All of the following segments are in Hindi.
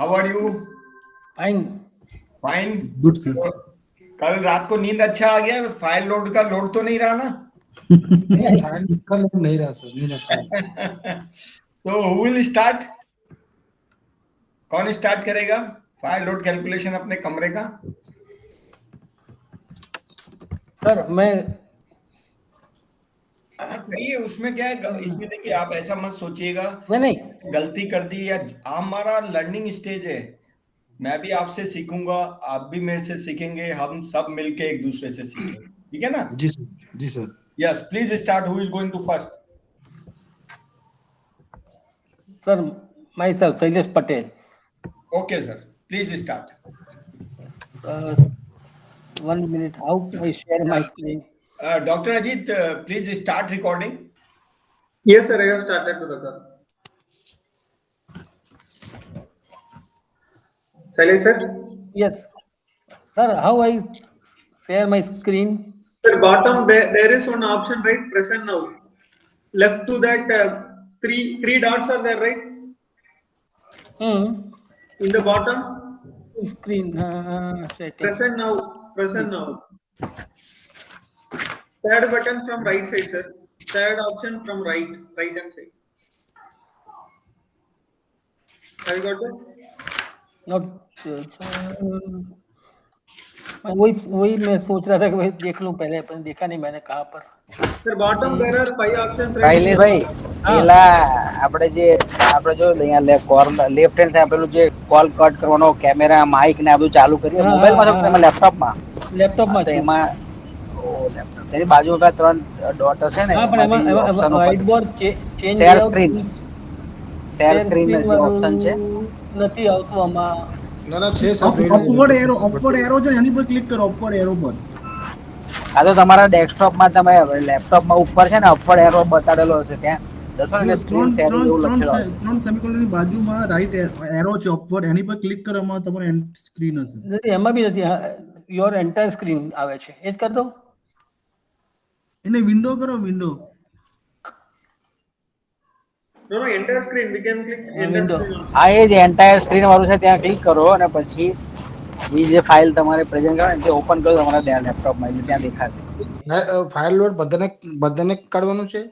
How are you? Fine. Fine. Good sir. कल रात को नींद अच्छा आ गया? फाइल लोड का लोड तो नहीं रहा ना? नहीं, फाइल का लोड नहीं रहा सर, नींद अच्छा है। So who will start? कौन स्टार्ट करेगा फाइल लोड कैलकुलेशन अपने कमरे का? सर मैं चाहिए, उसमें क्या है? इसमें देखिए, आप ऐसा मत सोचिएगा नहीं गलती कर दी, या हमारा लर्निंग स्टेज है। मैं भी आपसे सीखूंगा, आप भी मेरे से सीखेंगे, हम सब मिलके एक दूसरे से सीखेंगे, ठीक है ना? जी सर, जी sir. Yes, please start. Who is going to first? Sir myself Shailesh Patel. Okay sir, please start. 1 minute, how I share my screen? Dr. Ajit, please start recording. Yes, sir. I have started to record. Shailesh, sir. Yes, sir. How I share my screen? Sir, bottom there is one option, right? Present now. Left to that, three dots are there, right? In the bottom. Screen setting. Present now. Present now. Third button from right side, sir. Third option from right hand side. Have you got it? Not. वही मैं सोच रहा था कि भाई देख लूं पहले, अपन देखा नहीं मैंने कहां पर. Sir, bottom there are 5 options. Shailesh ભાઈ પેલા આપણે જો અહીંયા લેફ્ટ હેન્ડ સાઈડ પેલું જે કોલ કટ કરવાનો કેમેરા માઇક ને આ બધું ચાલુ કરીએ મોબાઈલમાં છે તમે લેપટોપમાં તો એમાં તેની બાજુમાં પેલા 3 ડોટ હશે ને whiteboard change share screen નો ઓપ્શન છે નથી આવતું આમાં. ના છે સર, અપવર્ડ એરો છે એની પર ક્લિક કરો. અપવર્ડ એરો પર. આ તો તમારા ડેસ્કટોપમાં તમે લેપટોપમાં ઉપર છે ને અપવર્ડ એરો બતાડેલો હશે ત્યાં જશો ને સ્ક્રીન શેરિંગ એવું લખેલું હશે. 3 સેમિકોલનની બાજુમાં રાઈટ એરો છે અપવર્ડ, એની પર ક્લિક કરો, એમાં તમારે સ્ક્રીન હશે. નથી, એમાં બી નથી. યોર એન્ટાયર સ્ક્રીન આવે છે, એ જ કર દો. એને વિન્ડો કરો, window. No, entire screen. We can click window. entire screen. હા એ જ એન્ટાયર સ્ક્રીન વાળું છે ત્યાં ક્લિક કરો અને પછી એ જે ફાઇલ તમારે પ્રેઝન્ટ કરો ને તે ઓપન કરો તમારા લેપટોપમાં એટલે ત્યાં દેખાશે. ફાઇલ લોડ બધાને કાઢવાનું છે?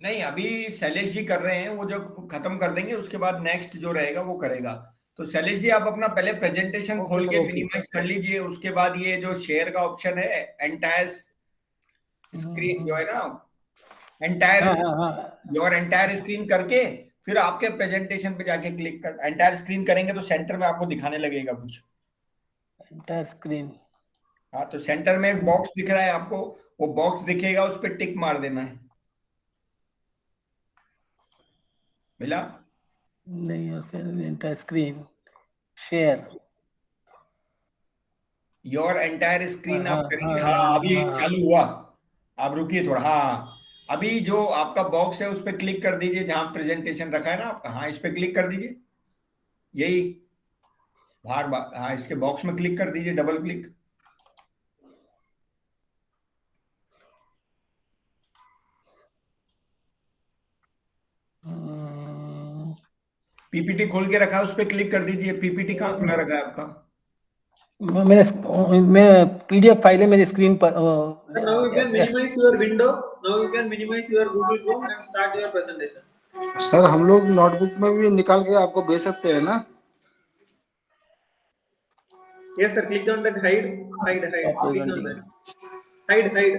नहीं, अभी शैलेश जी कर रहे हैं, वो जब खत्म कर देंगे उसके बाद नेक्स्ट जो रहेगा वो करेगा. तो शैलेश जी आप अपना पहले प्रेजेंटेशन खोल के मिनिमाइज कर लीजिए. उसके बाद ये जो शेयर का ऑप्शन है, एंटायर स्क्रीन जो है ना, योर एंटायर स्क्रीन करके फिर आपके प्रेजेंटेशन पे जाके क्लिक कर. एंटायर स्क्रीन करेंगे तो सेंटर में आपको दिखाने लगेगा कुछ. Entire screen. हाँ, तो सेंटर में एक बॉक्स दिख रहा है आपको, वो बॉक्स दिखेगा, उस पर टिक मार देना है. मिला? नहीं, entire screen share. Your entire screen आप करेंगे. हाँ, अभी चालू हुआ. आप रुकिए थोड़ा. हाँ, अभी जो आपका बॉक्स है उस पर क्लिक कर दीजिए जहां प्रेजेंटेशन रखा है ना आपका. हाँ, इस पे क्लिक कर दीजिए. यही बाहर. हाँ, इसके बॉक्स में क्लिक कर दीजिए, डबल क्लिक. पीपीटी खोल के रखा है, उस पर क्लिक कर दीजिए. पीपीटी कहाँ खुला रखा है आपका? मैं पीडीएफ फाइल है मेरी स्क्रीन पर. Now you can minimize your window. Now you can minimize your Google Chrome and start your presentation. Sir हम लोग नोटबुक में भी निकाल के आपको भेज सकते हैं ना? Yes, sir. Click on that hide. Click on that. Hide.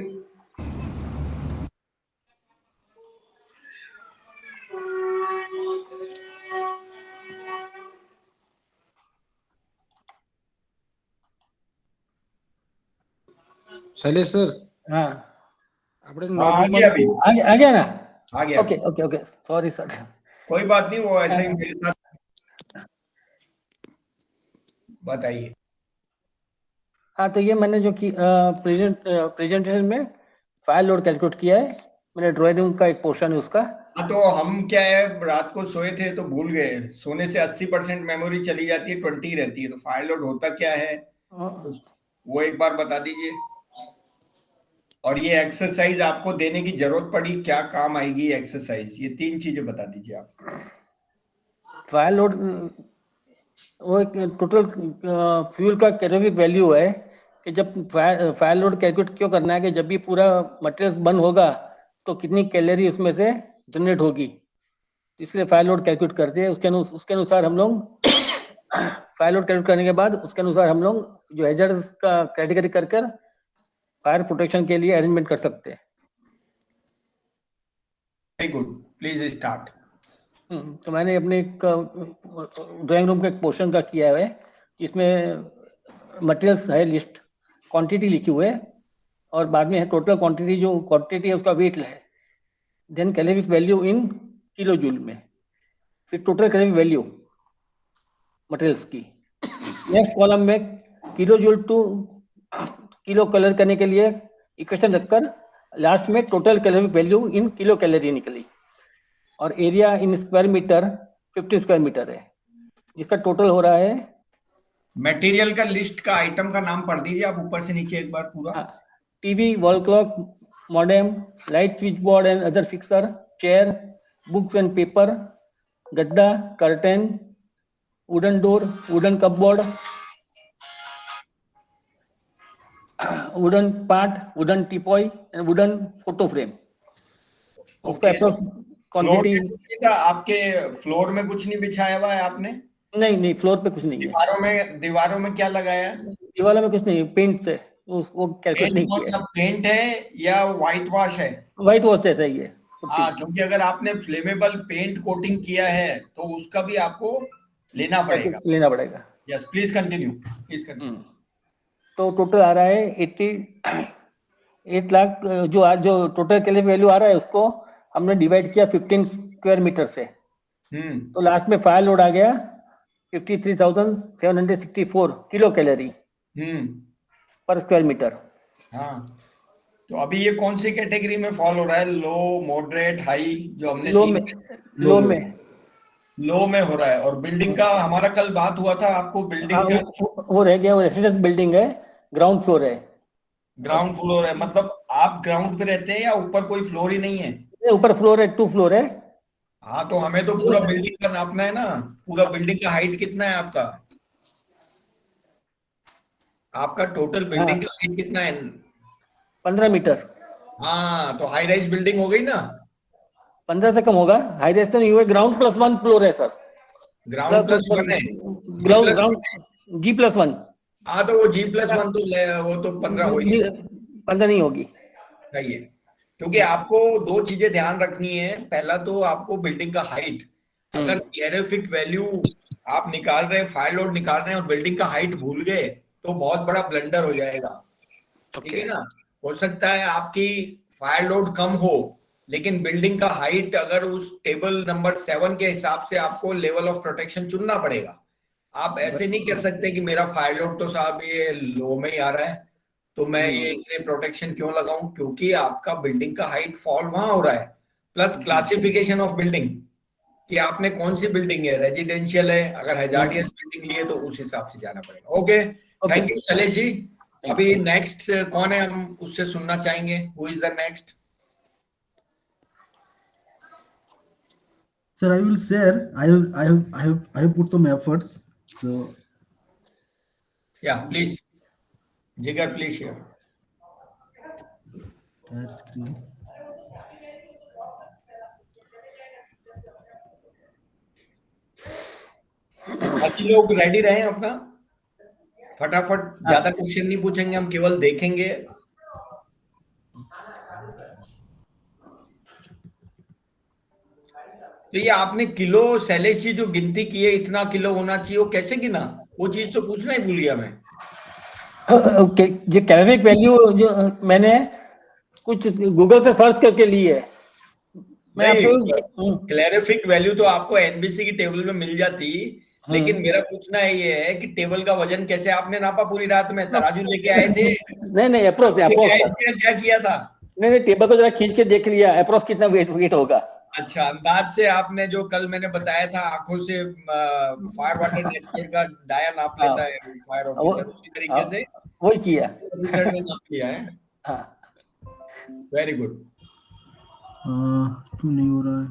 Shailesh sir, हाँ, આપણે आ गया अभी. आ गया ना? आ गया. Okay sorry sir. कोई बात नहीं, वो ऐसे ही मेरे साथ. बताइए. हाँ, तो ये मैंने जो कि प्रेजेंटेशन में फाइल लोड कैलकुलेट किया है. मैंने ड्राइंग का एक पोर्शन है उसका. हाँ, तो हम क्या है, रात को सोए थे तो भूल गए. सोने से 80% मेमोरी चली जाती है, 20 रहती है. तो फाइल लोड होता क्या है तो वो एक बार बता दीजिए. और ये एक्सरसाइज आपको देने की जरूरत पड़ी, क्या काम आएगी एक्सरसाइज, ये 3 चीजें बता दीजिए आप. फायर लोड वो एक टोटल फ्यूल का कैलोरिफिक वैल्यू है कि जब फायर लोड कैलकुलेट क्यों करना है कि जब भी पूरा मटेरियल बर्न होगा तो कितनी कैलोरी उसमें से जनरेट होगी, इसलिए फायर लोड कैलकुलेट करते हैं। उसके अनुसार हम लोग फायर लोड कैलकुलेट करने के बाद उसके अनुसार हम लोग जो हैजर्ड्स का कैटेगरी कर कर फायर प्रोटेक्शन के लिए अरेंजमेंट कर सकते हैं। Very good, please start. तो मैंने अपने ड्राइंग रूम के एक पोर्शन का किया है, इसमें मटेरियल्स है लिस्ट, क्वांटिटी लिखी हुई है और बाद में है टोटल क्वांटिटी, जो क्वांटिटी है उसका वेट है, then calorific value in kilo joule में, फिर टोटल कैलोरिफिक वैल्यू मटेरियल्स की। नेक्स्ट कॉलम में kilo joule to kilo calorie करने के लिए इक्वेशन रखकर लास्ट में total calorific value in kilo calorie निकली, और area in square metre 50 square metre है, जिसका टोटल हो रहा है। मटेरियल का लिस्ट का आइटम का नाम पढ़ दीजिए आप ऊपर से नीचे एक बार पूरा। TV, wall clock, modem, light, switchboard and other fixer, chair, books and paper, गद्दा, curtain, wooden door, wooden cupboard, wooden part, wooden teapoy and wooden photo frame. उसका अप्रोक्स क्वांटिटी। आपके फ्लोर में कुछ नहीं बिछाया हुआ है आपने? नहीं, फ्लोर पे कुछ नहीं है। दीवारों में क्या लगाया है? दीवारों में कुछ नहीं, पेंट से वो कैलकुलेट नहीं किया। सब पेंट है या व्हाइट वॉश है? व्हाइट वॉश जैसा ही है। हाँ, क्योंकि अगर आपने फ्लेमेबल पेंट कोटिंग किया है तो उसका भी आपको लेना पड़ेगा। Yes, please continue. तो टोटल आ रहा है 8 लाख, जो टोटल कैलोरी वैल्यू आ रहा है उसको हमने डिवाइड किया 15 स्क्वायर मीटर से। तो लास्ट में फायर लोड आ गया 53,764 किलो कैलोरी पर स्क्वायर मीटर। हाँ, तो अभी ये कौन सी कैटेगरी में फॉल हो रहा है? लो, मॉडरेट, हाई? जो हमने लो में हो रहा है। और बिल्डिंग का हमारा कल बात हुआ था, आपको बिल्डिंग का वो रह गया, वो रेसिडेंस बिल्डिंग है, ग्राउंड फ्लोर है। ग्राउंड फ्लोर है, मतलब आप ग्राउंड पे रहते हैं या ऊपर कोई फ्लोर ही नहीं है? ऊपर फ्लोर है, 2 फ्लोर है। हाँ, तो हमें तो पूरा बिल्डिंग का नापना है ना। पूरा बिल्डिंग का हाइट कितना है आपका? आपका टोटल बिल्डिंग का हाइट कितना है? 15 मीटर। हाँ, तो हाई राइज बिल्डिंग हो गई ना। 15 से कम होगा, हाई राइज तो नहीं हुआ। ग्राउंड +1 फ्लोर है सर। ग्राउंड +1 है, ग्राउंड G+1। हाँ, तो वो G+1 तो वो तो 15 होगी। 15 नहीं होगी। सही है, क्योंकि आपको 2 चीजें ध्यान रखनी है। पहला तो आपको बिल्डिंग का हाइट, अगर कैलोरिफिक वैल्यू आप निकाल रहे हैं, फायर लोड निकाल रहे हैं और बिल्डिंग का हाइट भूल गए तो बहुत बड़ा ब्लंडर हो जाएगा। ठीक है ना? हो सकता है आपकी फायर लोड कम हो, लेकिन बिल्डिंग का हाइट अगर उस टेबल नंबर 7 के हिसाब से आपको लेवल ऑफ प्रोटेक्शन चुनना पड़ेगा। आप ऐसे नहीं कर सकते कि मेरा फायर लोड तो साहब ये लो में ही आ रहा है तो मैं ये इतने प्रोटेक्शन क्यों लगाऊं, क्योंकि आपका बिल्डिंग का हाइट फॉल वहां हो रहा है। प्लस क्लासिफिकेशन ऑफ बिल्डिंग कि आपने कौन सी बिल्डिंग है, रेजिडेंशियल है, अगर हैजार्डियस बिल्डिंग लिए तो उस हिसाब से जाना पड़ेगा। Okay, thank you Shailesh ji. अभी नेक्स्ट कौन है, हम उससे सुनना चाहेंगे। Who is the next? Sir, I will share. I have put some efforts. So yeah, please, Jigar, please share. Entire screen. बाकी लोग रेडी रहे अपना, फटाफट, ज्यादा क्वेश्चन नहीं पूछेंगे, हम केवल देखेंगे। तो ये आपने किलो शैलेश जी जो गिनती की है, इतना किलो होना चाहिए, वो कैसे गिना? वो चीज तो पूछना ही भूल गया मैं। जो कैलोरिफिक वैल्यू जो मैंने कुछ गूगल से सर्च करके ली है। कैलोरिफिक वैल्यू तो आपको एनबीसी की टेबल में मिल जाती, लेकिन मेरा पूछना ये है कि टेबल का वजन कैसे आपने नापा? पूरी रात में तराजू लेके आए थे? नहीं, अप्रोक्स क्या किया था? नहीं, टेबल को जरा खींच के देख लिया, अप्रोक्स कितना वेट होगा। अच्छा, अंदाज से आपने जो कल मैंने बताया था, आंखों से फायर वाटर नेटवर्क का डाया नाप लेता है फायर ऑफिसर, उसी तरीके से वही किया, ऑफिसर ने नाप लिया है। Very good. क्यों नहीं हो रहा है?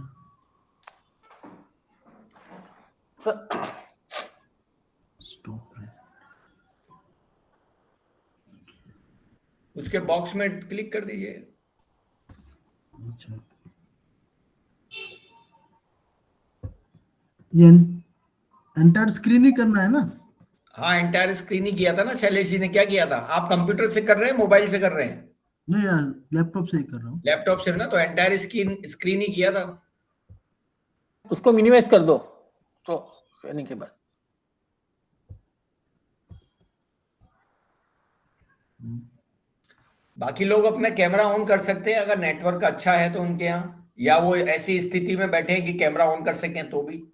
Sir stop. उसके बॉक्स में क्लिक कर दीजिए। अच्छा, ये एंटायर स्क्रीन ही करना है ना? हाँ, एंटायर स्क्रीन ही किया था ना शैलेश जी ने। क्या किया था? आप कंप्यूटर से कर रहे हैं, मोबाइल से कर रहे हैं? नहीं यार, लैपटॉप से ही कर रहा हूँ। लैपटॉप से ना, तो एंटायर स्क्रीन ही किया था। उसको मिनिमाइज कर दो तो शेयरिंग के बाद। बाकी लोग अपना कैमरा ऑन कर सकते हैं अगर नेटवर्क अच्छा है तो उनके यहाँ, या वो ऐसी स्थिति में बैठे हैं कि कैमरा ऑन कर सकें तो भी।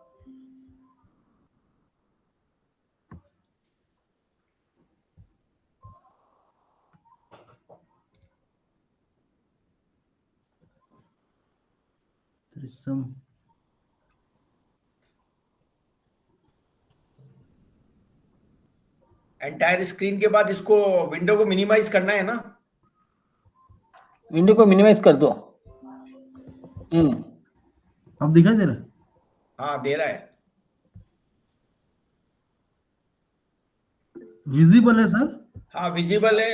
There is some entire screen के बाद इसको विंडो को मिनिमाइज करना है ना? विंडो को मिनिमाइज कर दो। अब दिखाई दे रहा है? हाँ, दे रहा है। विजिबल है सर? हाँ, विजिबल है।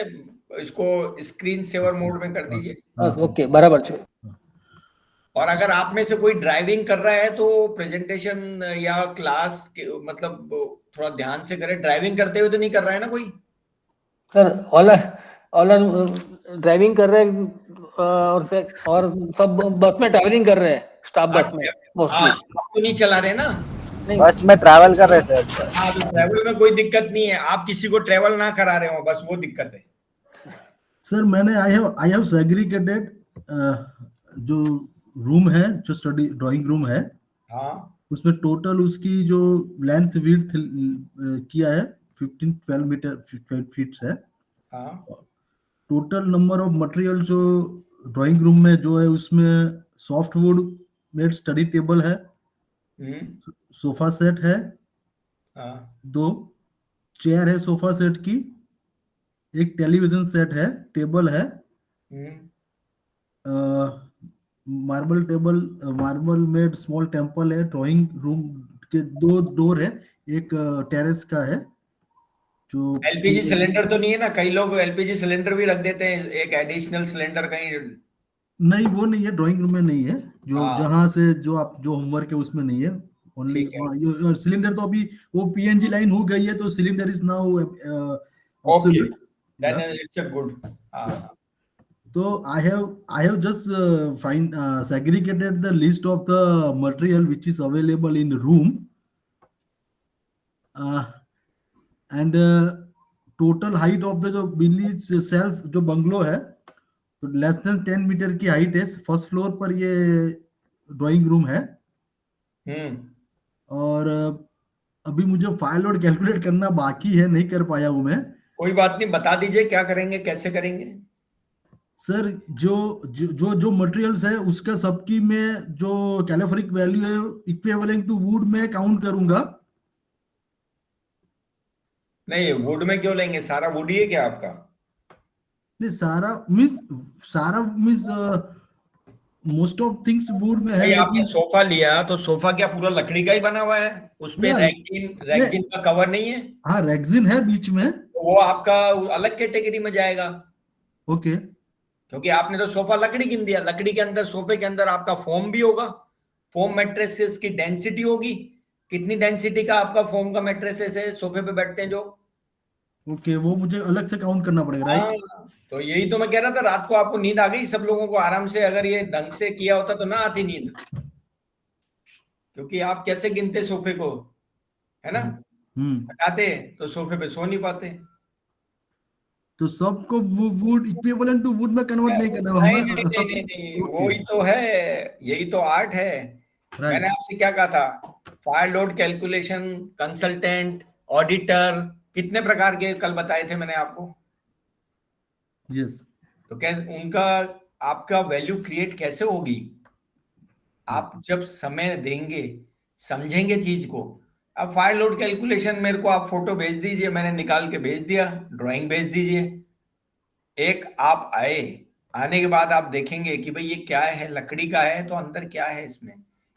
इसको स्क्रीन सेवर मोड में कर दीजिए। बस ओके, बराबर છે। और अगर आप में से कोई ड्राइविंग कर रहा है तो प्रेजेंटेशन या क्लास मतलब थोड़ा ध्यान से करे। ड्राइविंग करते हुए तो नहीं कर रहा है ना कोई? सर ऑल ड्राइविंग कर रहे हैं और सब बस में ट्रैवलिंग कर रहे हैं, स्टाफ बस में मोस्टली। हाँ, आप तो नहीं चला रहे ना? बस में ट्रैवल कर रहे थे। हाँ, तो ट्रैवल में कोई दिक्कत नहीं है। आप किसी को ट्रैवल ना करा रहे हो, बस वो दिक्कत है। सर मैंने आई हैव सेग्रीगेटेड जो रूम है, जो स्टडी ड्राइंग रूम है, हाँ, उसमें टोटल उसकी जो लेंथ विड्थ किया है 15-12 मीटर फीट्स है। हाँ, टोटल नंबर ऑफ मटेरियल जो ड्राइंग रूम में जो है उसमें soft wood made study table है, सोफा सेट है, हाँ, 2 चेयर है सोफा सेट की, एक टेलीविजन सेट है, टेबल है, marble table, marble made small temple है, ड्राइंग रूम के 2 डोर है, एक टेरेस का है। जो एलपीजी सिलेंडर तो नहीं है ना? कई लोग एलपीजी सिलेंडर भी रख देते हैं, एक एडिशनल सिलेंडर कहीं। नहीं, वो नहीं है, ड्राइंग रूम में नहीं है। जो हाँ, जहां से जो आप जो होमवर्क है उसमें नहीं है। ओनली ठीक है। सिलेंडर तो अभी वो पीएनजी लाइन हो गई है, तो cylinder is now okay, absolute. Then it's a good. हाँ, तो I have just segregated the list of the material which is available in room, and total height of the जो बिल्ली सेल्फ जो बंगलो है, तो लेस देन 10 मीटर की हाइट है। फर्स्ट फ्लोर पर ये ड्राइंग रूम है। और अभी मुझे फायर लोड कैलकुलेट करना बाकी है, नहीं कर पाया हूं मैं। कोई बात नहीं, बता दीजिए क्या करेंगे, कैसे करेंगे। सर जो मटेरियल्स है उसका सबकी में जो कैलोरीफिक वैल्यू है इक्विवेलेंट टू वुड में काउंट करूंगा। नहीं, वुड में क्यों लेंगे? सारा वुड ही है क्या आपका? नहीं, सारा means most of things would में है, भाई, आपने लेकिन सोफा लिया तो सोफा क्या पूरा लकड़ी का ही बना हुआ है? उसपे रैगजिन का कवर नहीं है? हाँ, रेक्सिन है बीच में। तो वो आपका अलग कैटेगरी में जाएगा। ओके। क्योंकि आपने तो सोफा लकड़ी गिन दिया। लकड़ी के अंदर, सोफे के अंदर आपका फोम भी होगा। फोम मैट्रेसेस की डेंसिटी होगी। कितनी डेंसिटी का आपका फोम का मैट्रेसेस है सोफे पे बैठते हैं जो? ओके, वो मुझे अलग से काउंट करना पड़ेगा, राइट? हाँ, तो यही तो मैं कह रहा था। रात को आपको नींद आ गई सब लोगों को आराम से। अगर ये ढंग से किया होता तो ना आती नींद, क्योंकि आप कैसे गिनते सोफे को, है ना? हटाते तो सोफे पे सो नहीं पाते। तो सबको वुड इक्विवेलेंट टू वुड में कन्वर्ट नहीं करना नहीं, हमें नहीं, सब। नहीं, नहीं, वही तो है। यही तो आर्ट है। मैंने राइट। आपसे क्या कहा था? Fire load calculation, consultant, auditor, कितने प्रकार के कल बताए थे मैंने आपको। यस। तो कैसे उनका आपका वैल्यू क्रिएट कैसे होगी? आप जब समय देंगे, समझेंगे चीज को। अब फायर लोड कैलकुलेशन मेरे को आप फोटो भेज दीजिए, मैंने निकाल के भेज दिया। ड्राइंग भेज दीजिए। एक आप आने के बाद आप देखेंगे कि भाई ये क्या है, लकड़ी का है तो अंदर क्या है इसमें।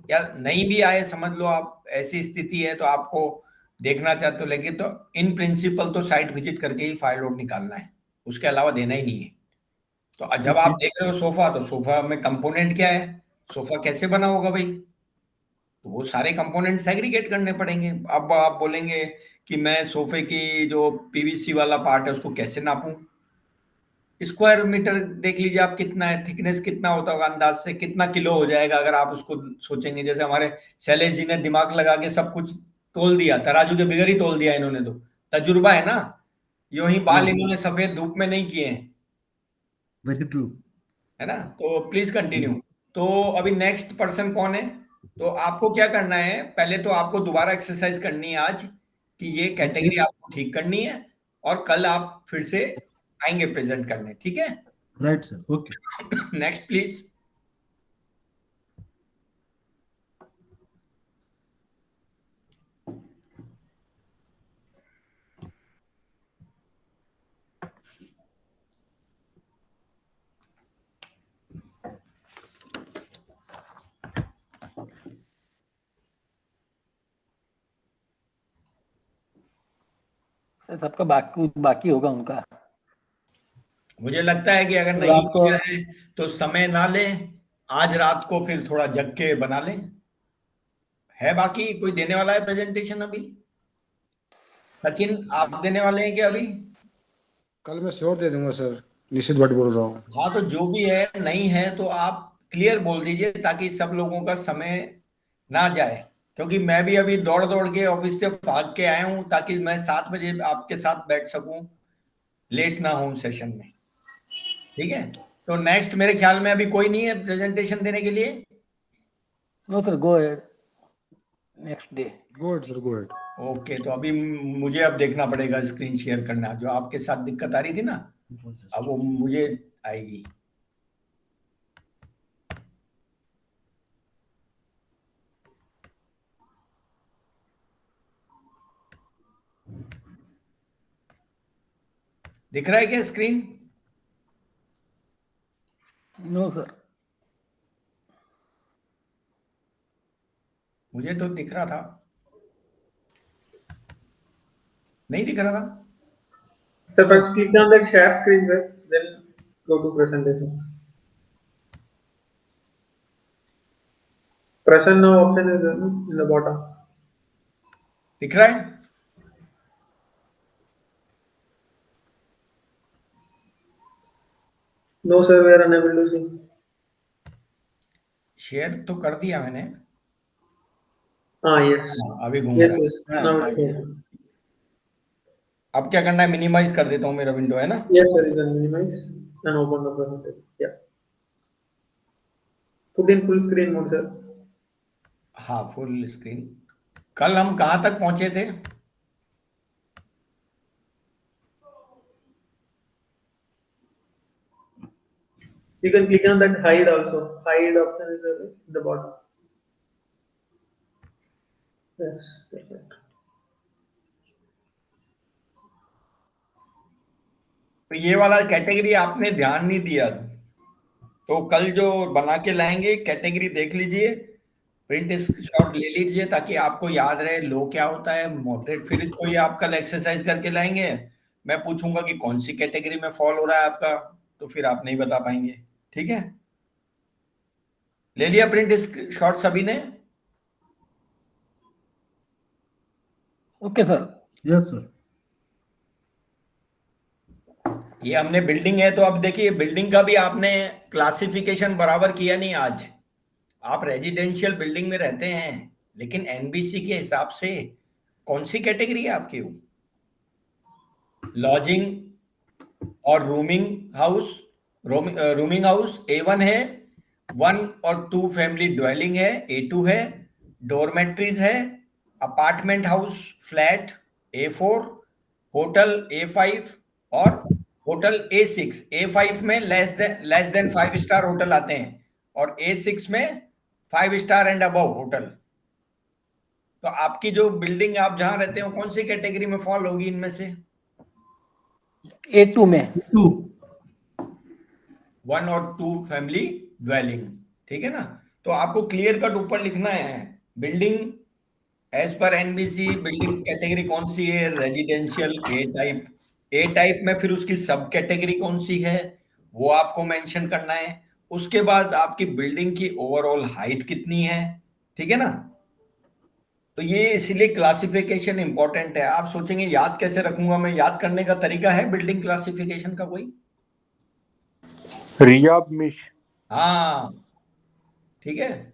या नहीं भी आए, समझ लो आप ऐसी स्थिति है तो आपको देखना चाहते हो, लेकिन तो इन प्रिंसिपल तो साइट विजिट करके ही फाइल लोड निकालना है, उसके अलावा देना ही नहीं है। तो जब आप देख रहे हो सोफा, तो सोफा में कंपोनेंट क्या है, सोफा कैसे बना होगा भाई, तो वो सारे कंपोनेंट सेग्रीगेट करने पड़ेंगे। अब आप बोलेंगे कि मैं सोफे की जो पीवीसी वाला पार्ट है उसको कैसे नापूं, स्क्वायर मीटर देख लीजिए आप कितना है, थिकनेस कितना होता होगा, अंदाज से कितना किलो हो जाएगा अगर आप उसको सोचेंगे। जैसे हमारे शैलेश जी ने दिमाग लगा के सब कुछ तोल दिया, तराजू के बिगर ही तोल दिया इन्होंने, तो तजुर्बा है ना, यूं ही बाल इन्होंने सफेद धूप में नहीं किए हैं, वेरी ट्रू, है ना। तो प्लीज कंटिन्यू। तो अभी नेक्स्ट पर्सन कौन है, तो आपको क्या करना है, पहले तो आपको दोबारा एक्सरसाइज करनी है आज कि ये कैटेगरी आपको ठीक करनी है, और कल आप फिर से आएंगे प्रेजेंट करने, ठीक है। Right sir, okay. Next please. सबका बाकी बाकी होगा उनका। मुझे लगता है कि अगर नहीं रात को किया है तो समय ना लें, आज रात को फिर थोड़ा जग के बना लें। है बाकी कोई देने वाला है प्रेजेंटेशन अभी? सचिन आप देने वाले हैं क्या अभी? कल मैं श्योर दे दूंगा सर, निश्चित भट्ट बोल रहा हूँ। हाँ, तो जो भी है नहीं है तो आप क्लियर बोल दीजिए ताकि सब लोगों का समय ना जाए, क्योंकि मैं भी अभी दौड़ दौड़ के ऑफिस से भाग के आया हूं ताकि मैं 7 बजे आपके साथ बैठ सकूं, लेट ना हो सेशन में, ठीक है। तो नेक्स्ट मेरे ख्याल में अभी कोई नहीं है प्रेजेंटेशन देने के लिए। No sir, go ahead, next day. Go ahead sir, go ahead. Okay, तो अभी मुझे अब देखना पड़ेगा स्क्रीन शेयर करना, जो आपके साथ दिक्कत आ रही थी ना, अब वो मुझे आएगी। दिख रहा है क्या स्क्रीन? नो सर, मुझे तो दिख रहा था, नहीं दिख रहा था। So first click on the share screen, sir. Then go to presentation. Present now option is in the bottom. दिख रहा है? No sir, we are unable to see. Share तो कर दिया मैंने। Ah yes. अभी घूम Yes रहा है। yes. Now it's here. अब क्या करना है, मिनिमाइज कर देता हूँ मेरा विंडो, है ना। Yes sir, you can minimize and open the presentation. Yeah. Put in full screen mode, sir. हाँ, फुल स्क्रीन। कल हम कहाँ तक पहुंचे थे? You can click on that hide also. Hide option is in the bottom. Yes, perfect. तो ये वाला कैटेगरी आपने ध्यान नहीं दिया, तो कल जो बना के लाएंगे कैटेगरी देख लीजिए, प्रिंट शॉट ले लीजिए ताकि आपको याद रहे लो क्या होता है, मॉडरेट। फिर कोई आप कल एक्सरसाइज करके लाएंगे, मैं पूछूंगा कि कौन सी कैटेगरी में फॉल हो रहा है आपका, तो फिर आप नहीं बता पाएंगे, ठीक है। ले लिया प्रिंट शॉट सभी ने? Okay sir. Yes sir. ये हमने बिल्डिंग है, तो अब देखिए बिल्डिंग का भी आपने क्लासिफिकेशन बराबर किया नहीं आज। आप रेजिडेंशियल बिल्डिंग में रहते हैं, लेकिन एनबीसी के हिसाब से कौन सी कैटेगरी है आपकी? लॉजिंग और rooming house, rooming house A1 है, 1 और 2 फैमिली ड्वेलिंग है A2 है, डोरमेट्रीज है, apartment house flat A4, hotel A5 और होटल A6। A5 में लेस देन 5 स्टार होटल आते हैं, और A6 में 5 स्टार एंड अबव होटल। तो आपकी जो बिल्डिंग आप जहां रहते हो कौन सी कैटेगरी में फॉल होगी इनमें से? A2 में। 1 और 2 फैमिली ड्वेलिंग, ठीक है ना। तो आपको क्लियर कट ऊपर लिखना है building as per NBC, building category कौन सी है, residential A type. A type में फिर उसकी सब कैटेगरी कौन सी है वो आपको मेंशन करना है। उसके बाद आपकी बिल्डिंग की ओवरऑल हाइट कितनी है, ठीक है ना। तो ये इसलिए क्लासिफिकेशन इंपॉर्टेंट है। आप सोचेंगे याद कैसे रखूंगा मैं, याद करने का तरीका है बिल्डिंग क्लासिफिकेशन का कोई? रियाब मिश। हाँ ठीक है।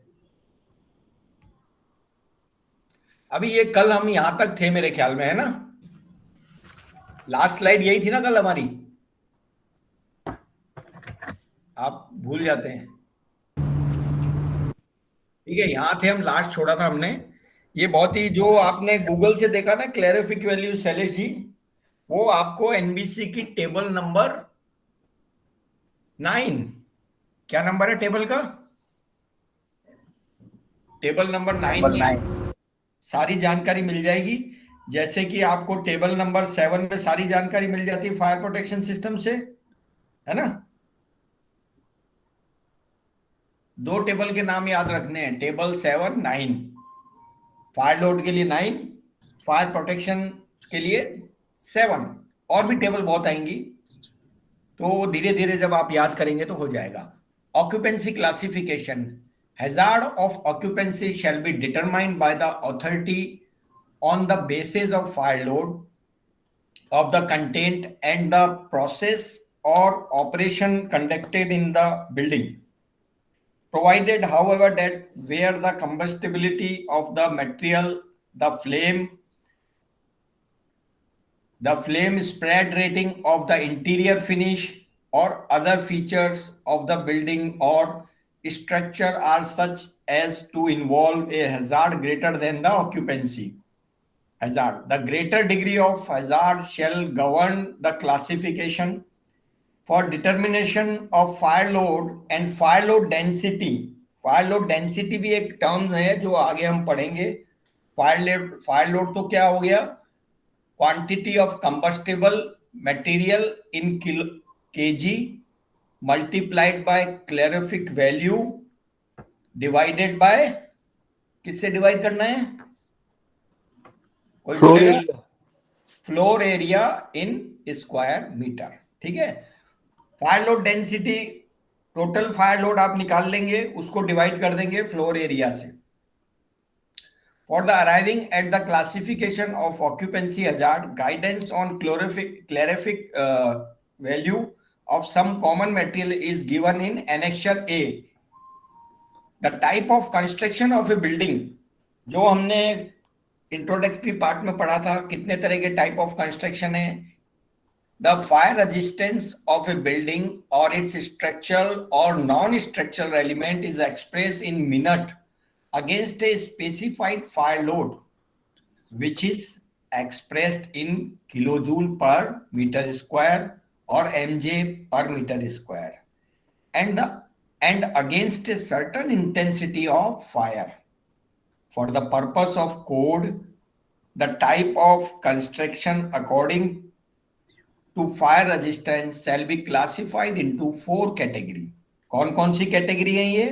अभी ये कल हम यहां तक थे मेरे ख्याल में, है ना। लास्ट स्लाइड यही थी ना कल हमारी, आप भूल जाते हैं। ठीक है, यहां थे हम, लास्ट छोड़ा था हमने। ये बहुत ही, जो आपने गूगल से देखा ना क्लेरिफिक वैल्यू शैलेश जी, वो आपको एनबीसी की टेबल नंबर 9, क्या नंबर है टेबल का? टेबल नंबर 9 में सारी जानकारी मिल जाएगी। जैसे कि आपको टेबल नंबर 7 में सारी जानकारी मिल जाती है फायर प्रोटेक्शन सिस्टम से, है ना। 2 टेबल के नाम याद रखने हैं, टेबल 7, 9। फायर लोड के लिए 9, फायर प्रोटेक्शन के लिए 7। और भी टेबल बहुत आएंगी, तो धीरे धीरे जब आप याद करेंगे तो हो जाएगा। Occupancy classification, hazard of occupancy shall be determined by the authority on the basis of fire load of the content and the process or operation conducted in the building, provided however that where the combustibility of the material, the flame spread rating of the interior finish or other features of the building or structure are such as to involve a hazard greater than the occupancy hazard. The greater degree of hazard shall govern the classification for determination of fire load and fire load density. Fire load density भी एक टर्म है जो आगे हम पढ़ेंगे। फायर लोड तो क्या हो गया, quantity of combustible material in kg multiplied by calorific value divided by, किससे डिवाइड करना है, कोई बोलेगा? Floor area in square metre. ठीक है, fire load density, total fire load आप निकाल लेंगे, उसको डिवाइड कर देंगे फ्लोर एरिया से। For the arriving at the classification of occupancy hazard, guidance on calorific value of some common material is given in annexure A. The type of construction of a building, जो हमने इंट्रोडक्टरी पार्ट में पढ़ा था, कितने तरह के टाइप ऑफ कंस्ट्रक्शन है। The fire resistance of a building और इट्स स्ट्रक्चरल और non structural element is express in minute against a specified fire load which is expressed in kilojoule per metre square और mj per metre square and against a certain intensity of fire. For the purpose of code, the type of construction according to fire resistance shall be classified into 4 category. कौन कौन सी कैटेगरी है ये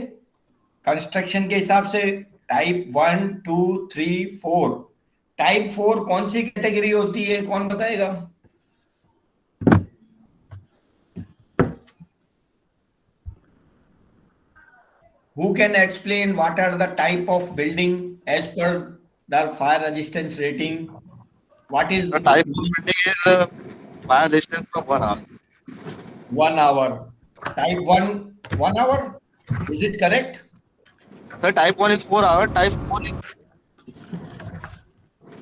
कंस्ट्रक्शन के हिसाब से? टाइप 1, 2, 3, 4। टाइप 4 कौन सी कैटेगरी होती है, कौन बताएगा? Who can explain what are the type of building as per the fire resistance rating? What is The type of building is fire resistance of 1 hour. 1 hour? Type 1 hour? Is it correct? Sir, type 1 is 4 hour. Type 4 is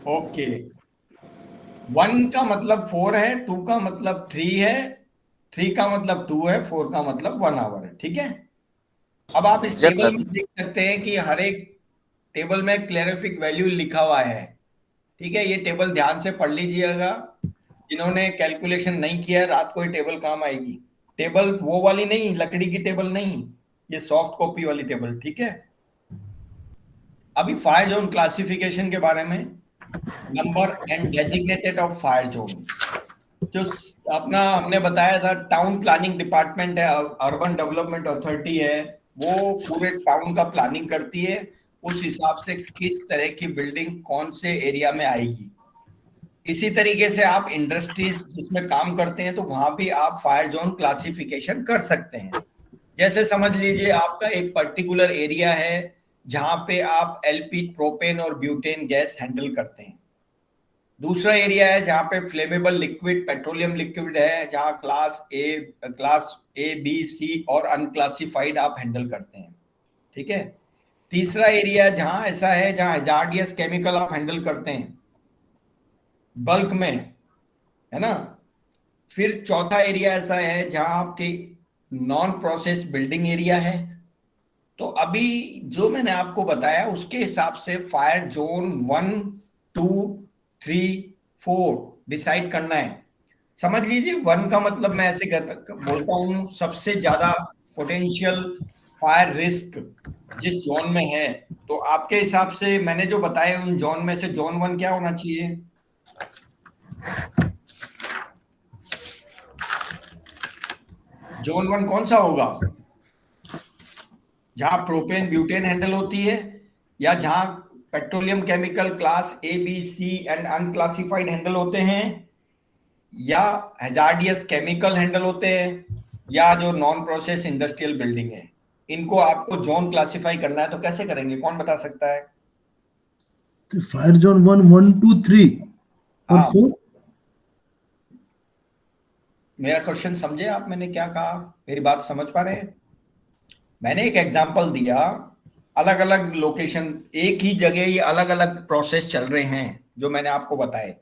Okay. 1 का मतलब 4 है, 2 का मतलब 3 है, 3 का मतलब 2 है, 4 का मतलब 1 hour है। ठीक है, अब आप इस टेबल में देख सकते हैं कि हर एक टेबल में क्लेरिफिक वैल्यू लिखा हुआ है। ठीक है, ये टेबल ध्यान से पढ़ लीजिएगा। जिन्होंने कैलकुलेशन नहीं किया है, रात को ये टेबल काम आएगी। टेबल वो वाली नहीं, लकड़ी की टेबल नहीं, ये सॉफ्ट कॉपी वाली टेबल। ठीक है, अभी फायर जोन क्लासिफिकेशन के बारे में, number and designated of fire zone, जो अपना हमने बताया था टाउन प्लानिंग डिपार्टमेंट है, अर्बन डेवलपमेंट अथॉरिटी है, वो पूरे टाउन का प्लानिंग करती है, उस हिसाब से किस तरह की बिल्डिंग कौन से एरिया में आएगी। इसी तरीके से आप इंडस्ट्रीज जिसमें काम करते हैं तो वहां भी आप फायर जोन क्लासिफिकेशन कर सकते हैं। जैसे समझ लीजिए आपका एक पर्टिकुलर एरिया है जहां पे आप एलपी, प्रोपेन और ब्यूटेन गैस हैंडल करते हैं। दूसरा एरिया है जहां पे फ्लेमेबल लिक्विड, पेट्रोलियम लिक्विड है, जहां क्लास ए बी सी और अनक्लासिफाइड आप हैंडल करते हैं। ठीक है। तीसरा एरिया जहां ऐसा है जहां हजार्डियस केमिकल आप हैंडल करते हैं बल्क में, है ना। फिर चौथा एरिया ऐसा है जहां आपकी नॉन प्रोसेस बिल्डिंग एरिया है। तो अभी जो मैंने आपको बताया उसके हिसाब से फायर जोन 1, 2, 3, 4 डिसाइड करना है। समझ लीजिए 1 का मतलब मैं ऐसे बोलता हूं सबसे ज्यादा पोटेंशियल फायर रिस्क जिस जोन में है। तो आपके हिसाब से मैंने जो बताया उन जोन में से जोन 1 क्या होना चाहिए? जोन 1 कौन सा होगा? जहां प्रोपेन ब्यूटेन हैंडल होती है, या जहां petroleum chemical class A B C and unclassified handle होते हैं, या हैजार्डियस केमिकल हैंडल होते हैं, या जो नॉन प्रोसेस इंडस्ट्रियल बिल्डिंग है। इनको आपको जोन क्लासिफाई करना है तो कैसे करेंगे, कौन बता सकता है? फायर जोन 1, 1, 2, 3 और 4। मेरा क्वेश्चन समझे आप? मैंने क्या कहा, मेरी बात समझ पा रहे हैं? मैंने एक एग्जांपल दिया, अलग अलग लोकेशन, एक ही जगह ये अलग अलग प्रोसेस चल रहे हैं जो मैंने आपको बताए,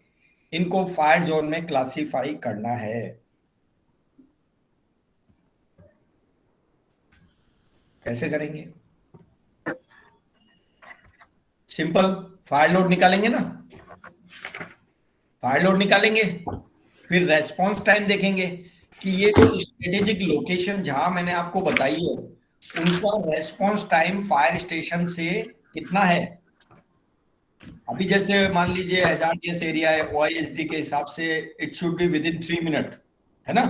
इनको फायर जोन में क्लासिफाई करना है। कैसे करेंगे? सिंपल, फायर लोड निकालेंगे ना, फायर लोड निकालेंगे, फिर रेस्पॉन्स टाइम देखेंगे कि ये जो स्ट्रेटेजिक लोकेशन जहां मैंने आपको बताई है उनका रेस्पॉन्स टाइम फायर स्टेशन से कितना है। अभी जैसे मान लीजिए हजारडीएस एरिया है, ओआईएसडी के हिसाब से it should be with in 3 minute, है ना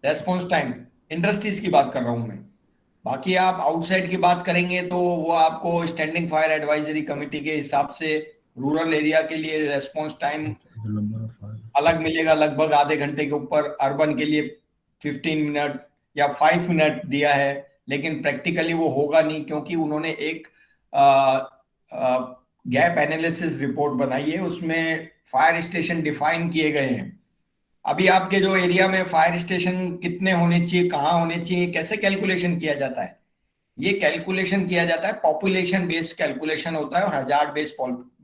रेस्पॉन्स टाइम। इंडस्ट्रीज की बात कर रहा हूं मैं। बाकी आप आउटसाइड की बात करेंगे तो वो आपको स्टैंडिंग फायर एडवाइजरी कमेटी के हिसाब से रूरल एरिया के लिए रेस्पॉन्स टाइम अलग मिलेगा, लगभग आधे घंटे के ऊपर। अर्बन के लिए 15 मिनट या 5 मिनट दिया है, लेकिन प्रैक्टिकली वो होगा नहीं क्योंकि उन्होंने एक गैप एनालिसिस रिपोर्ट बनाई है, उसमें फायर स्टेशन डिफाइन किए गए हैं। अभी आपके जो एरिया में फायर स्टेशन कितने होने चाहिए, कहाँ होने चाहिए, कैसे कैलकुलेशन किया जाता है? ये कैलकुलेशन किया जाता है, पॉपुलेशन बेस्ड कैलकुलेशन होता है और हजार्ड बेस्ड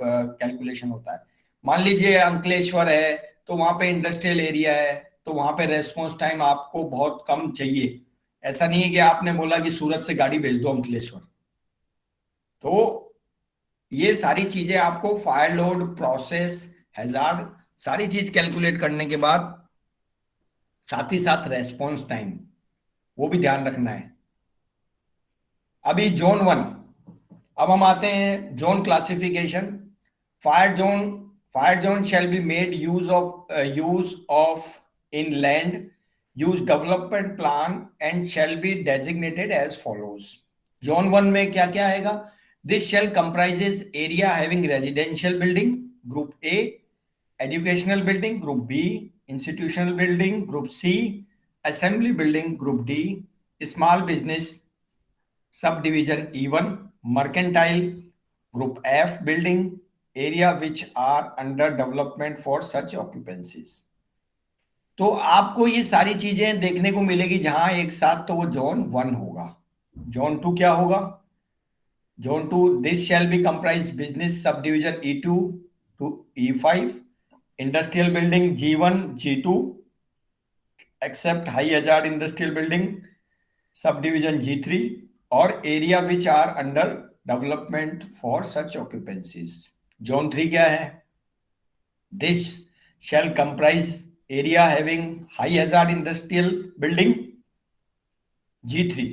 कैलकुलेशन होता है। मान लीजिए अंकलेश्वर है तो वहां पे इंडस्ट्रियल एरिया है, तो वहां पे रेस्पॉन्स टाइम आपको बहुत कम चाहिए। ऐसा नहीं है कि आपने बोला कि सूरत से गाड़ी भेज दो अंकलेश्वर। तो ये सारी चीजें आपको फायर लोड, प्रोसेस, हैजार्ड, सारी चीज कैलकुलेट करने के बाद साथ ही साथ रेस्पॉन्स टाइम वो भी ध्यान रखना है। अभी जोन 1, अब हम आते हैं zone classification. Fire zone shall be made use of in land use development plan and shall be designated as follows। Zone 1 में क्या क्या आएगा? This shall comprises area having residential building group A, educational building group B, institutional building group C, assembly building group D, small business subdivision E1, mercantile group F building, area which are under development for such occupancies। तो आपको ये सारी चीजें देखने को मिलेगी जहां एक साथ, तो वो जोन 1 होगा। जोन 2 क्या होगा? Zone 2, this shall be comprise business subdivision E2 to E5, industrial building G1, G2 except high hazard industrial building subdivision G3, और area which are under development for such occupancies. Zone 3 क्या है? This shall comprise area having high hazard industrial building G3,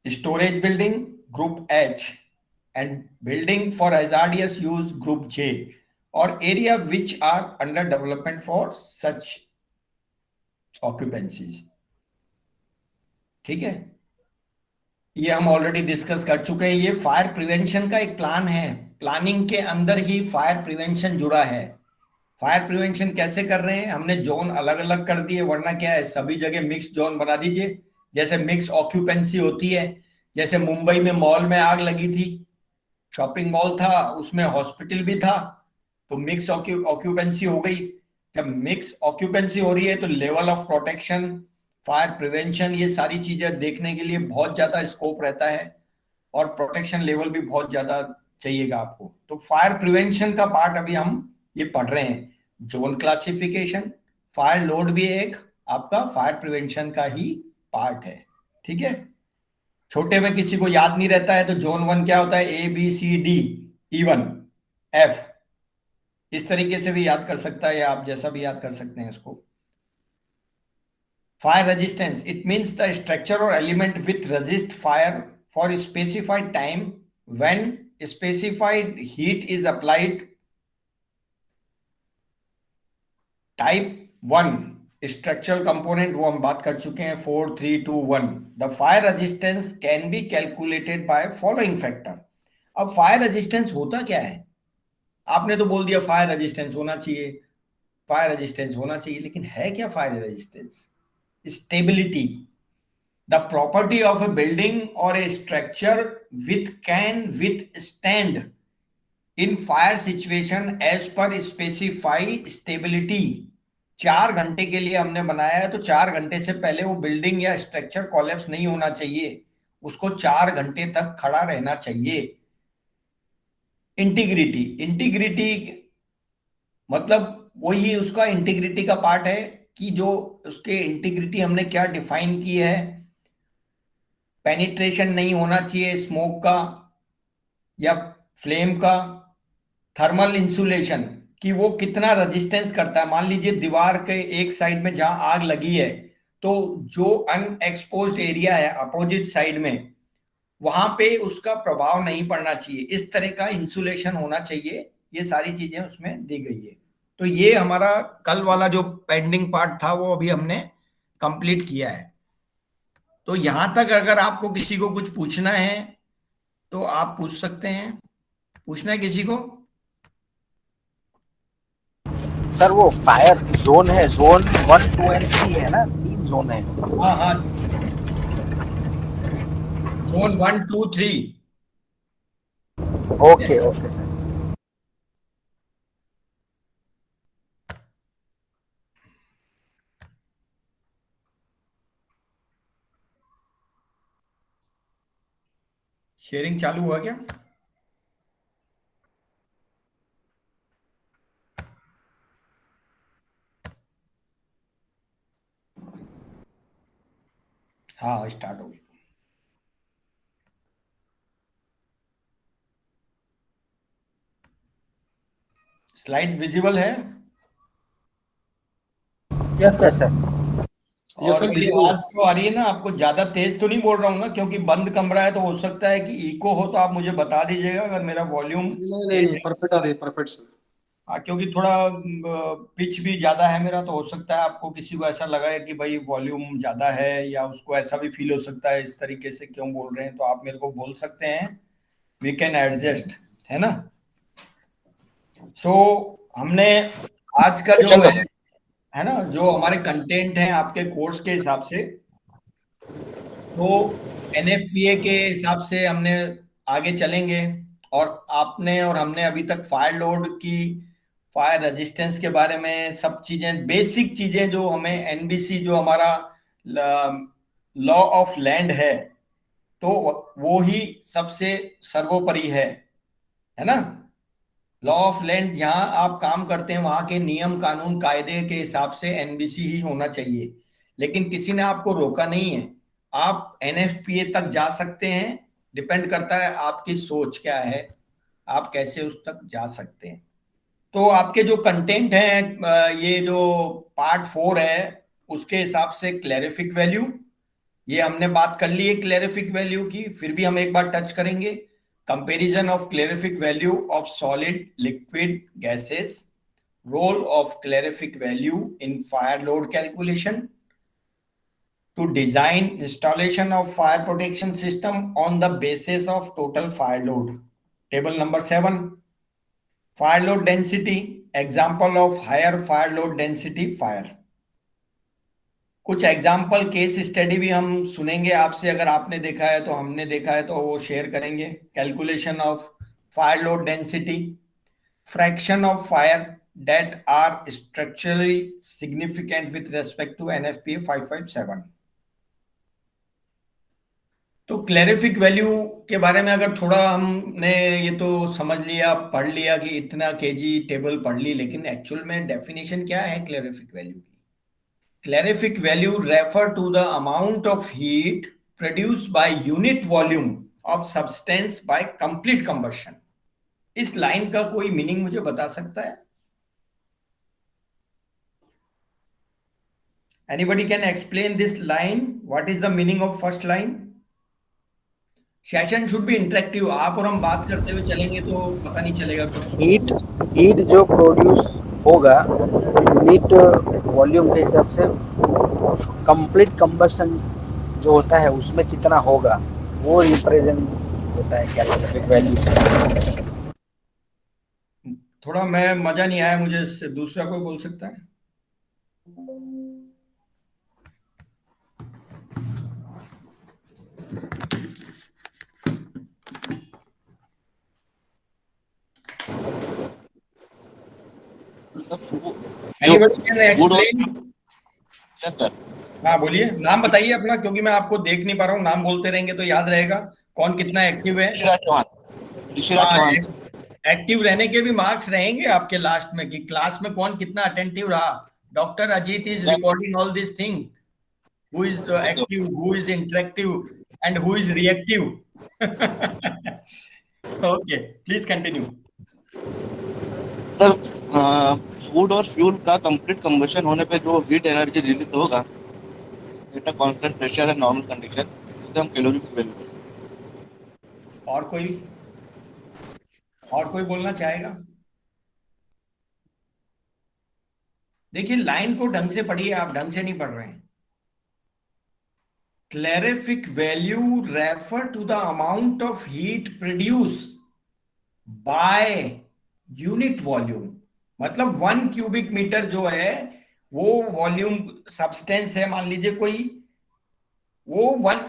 storage building group H and building for hazardous use group J, और area which are under development for such occupancies. ठीक है। ये हम ऑलरेडी डिस्कस कर चुके हैं। ये फायर प्रिवेंशन का एक प्लान है, प्लानिंग के अंदर ही फायर प्रिवेंशन जुड़ा है। फायर प्रिवेंशन कैसे कर रहे हैं, हमने जोन अलग अलग कर दिए, वरना क्या है सभी जगह मिक्स जोन बना दीजिए। जैसे मिक्स ऑक्यूपेंसी होती है, जैसे मुंबई में मॉल में आग लगी थी, शॉपिंग मॉल था, उसमें हॉस्पिटल भी था, तो मिक्स ऑक्यूपेंसी हो गई। जब मिक्स ऑक्यूपेंसी हो रही है तो level of protection, fire prevention, ये सारी चीजें देखने के लिए बहुत ज्यादा स्कोप रहता है और प्रोटेक्शन लेवल भी बहुत ज्यादा चाहिएगा आपको। तो फायर प्रिवेंशन का पार्ट अभी हम ये पढ़ रहे हैं। जोन क्लासिफिकेशन, फायर लोड भी एक आपका फायर प्रिवेंशन का ही पार्ट है, ठीक है। छोटे में किसी को याद नहीं रहता है तो जोन 1 क्या होता है, ABCD, E1 F, इस तरीके से भी याद कर सकता है या आप जैसा भी याद कर सकते हैं इसको। Fire resistance, it means the structure और element with resist fire for specified time when specified heat is applied. Type 1 structural component, वो हम बात कर चुके हैं, 4 3 2 1। The fire resistance can be calculated by following factor. अब फायर रेजिस्टेंस होता क्या है, आपने तो बोल दिया फायर रेजिस्टेंस होना चाहिए, फायर रेजिस्टेंस होना चाहिए, लेकिन है क्या fire resistance? Stability, the property of a building और a structure with can withstand in fire situation as per specify stability. 4 घंटे के लिए हमने बनाया है तो 4 घंटे से पहले वो बिल्डिंग या स्ट्रक्चर कोलैप्स नहीं होना चाहिए, उसको 4 घंटे तक खड़ा रहना चाहिए। इंटीग्रिटी, इंटीग्रिटी मतलब वही उसका इंटीग्रिटी का पार्ट है कि जो उसके इंटीग्रिटी हमने क्या डिफाइन की है, पेनिट्रेशन नहीं होना चाहिए स्मोक का या फ्लेम का। थर्मल इंसुलेशन कि वो कितना रेजिस्टेंस करता है, मान लीजिए दीवार के एक साइड में जहां आग लगी है तो जो अनएक्सपोज्ड एरिया है अपोजिट साइड में, वहां पे उसका प्रभाव नहीं पड़ना चाहिए, इस तरह का इंसुलेशन होना चाहिए। ये सारी चीजें उसमें दी गई है। तो ये हमारा कल वाला जो पेंडिंग पार्ट था वो अभी हमने कंप्लीट किया है। तो यहां तक अगर आपको किसी को कुछ पूछना है तो आप पूछ सकते हैं। पूछना है किसी को? सर वो फायर जोन है, जोन 1 2 एंड 3 है ना, 3 जोन है। हाँ हाँ, zone 1 2 3। Okay okay sir. Sharing चालू हुआ क्या? हाँ स्टार्ट हो गई। स्लाइड विजिबल है? Yes sir. और मेरी आवाज तो आ रही है ना आपको? ज्यादा तेज तो नहीं बोल रहा हूँ ना, क्योंकि बंद कमरा है तो हो सकता है कि इको हो, तो आप मुझे बता दीजिएगा अगर मेरा वॉल्यूम। नहीं परफेक्ट आ रही है, परफेक्ट सर। हाँ, क्योंकि थोड़ा पिच भी ज्यादा है मेरा, तो हो सकता है आपको किसी को ऐसा लगा है कि भाई वॉल्यूम ज्यादा है, या उसको ऐसा भी फील हो सकता है इस तरीके से क्यों बोल रहे हैं, तो आप मेरे को बोल सकते हैं, वी कैन एडजस्ट, है ना। सो हमने आज का जो है ना, जो हमारे कंटेंट है आपके कोर्स के हिसाब से, तो NFPA के हिसाब से हमने आगे चलेंगे। और आपने और हमने अभी तक फायर लोड की, फायर रेजिस्टेंस के बारे में सब चीजें, बेसिक चीजें जो हमें NBC जो हमारा लॉ ऑफ लैंड है, तो वो ही सबसे सर्वोपरि है ना। लॉ ऑफ लैंड, जहां आप काम करते हैं वहां के नियम कानून कायदे के हिसाब से NBC ही होना चाहिए। लेकिन किसी ने आपको रोका नहीं है, आप NFPA तक जा सकते हैं, डिपेंड करता है आपकी सोच क्या है, आप कैसे उस तक जा सकते हैं। तो आपके जो कंटेंट हैं, ये जो पार्ट 4 है उसके हिसाब से क्लैरिफिक वैल्यू, ये हमने बात कर ली है क्लैरिफिक वैल्यू की, फिर भी हम एक बार टच करेंगे। Comparison of calorific value of solid liquid gases, role of calorific value in fire load calculation. to design installation of fire protection system on the basis of total fire load. Table number 7, fire load density, example of higher fire load density fire. कुछ एग्जाम्पल केस स्टडी भी हम सुनेंगे आपसे, अगर आपने देखा है तो हमने देखा है तो वो शेयर करेंगे. Calculation of fire load density, fraction of fire that are structurally significant with respect to NFPA 557. तो क्लैरिफिक वैल्यू के बारे में अगर थोड़ा हमने ये तो समझ लिया, पढ़ लिया कि इतना केजी टेबल पढ़ ली, लेकिन एक्चुअल में डेफिनेशन क्या है क्लैरिफिक वैल्यू की? Calorific value refer to the amount of heat produce by unit volume of substance by complete combustion. इस लाइन का कोई मीनिंग मुझे बता सकता है? Anybody can explain this line? What is the meaning of first line? Session should be interactive. आप और हम बात करते हुए चलेंगे तो पता नहीं चलेगा. हीट जो प्रोड्यूस होगा यूनिट वॉल्यूम के हिसाब से कंप्लीट कंबशन जो होता है उसमें कितना होगा वो रिप्रेजेंट होता है कैलकुलेटेड वैल्यू. थोड़ा मैं मजा नहीं आया मुझे, दूसरा कोई बोल सकता है? Anybody can explain? Yes, sir. हाँ बोलिए, नाम बताइए अपना, क्योंकि मैं आपको देख नहीं पा रहा हूँ. नाम बोलते रहेंगे तो याद रहेगा कौन कितना एक्टिव है. एक्टिव रहने के भी मार्क्स रहेंगे आपके लास्ट में कि क्लास में कौन कितना अटेंटिव रहा. Doctor Ajit is recording all this thing. Who is active, who is interactive, and who is reactive? Okay, please continue. Sir, food और फ्यूल का कंप्लीट कंबशन होने पे जो हीट एनर्जी रिलीज होगा at a constant pressure and normal condition, जिसे हम कैलोरीफिक वैल्यू बोलते हैं. और कोई बोलना चाहेगा? देखिए लाइन को ढंग से पढ़िए, आप ढंग से नहीं पढ़ रहे हैं. Calorific value refer to the amount of heat produced by unit volume. मतलब 1 क्यूबिक मीटर जो है वो वॉल्यूम सब्सटेंस है, मान लीजिए कोई, वो 1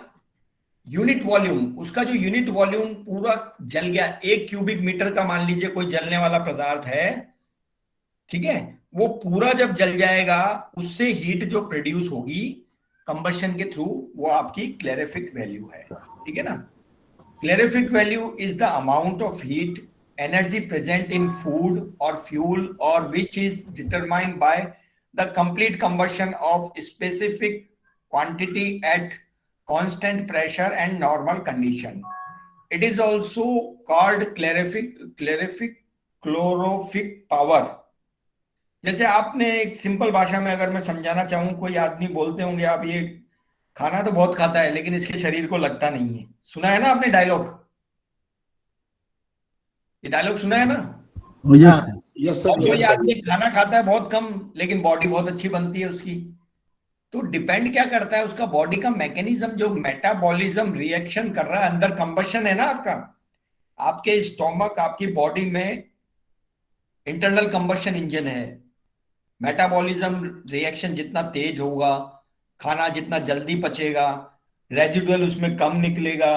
यूनिट वॉल्यूम, उसका जो यूनिट वॉल्यूम पूरा जल गया, 1 क्यूबिक मीटर का मान लीजिए कोई जलने वाला पदार्थ है, ठीक है, वो पूरा जब जल जाएगा उससे हीट जो प्रोड्यूस होगी कंबशन के थ्रू, वो आपकी क्लैरिफिक वैल्यू है. ठीक है ना? Calorific value is the amount of heat energy present in food और फ्यूल और which is determined by the complete combustion of specific quantity at constant pressure and normal condition. It is also called calorific calorific power. जैसे आपने एक सिंपल भाषा में अगर मैं समझाना चाहूं, कोई आदमी बोलते होंगे आप, ये खाना तो बहुत खाता है लेकिन इसके शरीर को लगता नहीं है. सुना है ना आपने डायलॉग? ये डायलॉग सुना है ना? Yes sir. कोई आदमी खाना खाता है बहुत कम लेकिन बॉडी बहुत अच्छी बनती है उसकी. तो डिपेंड क्या करता है उसका बॉडी का मैकेनिज्म, जो मेटाबॉलिज्म रिएक्शन कर रहा है अंदर, कंबशन है ना आपका, आपके स्टोमक, आपकी बॉडी में इंटरनल कंबशन इंजन है. मेटाबॉलिज्म रिएक्शन जितना तेज होगा, खाना जितना जल्दी पचेगा, रेजिडुअल उसमें कम निकलेगा,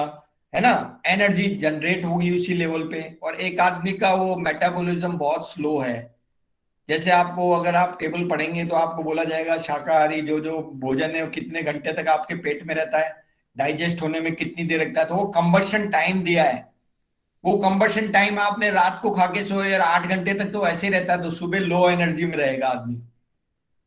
है ना, एनर्जी जनरेट होगी उसी लेवल पे. और एक आदमी का वो मेटाबॉलिज्म बहुत स्लो है. जैसे आपको अगर आप टेबल पढ़ेंगे तो आपको बोला जाएगा शाकाहारी जो जो भोजन है वो कितने घंटे तक आपके पेट में रहता है, डाइजेस्ट होने में कितनी देर लगता है, तो वो कंबशन टाइम दिया है. वो कंबशन टाइम आपने रात को खा के सोए यार 8 घंटे तक तो ऐसे ही रहता है, तो सुबह लो एनर्जी में रहेगा आदमी.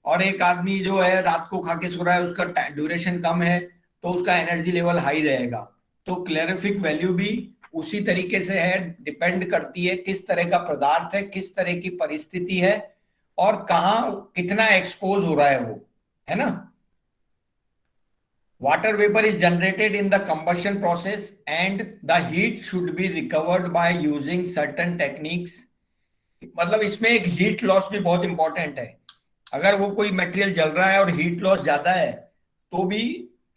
और एक आदमी जो है रात को खा के सो रहा है, उसका ड्यूरेशन कम है तो उसका एनर्जी लेवल हाई रहेगा. तो क्लैरिफिक वैल्यू भी उसी तरीके से है, डिपेंड करती है किस तरह का पदार्थ है, किस तरह की परिस्थिति है और कहाँ कितना एक्सपोज हो रहा है वो, है ना. Water vapor is generated in the combustion process and the heat should be recovered by using certain techniques. मतलब इसमें एक हीट लॉस भी बहुत इंपॉर्टेंट है. अगर वो कोई मटेरियल जल रहा है और हीट लॉस ज्यादा है तो भी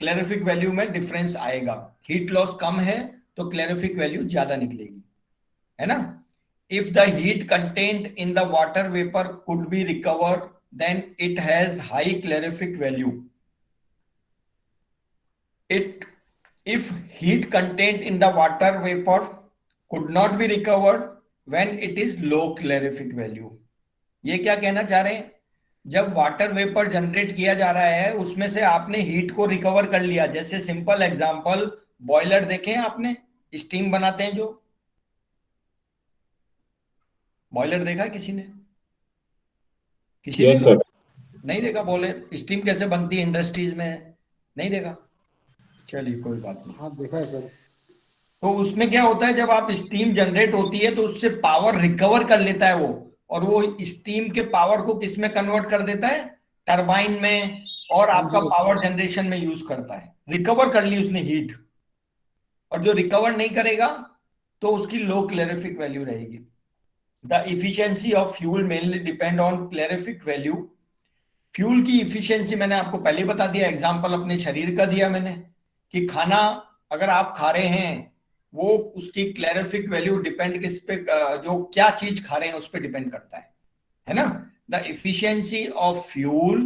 क्लैरिफिक वैल्यू में डिफरेंस आएगा। हीट लॉस कम है तो क्लैरिफिक वैल्यू ज्यादा निकलेगी, है ना। If the heat content in the water vapour could be recovered then it has high calorific value. If heat content in the water vapor could not be recovered when it is low calorific value। ये क्या कहना चाह रहे हैं, जब वाटर वेपर जनरेट किया जा रहा है उसमें से आपने हीट को रिकवर कर लिया। जैसे सिंपल एग्जांपल, बॉयलर देखे हैं आपने, स्टीम बनाते हैं जो, बॉयलर देखा है किसी ने? किसी ने नहीं देखा? बॉयलर स्टीम कैसे बनती है इंडस्ट्रीज में, नहीं देखा? चलिए कोई बात नहीं। हाँ देखा है सर। तो उसमें क्या होता है, जब आप स्टीम जनरेट होती है तो उससे पावर रिकवर कर लेता है वो, और वो स्टीम के पावर को किस में कन्वर्ट कर देता है, टरबाइन में, और आपका पावर जनरेशन में यूज करता है। रिकवर कर ली उसने हीट, और जो रिकवर नहीं करेगा तो उसकी लो क्लैरिफिक वैल्यू रहेगी। The efficiency of fuel mainly depend on calorific value. Fuel की इफिशियंसी मैंने आपको पहले बता दिया, एग्जाम्पल अपने शरीर का दिया मैंने, कि खाना अगर आप खा रहे हैं वो उसकी क्लैरिफिक वैल्यू डिपेंड किस पे, जो क्या चीज खा रहे हैं उस पर डिपेंड करता है ना। The efficiency of fuel,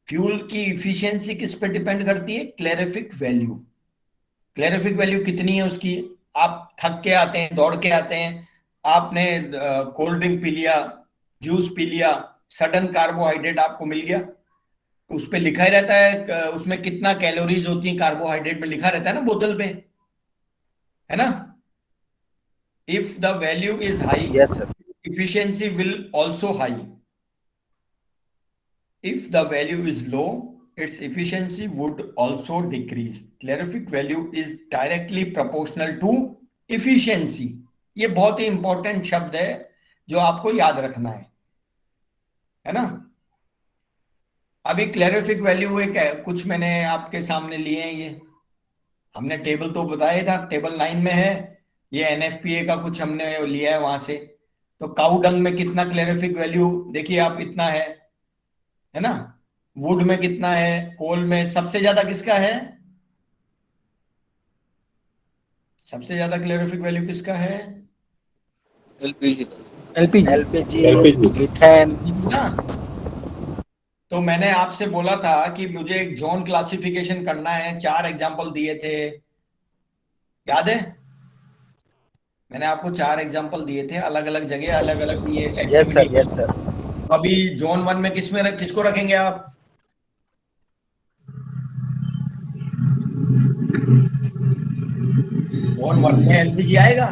fuel की इफिशियंसी किस पे डिपेंड करती है, क्लैरिफिक वैल्यू। क्लैरिफिक वैल्यू कितनी है उसकी, आप थक के आते हैं, दौड़ के आते हैं, आपने कोल्ड ड्रिंक पी लिया, जूस पी लिया, सडन कार्बोहाइड्रेट आपको मिल गया, उस पे लिखा ही रहता है उसमें कितना कैलोरीज होती है, कार्बोहाइड्रेट में लिखा रहता है ना बोतल पे, है ना। If the value is high, yes sir, efficiency will also high. If the value is low, its efficiency would also decrease. Calorific value is directly proportional to efficiency. ये बहुत ही इंपॉर्टेंट शब्द है जो आपको याद रखना है ना। अभी क्लैरिफिक वैल्यू एक कुछ मैंने आपके सामने लिए हैं, ये हमने टेबल तो बताया था, टेबल 9 में है, ये NFPA का कुछ हमने लिया है वहां से। तो काऊ डंग में कितना क्लैरिफिक वैल्यू देखिए आप, इतना है ना। वुड में कितना है, कोल में सबसे ज्यादा किसका है, सबसे ज्यादा क्लैरिफिक वैल्यू किसका है, एलपीजी मीथेन ना। तो मैंने आपसे बोला था कि मुझे एक जोन क्लासिफिकेशन करना है, 4 एग्जांपल दिए थे, याद है? मैंने आपको 4 एग्जांपल दिए थे, अलग अलग जगह अलग अलग दिए। Yes sir. अभी जोन 1 में किसको रखेंगे आप? जोन 1 में एलपीजी आएगा,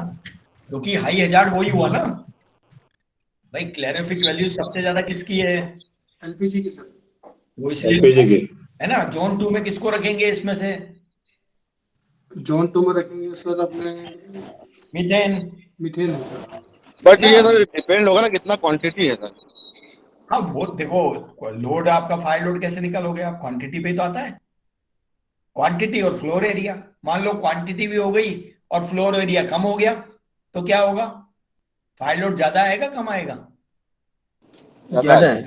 क्योंकि हाई हजार्ड वही हुआ ना भाई। क्लैरिफिक वैल्यू सबसे ज्यादा किसकी है, एलपीजी की सर, वो इसलिए है ना। जोन 2 में किसको रखेंगे इसमें से? जोन 2 में रखेंगे सर अपने मीथेन है सर। बट ये सर डिपेंड होगा ना कितना क्वांटिटी है सर। हाँ वो देखो, लोड आपका फायर लोड कैसे निकालोगे आप, क्वांटिटी पे तो आता है, क्वांटिटी और फ्लोर एरिया। मान लो क्वांटिटी भी हो गई और फ्लोर एरिया कम हो गया तो क्या होगा, फायर लोड ज्यादा आएगा कम आएगा? ज्यादा है।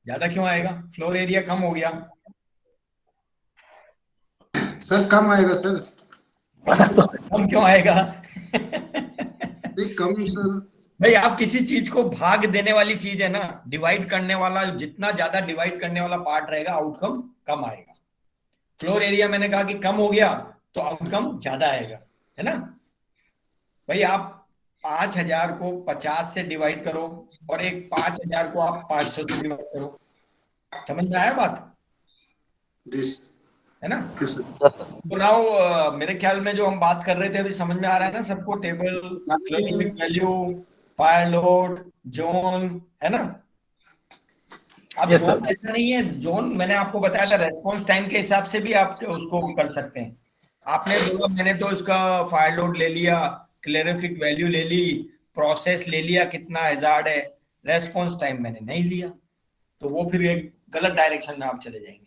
ज्यादा क्यों आएगा, फ्लोर एरिया कम हो गया। सर कम आएगा सर। कम क्यों आएगा? नहीं कम सर, भाई आप किसी चीज को भाग देने वाली चीज है ना, डिवाइड करने वाला, जितना ज्यादा डिवाइड करने वाला पार्ट रहेगा आउटकम कम आएगा। फ्लोर एरिया मैंने कहा कि कम हो गया तो आउटकम ज्यादा आएगा, है ना। भाई आप 5000 को 50 से डिवाइड करो और एक 5000 को आप 500 से डिवाइड करो, समझ में आया बात, है ना। तो नाउ मेरे ख्याल में जो हम बात कर रहे थे अभी समझ में आ रहा है ना सबको, table, calorific value, fire load, zone, है ना। अब जोन ऐसा नहीं है, जोन मैंने आपको बताया था रेस्पॉन्स टाइम के हिसाब से भी आप उसको कर सकते हैं। आपने बोला मैंने तो इसका फायर लोड ले लिया, क्लैरिफिक वैल्यू ले ली, प्रोसेस ले लिया, कितना हजार्ड है, रेस्पॉन्स टाइम मैंने नहीं लिया, तो वो फिर एक गलत डायरेक्शन में आप चले जाएंगे।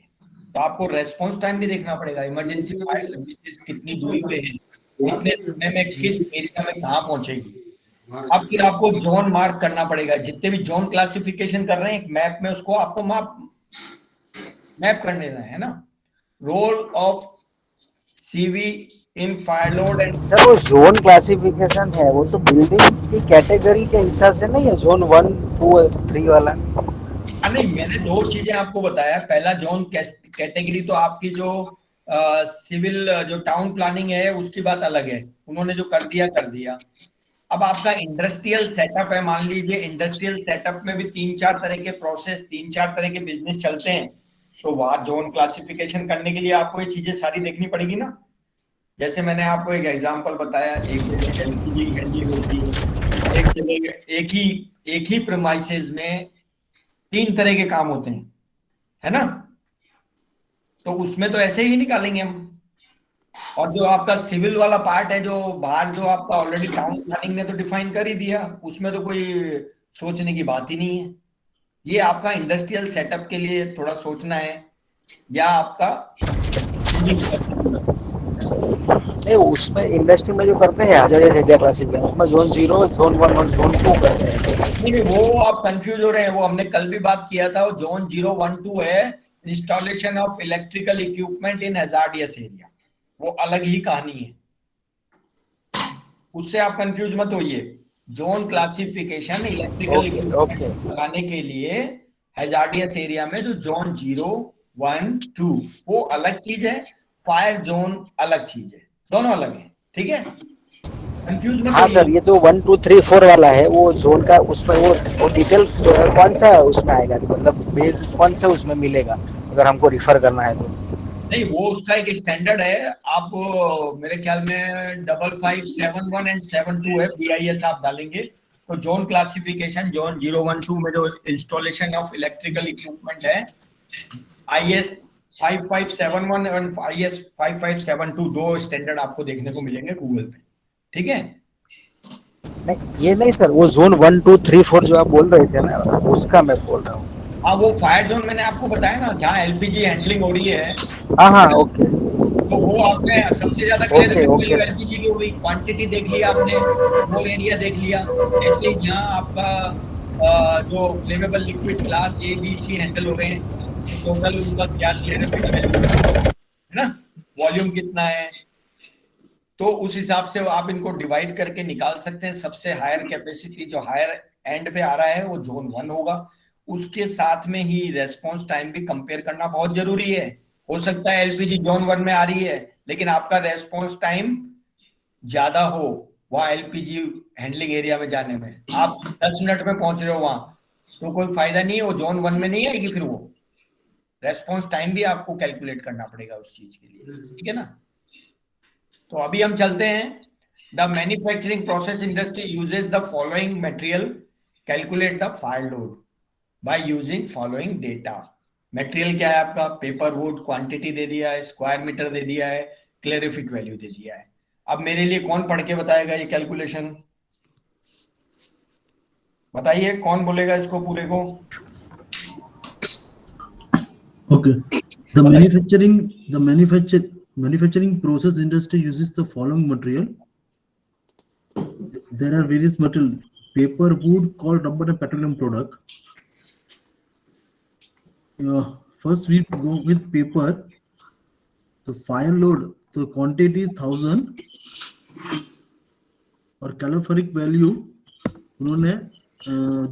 तो आपको रेस्पॉन्स टाइम भी देखना पड़ेगा, इमरजेंसी फायर सर्विसेज कितनी दूरी पे है, कितने समय में किस एरिया में कहाँ पहुंचेगी। अब फिर आपको जोन मार्क करना पड़ेगा, जितने भी जोन क्लासिफिकेशन कर रहे हैं एक मैप में उसको आपको मैप कर लेना है ना। Role of CV in fire load and. Sir वो जोन क्लासिफिकेशन है, वो तो बिल्डिंग की कैटेगरी के हिसाब से नहीं है, जोन 1, 2, 3 वाला। नहीं, मैंने दो चीजें आपको बताया। पहला जोन कैटेगरी तो आपकी जो सिविल जो टाउन प्लानिंग है उसकी बात अलग है, उन्होंने जो कर दिया। अब आपका इंडस्ट्रियल सेटअप है, मान लीजिए इंडस्ट्रियल सेटअप में भी 3-4 तरह के प्रोसेस, 3-4 तरह के बिजनेस चलते हैं, तो वहां जोन क्लासिफिकेशन करने के लिए आपको ये चीजें सारी देखनी पड़ेगी ना। जैसे मैंने आपको एक एग्जांपल बताया, एक जगह एलपीजी हैंडलिंग होती है, एक जगह एक ही प्रेमाइसेस में 3 तरह के काम होते हैं, है ना। तो उसमें तो ऐसे ही निकालेंगे हम। और जो आपका सिविल वाला पार्ट है, जो बाहर जो आपका ऑलरेडी टाउन प्लानिंग ने तो डिफाइन कर ही दिया, उसमें तो कोई सोचने की बात ही नहीं है। ये आपका इंडस्ट्रियल सेटअप के लिए थोड़ा सोचना है, या आपका नहीं, उसमें इंडस्ट्री में जो करते हैं हजारिया एरिया क्लासिफिकेशन, उसमें जोन 0, जोन 1 और जोन 2 करते हैं। नहीं, वो आप कंफ्यूज हो रहे हैं। वो हमने कल भी बात किया था, वो जोन 0, 1, 2 है installation of electrical equipment in hazardous area, वो अलग ही कहानी है, उससे आप कंफ्यूज मत होइए। जोन क्लासिफिकेशन इलेक्ट्रिकल इक्विपमेंट लगाने के लिए हैजार्डियस एरिया में जो जोन 0, 1, 2 वो अलग चीज है, फायर जोन अलग चीज है, दोनों अलग है, ठीक है, कंफ्यूज मत हाँ होइए। सर, ये तो 1, 2, 3, 4 वाला है वो जोन का, उसमें वो डिटेल कौन सा उसमें आएगा, मतलब बेस कौन सा उसमें मिलेगा अगर हमको रिफर करना है तो? नहीं, वो उसका एक स्टैंडर्ड है। आप मेरे ख्याल में 5571 एंड 72 है, BIS आप डालेंगे तो जोन क्लासिफिकेशन जोन 0, 1, 2 में जो इंस्टॉलेशन ऑफ इलेक्ट्रिकल इक्विपमेंट है, IS 5571 और IS 5572 दो स्टैंडर्ड आपको देखने को मिलेंगे गूगल पे, ठीक है। नहीं, ये नहीं सर, वो जोन 1, 2, 3, 4 जो आप बोल रहे थे ना, उसका मैं बोल रहा हूँ। हाँ, वो फायर जोन मैंने आपको बताया ना, जहाँ LPG हैंडलिंग हो रही है। हाँ, ओके। तो वो आपने सबसे ज्यादा ओके, LPG की हो गई, क्वांटिटी देख लिया आपने, मोर एरिया देख लिया। ऐसे ही जहाँ आपका जो flammable liquid class A, B, C handle हो रहे हैं, टोटल उनका क्या क्लैरिफिक है ना, वॉल्यूम कितना है, तो उस हिसाब से आप इनको डिवाइड करके निकाल सकते हैं। सबसे हायर कैपेसिटी जो हायर एंड पे आ रहा है वो जोन 1 होगा। उसके साथ में ही रेस्पॉन्स टाइम भी कंपेयर करना बहुत जरूरी है। हो सकता है LPG जोन 1 में आ रही है, लेकिन आपका रेस्पॉन्स टाइम ज्यादा हो वहां LPG हैंडलिंग एरिया में जाने में, आप 10 मिनट में पहुंच रहे हो वहां, तो कोई फायदा नहीं है, वो जोन 1 में नहीं आएगी। फिर वो रेस्पॉन्स टाइम भी आपको कैलकुलेट करना पड़ेगा उस चीज के लिए, ठीक है ना। तो अभी हम चलते हैं। The manufacturing process industry uses the following material, calculate the fire load by using following data. Material क्या है आपका, पेपर वुड, क्वांटिटी दे दिया है, स्क्वायर मीटर दे दिया है, क्लेरिफिक वैल्यू दे दिया है। अब मेरे लिए कौन पढ़ के बताएगा ये कैलकुलेशन, बताइए कौन बोलेगा इसको पूरे को। Okay. The manufacturing process industry uses the following material. There are various material: paper, wood, coal, rubber, and petroleum product. First we go with paper. The fire load, the quantity is 1000 और कैलोरीफिक वैल्यू उन्होंने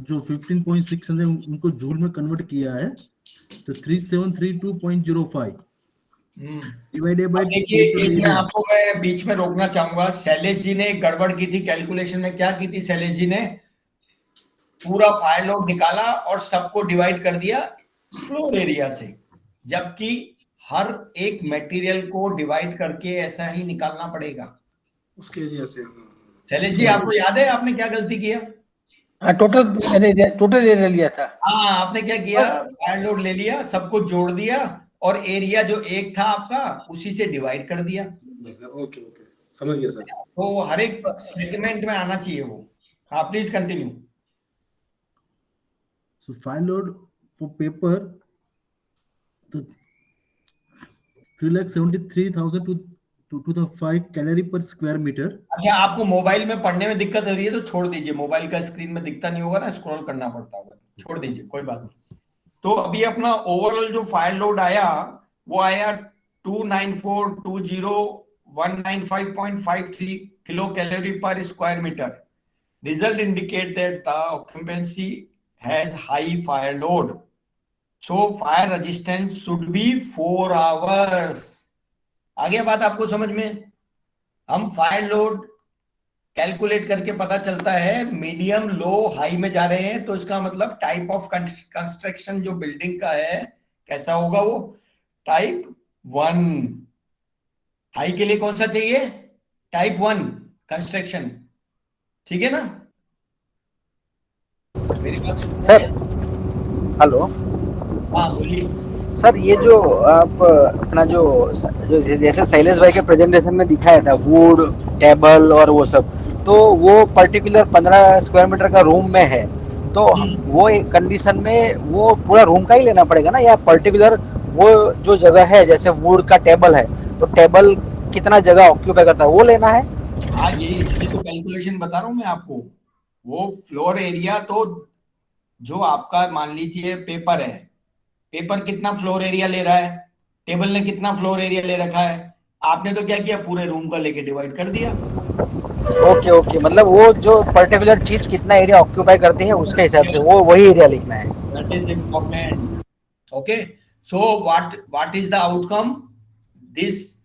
जो 15.6 है उनको जूल में कन्वर्ट किया है, तो 3732.05 डिवाइडेड बाय। देखिए, इसमें आपको मैं बीच में रोकना चाहूंगा। शैलेश जी ने एक गड़बड़ की थी कैलकुलेशन में। क्या की थी शैलेश जी ने, पूरा फायर लोड निकाला और सबको डिवाइड कर दिया फ्लोर एरिया से, जबकि हर एक मटेरियल को डिवाइड करके ऐसा ही निकालना पड़ेगा उसके एरिया से। शैलेश जी, आपको याद है आपने क्या गलती किया? हाँ, टोटल एरिया लिया था। हाँ, आपने क्या किया, फायर लोड ले लिया, सबको जोड़ दिया और एरिया जो एक था आपका उसी से डिवाइड कर दिया। ओके, समझ गया सर। तो हर एक सेगमेंट में आना चाहिए वो। हाँ, please continue. So fire load for paper, तो 3,73,000 to 2005 कैलोरी पर स्क्वायर मीटर। अच्छा, आपको मोबाइल में पढ़ने में दिक्कत हो रही है तो छोड़ दीजिए, मोबाइल का स्क्रीन में दिखता नहीं होगा ना, स्क्रॉल करना पड़ता होगा, छोड़ दीजिए, कोई बात नहीं। तो अभी अपना ओवरऑल जो फायर लोड आया वो आया 29420,195.53 kilocalorie per square meter. Result indicate that the occupancy has high fire load. So fire resistance should be 4 hours. आगे बात आपको समझ में? हम फायर लोड कैलकुलेट करके पता चलता है मीडियम लो हाई में जा रहे हैं, तो इसका मतलब टाइप ऑफ कंस्ट्रक्शन जो बिल्डिंग का है कैसा होगा, वो टाइप 1। हाई के लिए कौन सा चाहिए? टाइप 1 कंस्ट्रक्शन, ठीक है ना? मेरी बात सर हेलो हाँ बोलिए। सर, ये जो आप अपना जो जैसे शैलेश भाई के प्रेजेंटेशन में दिखाया था वुड टेबल और वो सब, तो वो पर्टिकुलर 15 स्क्वायर मीटर का रूम में है, तो वो एक कंडीशन में वो पूरा रूम का ही लेना पड़ेगा ना, या पर्टिकुलर वो जो जगह है जैसे वुड का टेबल है तो टेबल कितना जगह ऑक्यूपाई करता है वो लेना है? हाँ, ये इसकी तो कैलकुलेशन बता रहा हूँ मैं आपको। वो फ्लोर एरिया तो जो आपका मान लीजिए पेपर है, पेपर कितना फ्लोर एरिया ले रहा है, टेबल ने कितना फ्लोर एरिया ले रखा है, आपने तो क्या किया, पूरे रूम का लेके डिवाइड कर दिया। ओके ओके, मतलब वो जो पर्टिकुलर चीज कितना एरिया ऑक्यूपाई करती है उसके हिसाब से वो वही एरिया लिखना है। That is important. Okay, so what is the outcome? This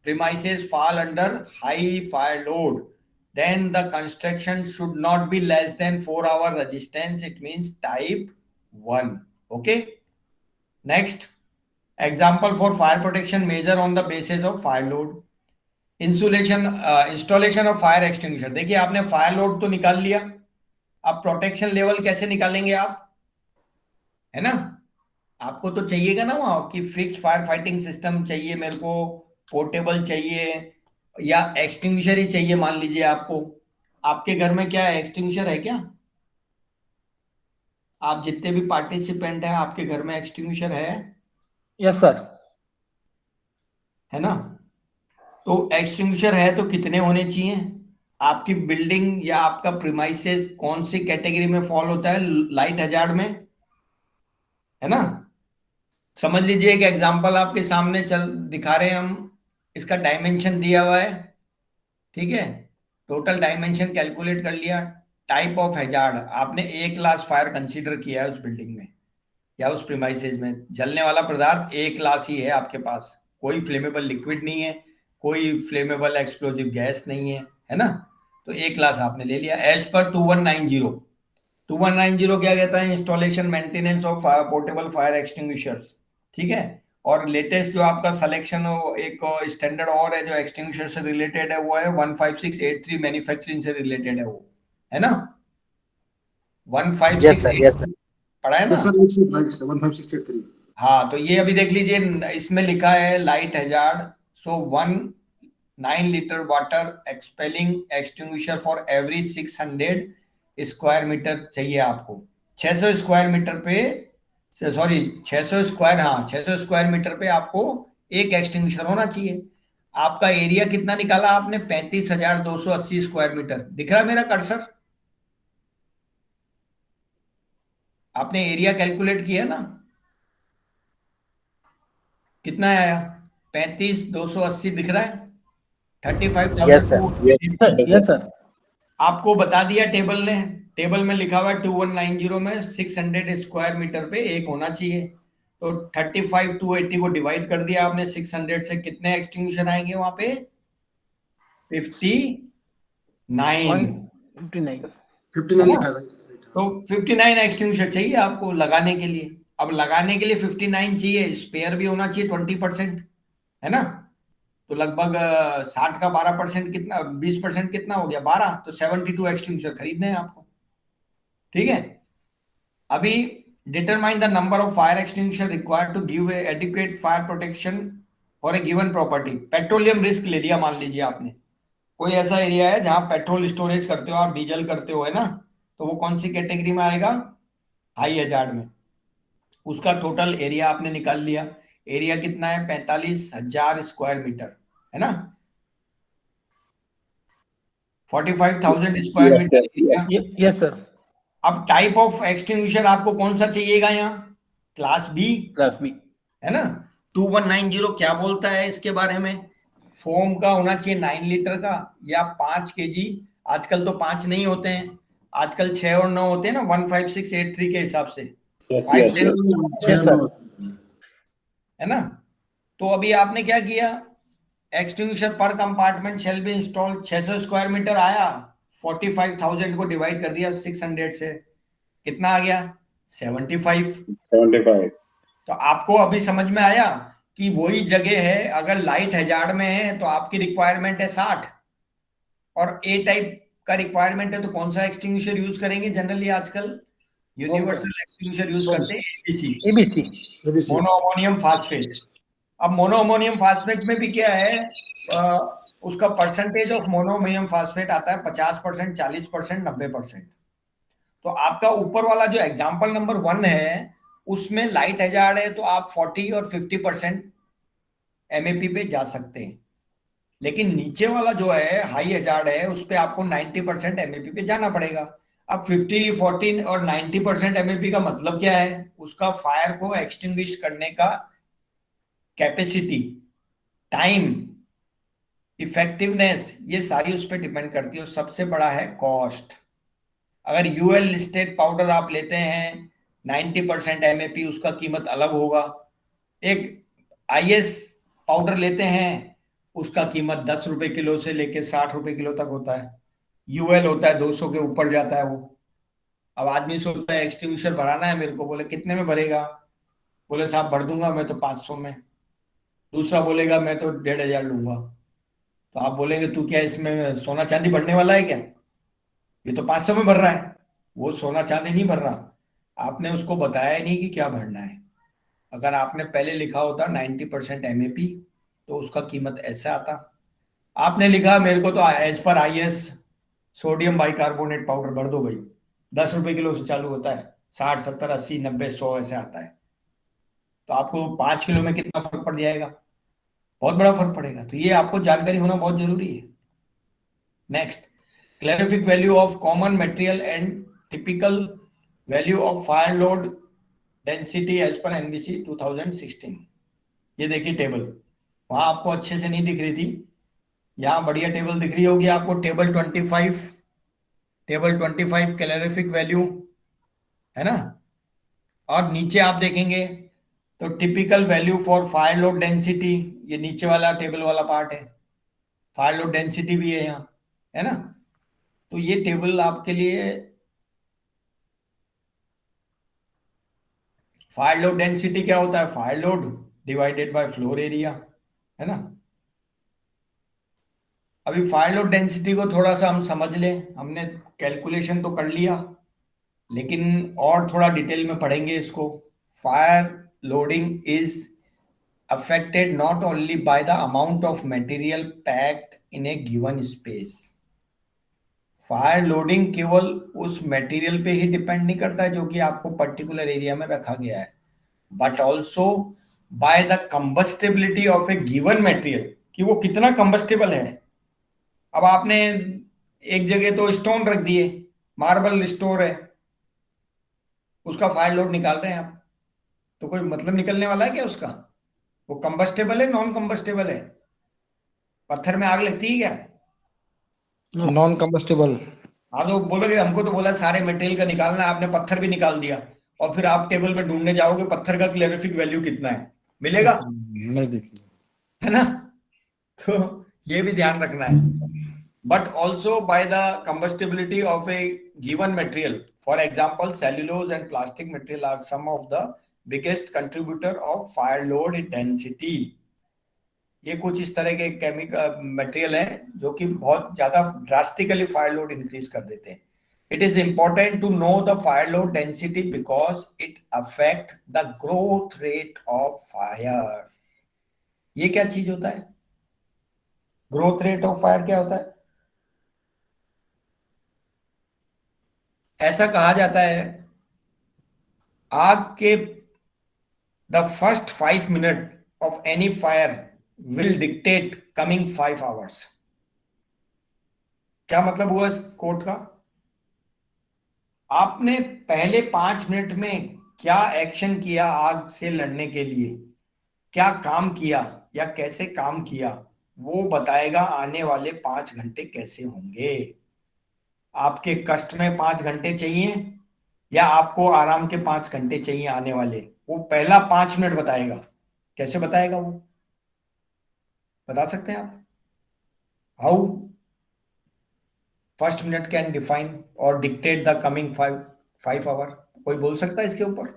premises fall under high fire load. Then the construction should not be less than 4 hour resistance. It means type 1. Okay. Next, example for fire protection measure on the basis of fire load. Insulation installation of fire extinguisher. देखिए आपने फायर लोड तो निकाल लिया, अब प्रोटेक्शन लेवल कैसे निकालेंगे आप, है ना? आपको तो चाहिएगा ना वहां कि फिक्स्ड फायर फाइटिंग सिस्टम चाहिए मेरे को, पोर्टेबल चाहिए, या एक्सटिंग्विशर ही चाहिए मान लीजिए आपको। आपके घर में क्या है, एक्सटिंग्विशर है क्या? आप जितने भी पार्टिसिपेंट हैं आपके घर में एक्सटिंग्विशर है? Yes sir. है ना? तो एक्सटिंग्विशर है तो कितने होने चाहिए? आपकी बिल्डिंग या आपका प्रीमाइसेस कौन सी कैटेगरी में फॉल होता है? लाइट हजार्ड में, है ना? समझ लीजिए एक एग्जांपल आपके सामने चल दिखा रहे हैं हम, इसका डायमेंशन दिया हुआ है, ठीक है? टोटल डायमेंशन कैलकुलेट कर लिया। टाइप ऑफ हैजार्ड आपने ए क्लास फायर कंसीडर किया है उस बिल्डिंग में या उस प्रीमाइसेस में। जलने वाला पदार्थ ए क्लास ही है आपके पास, कोई फ्लेमेबल लिक्विड नहीं है, कोई फ्लेमेबल एक्सप्लोजिव गैस नहीं है, है ना? तो ए क्लास आपने ले लिया एज पर 2190। 2190 क्या कहता है? Installation maintenance of portable fire extinguishers, ठीक है? और लेटेस्ट जो आपका सिलेक्शन एक स्टैंडर्ड और है जो एक्सटिंग्विशर से रिलेटेड है, वो है 15683 मैन्युफैक्चरिंग से रिलेटेड है, वो है ना? 15683 पढ़ा है ना? 15683। हाँ, तो ये अभी देख लीजिए इसमें लिखा है light hazard, so 9 litre water expelling extinguisher for every 600 square metre चाहिए आपको। 600 स्क्वायर मीटर पे, सॉरी 600 स्क्वायर, हाँ 600 स्क्वायर मीटर पे आपको एक एक्सटिंग्विशर होना चाहिए। आपका एरिया कितना निकाला आपने? 35,280 स्क्वायर मीटर। दिख रहा है मेरा कर्सर? आपने एरिया कैलकुलेट किया ना, कितना आया? 35,280 दिख रहा है? 35,280। Yes sir. आपको बता दिया टेबल ने, टेबल में लिखा हुआ है 2190 में 600 स्क्वायर मीटर पे एक होना चाहिए। तो 35,280 को डिवाइड कर दिया आपने 600 से, कितने एक्सटिंग्विशर आएंगे वहां पे? 59। 59 लिखा है। तो 59 एक्सटिंग्विशर चाहिए आपको लगाने के लिए। अब लगाने के लिए 59 चाहिए, स्पेयर भी होना चाहिए 20%, है ना? तो लगभग 60 का 12% कितना, 20% कितना हो गया? 12। तो 72 एक्सटिंग्विशर खरीदने हैं आपको, ठीक है? अभी determine the number of fire extinguisher required to give adequate fire protection for a given property. Petroleum risk ले लिया मान लीजिए आपने, कोई ऐसा एरिया है जहां पेट्रोल स्टोरेज करते हो आप, डीजल करते हो, है ना? तो वो कौन सी कैटेगरी में आएगा? हाई हैजार्ड में। उसका टोटल एरिया आपने निकाल लिया, एरिया कितना है? 45,000 स्क्वायर मीटर, है ना? 45,000 square metre area. Yes sir. अब टाइप ऑफ एक्सटिंग्विशर आपको कौन सा चाहिएगा यहाँ? क्लास बी, क्लास बी, है ना? 2190 क्या बोलता है इसके बारे में? फोम का होना चाहिए 9 लीटर का या 5 केजी। आजकल तो 5 नहीं होते हैं, आजकल 6 और 9 होते हैं ना, 15683 के हिसाब से। है ना? तो अभी आपने क्या किया, एक्सटिंग्विशर पर compartment shall be install, 600 square metre आया, 45,000 को डिवाइड कर दिया 600 से, कितना आ गया? 75। तो आपको अभी समझ में आया कि वही जगह है, अगर लाइट हैजार्ड में है तो आपकी रिक्वायरमेंट है 60 और ए टाइप का रिक्वायरमेंट है, तो कौन सा एक्सटिंग्विशर यूज करेंगे जनरली आजकल? यूनिवर्सल एक्सटिंग्विशर यूज करते हैं, एबीसी, मोनो अमोनियम फास्फेट। अब मोनो अमोनियम फास्फेट में भी क्या है, उसका percentage of mono ammonium phosphate आता है 50%, 40%, 90%। तो आपका ऊपर वाला जो एग्जाम्पल नंबर 1 है उसमें लाइट हैजार्ड है तो आप 40 और 50% एमएपी पे जा सकते हैं, लेकिन नीचे वाला जो है हाई हैजार्ड है उस पे आपको 90% एमएपी पे जाना पड़ेगा। अब 50, 40 और 90% एमएपी का मतलब क्या है? उसका फायर को एक्सटिंग्विश करने का कैपेसिटी, टाइम, इफेक्टिवनेस, ये सारी उस पर डिपेंड करती है। सबसे बड़ा है कॉस्ट। अगर यूएल लिस्टेड पाउडर आप लेते हैं 90% एमएपी, उसका कीमत अलग होगा। एक आईएस पाउडर लेते हैं उसका कीमत 10 रुपए किलो से लेके 60 रुपए किलो तक होता है। यूएल होता है 200 के ऊपर जाता है वो। अब आदमी सोचता है एक्सटिंग्विशर भराना है मेरे को, बोले कितने में भरेगा? बोले साहब भर दूंगा मैं तो 500 में। दूसरा बोलेगा मैं तो 1500 लूंगा। तो आप बोलेंगे तू क्या इसमें सोना चांदी भरने वाला है क्या? ये तो 500 में भर रहा है। वो सोना चांदी नहीं भर रहा, आपने उसको बताया नहीं कि क्या भरना है। अगर आपने पहले लिखा होता 90% एमएपी तो उसका कीमत ऐसा आता। आपने लिखा मेरे को तो as per IS sodium bicarbonate powder भर दो भाई, 10 रुपए किलो से चालू होता है, 60, 70, 80, 90, 100 ऐसे आता है। तो आपको 5 किलो में कितना फर्क पड़ जाएगा? बहुत बड़ा फर्क पड़ेगा। तो ये आपको जानकारी होना बहुत जरूरी है। Next, calorific value of common material and typical value of fire load density as per NBC 2016। ये देखिए टेबल, वहां आपको अच्छे से नहीं दिख रही थी, यहां बढ़िया टेबल दिख रही होगी आपको। टेबल 25 कैलोरीफिक वैल्यू है ना, और नीचे आप देखेंगे तो typical value for fire load density, ये नीचे वाला टेबल वाला पार्ट है। फायर लोड डेंसिटी भी है यहाँ, है ना। तो ये टेबल आपके लिए, फायर लोड डेंसिटी क्या होता है? Fire load divided by floor area, है ना। अभी फायर लोड डेंसिटी को थोड़ा सा हम समझ लें। हमने कैलकुलेशन तो कर लिया, लेकिन और थोड़ा डिटेल में पढ़ेंगे इसको। Fire loading is affected not only by the amount of material packed in A given space. Fire loading केवल उस मटेरियल पे ही डिपेंड नहीं करता है जो कि आपको पर्टिकुलर एरिया में रखा गया है, but also by the combustibility of a given material, कि वो कितना कंबस्टेबल है। अब आपने एक जगह तो स्टोन रख दिए, मार्बल स्टोर है, उसका फायर लोड निकाल रहे हैं आप, तो कोई मतलब निकलने वाला है क्या उसका? वो कंबस्टेबल है, नॉन कंबस्टेबल है? पत्थर में आग लगती है क्या? Non combustible. हाँ, तो बोलोगे हमको तो बोला सारे मटेरियल का निकालना है, आपने पत्थर भी निकाल दिया, और फिर आप टेबल में ढूंढने जाओगे पत्थर का क्लोरीफिक वैल्यू कितना है, मिलेगा? नहीं देखिए, है ना। तो ये भी ध्यान रखना है। But also by the combustibility of a given material, for example cellulose and plastic material are some of the biggest contributor of fire load density. ये कुछ इस तरह के केमिकल मटेरियल हैं जो कि बहुत ज्यादा ड्रास्टिकली फायर लोड इंक्रीज कर देते हैं। It is important to know the fire load density because it affect the growth rate of fire. ये क्या चीज होता है? ग्रोथ रेट ऑफ फायर क्या होता है? ऐसा कहा जाता है आग के the first 5 minute of any fire will dictate coming 5 hours। क्या मतलब हुआ इस कोट का? आपने पहले 5 मिनट में क्या एक्शन किया आग से लड़ने के लिए, क्या काम किया या कैसे काम किया, वो बताएगा आने वाले 5 घंटे कैसे होंगे। आपके कष्ट में 5 घंटे चाहिए या आपको आराम के 5 घंटे चाहिए आने वाले, वो पहला 5 मिनट बताएगा। कैसे बताएगा वो, बता सकते हैं आप? How first minute can define और डिक्टेट द कमिंग 5 आवर? कोई बोल सकता है इसके ऊपर?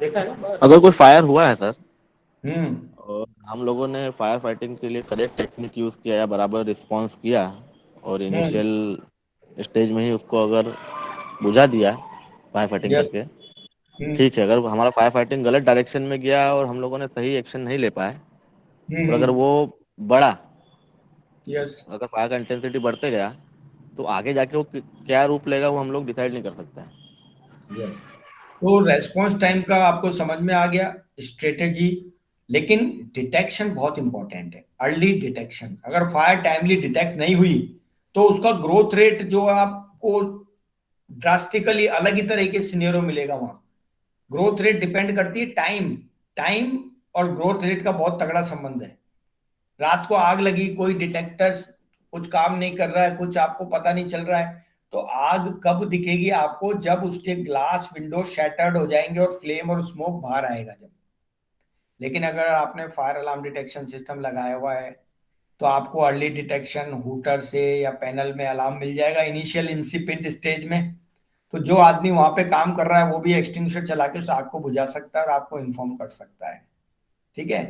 देखा है ना? अगर कोई फायर हुआ है सर हम्म। और हम लोगों ने फायर फाइटिंग के लिए करेक्ट टेक्निक यूज किया या बराबर रिस्पांस किया और इनिशियल स्टेज में ही उसको अगर बुझा दिया फायर फाइटिंग यस। करके, ठीक है। अगर हमारा फायर फाइटिंग गलत डायरेक्शन में गया और हम लोगों ने सही एक्शन नहीं ले पाए और अगर वो बढ़ा, यस। अगर फायर का इंटेंसिटी बढ़ते गया तो आगे जाके वो क्या रूप लेगा वो हम लोग डिसाइड नहीं कर सकते हैं। यस। तो रेस्पॉन्स टाइम का आपको समझ में आ गया, स्ट्रेटेजी। लेकिन डिटेक्शन बहुत इंपॉर्टेंट है, अर्ली डिटेक्शन। अगर फायर टाइमली डिटेक्ट नहीं हुई तो उसका ग्रोथ रेट जो आपको ड्रास्टिकली अलग ही तरह के सिनेरियो मिलेगा। वहां ग्रोथ रेट डिपेंड करती है टाइम। टाइम और ग्रोथ रेट का बहुत तगड़ा संबंध है। रात को आग लगी, कोई डिटेक्टर्स कुछ काम नहीं कर रहा है, कुछ आपको पता नहीं चल रहा है, तो आग कब दिखेगी आपको? जब उसके ग्लास विंडो शैटर्ड हो जाएंगे और फ्लेम और स्मोक बाहर आएगा जब। लेकिन अगर आपने फायर अलार्म डिटेक्शन सिस्टम लगाया हुआ है तो आपको अर्ली डिटेक्शन हूटर से या पैनल में अलार्म मिल जाएगा इनिशियल इंसिपिएंट स्टेज में। तो जो आदमी वहां पे काम कर रहा है वो भी एक्सटिंग्विशर चला के उस आग को बुझा सकता है और आपको इन्फॉर्म कर सकता है। ठीक है।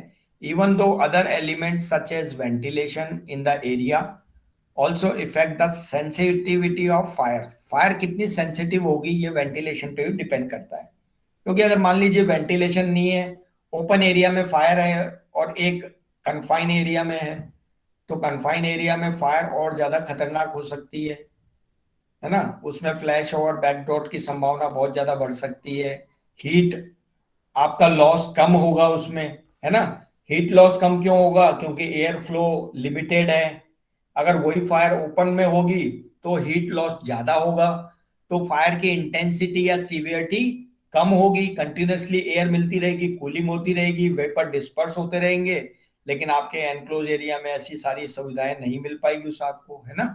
Even though other elements such as ventilation in the area also effect the sensitivity of fire. Fire कितनी सेंसिटिव होगी ये वेंटिलेशन पे भी डिपेंड करता है। क्योंकि अगर मान लीजिए वेंटिलेशन नहीं है, ओपन एरिया में फायर है और एक कन्फाइन एरिया में है, तो कन्फाइन एरिया में फायर और ज्यादा खतरनाक हो सकती है ना। उसमें फ्लैश और बैकडॉट की संभावना बहुत ज्यादा बढ़ सकती है। हीट आपका लॉस कम होगा उसमें, है ना। हीट लॉस कम क्यों होगा? क्योंकि एयर फ्लो लिमिटेड है। अगर वही फायर ओपन में होगी तो हीट लॉस ज्यादा होगा, तो फायर की इंटेंसिटी या सीवियरिटी कम होगी। कंटिन्यूसली एयर मिलती रहेगी, कूलिंग होती रहेगी, वेपर डिस्पर्स होते रहेंगे, लेकिन आपके एनक्लोज एरिया में ऐसी सारी सुविधाएं नहीं मिल पाएगी उस आग को, है ना।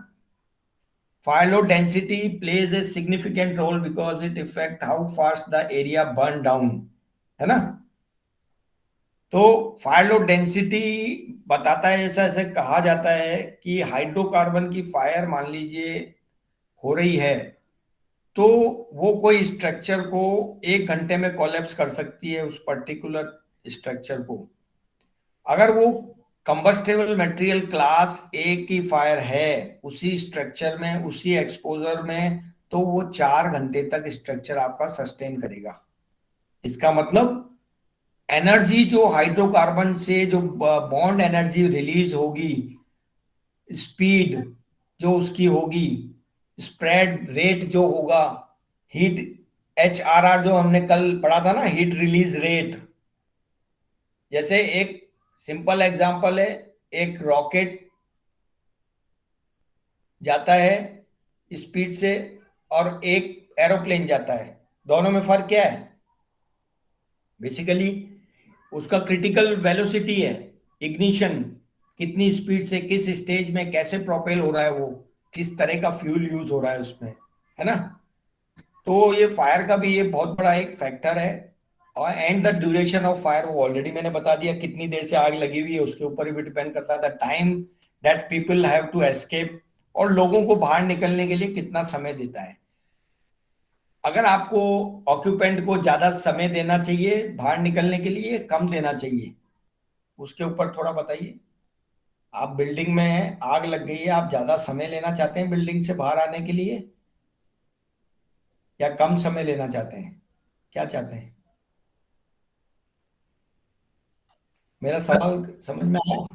Fire load density plays a significant role because it affects how fast the area burn down, है ना। तो फायर लोड डेंसिटी बताता है, ऐसा ऐसे कहा जाता है कि हाइड्रोकार्बन की फायर मान लीजिए हो रही है तो वो कोई स्ट्रक्चर को 1 घंटे में कोलैप्स कर सकती है, उस पर्टिकुलर स्ट्रक्चर को। अगर वो कंबस्टेबल मटेरियल क्लास ए की फायर है उसी स्ट्रक्चर में, उसी एक्सपोजर में, तो वो 4 घंटे तक स्ट्रक्चर आपका सस्टेन करेगा। इसका मतलब एनर्जी जो हाइड्रोकार्बन से जो बॉन्ड एनर्जी रिलीज होगी, स्पीड जो उसकी होगी, स्प्रेड रेट जो होगा, हीट HRR जो हमने कल पढ़ा था ना, हीट रिलीज रेट। जैसे एक सिंपल एग्जांपल है, एक रॉकेट जाता है स्पीड से और एक एरोप्लेन जाता है, दोनों में फर्क क्या है? बेसिकली उसका क्रिटिकल वेलोसिटी है, इग्निशन कितनी स्पीड से किस स्टेज में कैसे प्रोपेल हो रहा है, वो किस तरह का फ्यूल यूज हो रहा है उसमें, है ना। तो ये फायर का भी ये बहुत बड़ा एक फैक्टर है। और and the duration of fire, वो ऑलरेडी मैंने बता दिया कितनी देर से आग लगी हुई है, उसके ऊपर भी डिपेंड करता है। The time that people have to escape, और लोगों को बाहर निकलने के लिए कितना समय देता है। अगर आपको ऑक्यूपेंट को ज्यादा समय देना चाहिए बाहर निकलने के लिए, कम देना चाहिए, उसके ऊपर थोड़ा बताइए। आप बिल्डिंग में हैं, आग लग गई है, आप ज्यादा समय लेना चाहते हैं बिल्डिंग से बाहर आने के लिए या कम समय लेना चाहते हैं? क्या चाहते हैं? मेरा सवाल समझ में आया?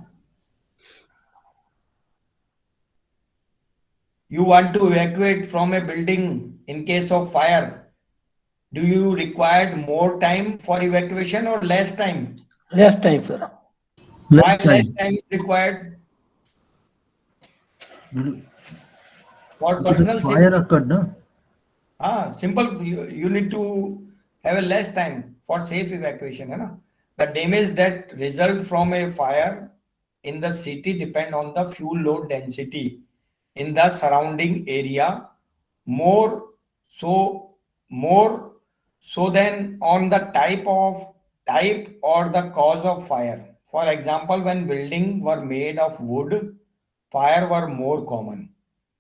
You want to evacuate from a building in case of fire. Do you require more time for evacuation or less time? Less time, sir. Why less time is required? For personal fire safety. occurred, no? Simple. You need to have a less time for safe evacuation, है ना. The damage that result from a fire in the city depend on the fuel load density in the surrounding area more so than on the type or the cause of fire. For example, when buildings were made of wood, fire were more common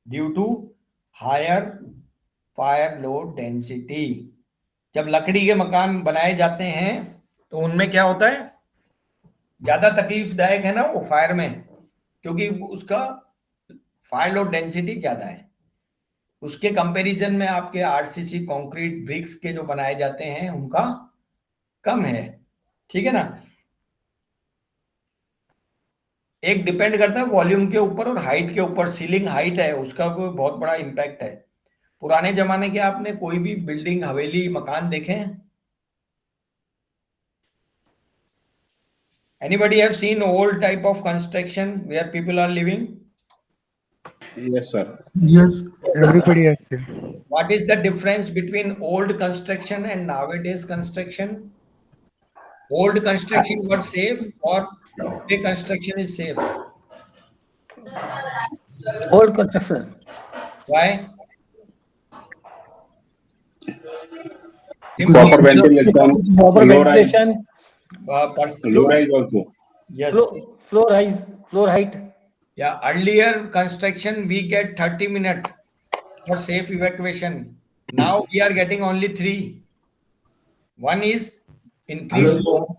due to higher fire load density. जब लकड़ी के मकान बनाए जाते हैं तो उनमें क्या होता है, ज्यादा तकलीफदायक है ना वो फायर में, क्योंकि उसका फायर लोड डेंसिटी ज्यादा है. उसके कंपैरिजन में आपके आरसीसी कंक्रीट ब्रिक्स के जो बनाए जाते हैं उनका कम है. ठीक है ना. एक डिपेंड करता है वॉल्यूम के ऊपर और हाइट के ऊपर. सीलिंग हाइट है उसका कोई बहुत बड़ा इंपैक्ट है. पुराने जमाने के आपने कोई भी बिल्डिंग, हवेली, मकान देखे हैं? Anybody have seen old type of construction where people are living? Yes, sir. Yes. Everybody has seen. What is the difference between old construction and nowadays construction? Old construction was safe or today construction is safe? Old construction. Why? Proper ventilation. Proper Low rise. ventilation. Low rise also. Yes. Floor height. Yeah. Earlier construction we get 30 minutes for safe evacuation. Now we are getting only 3. One is increased load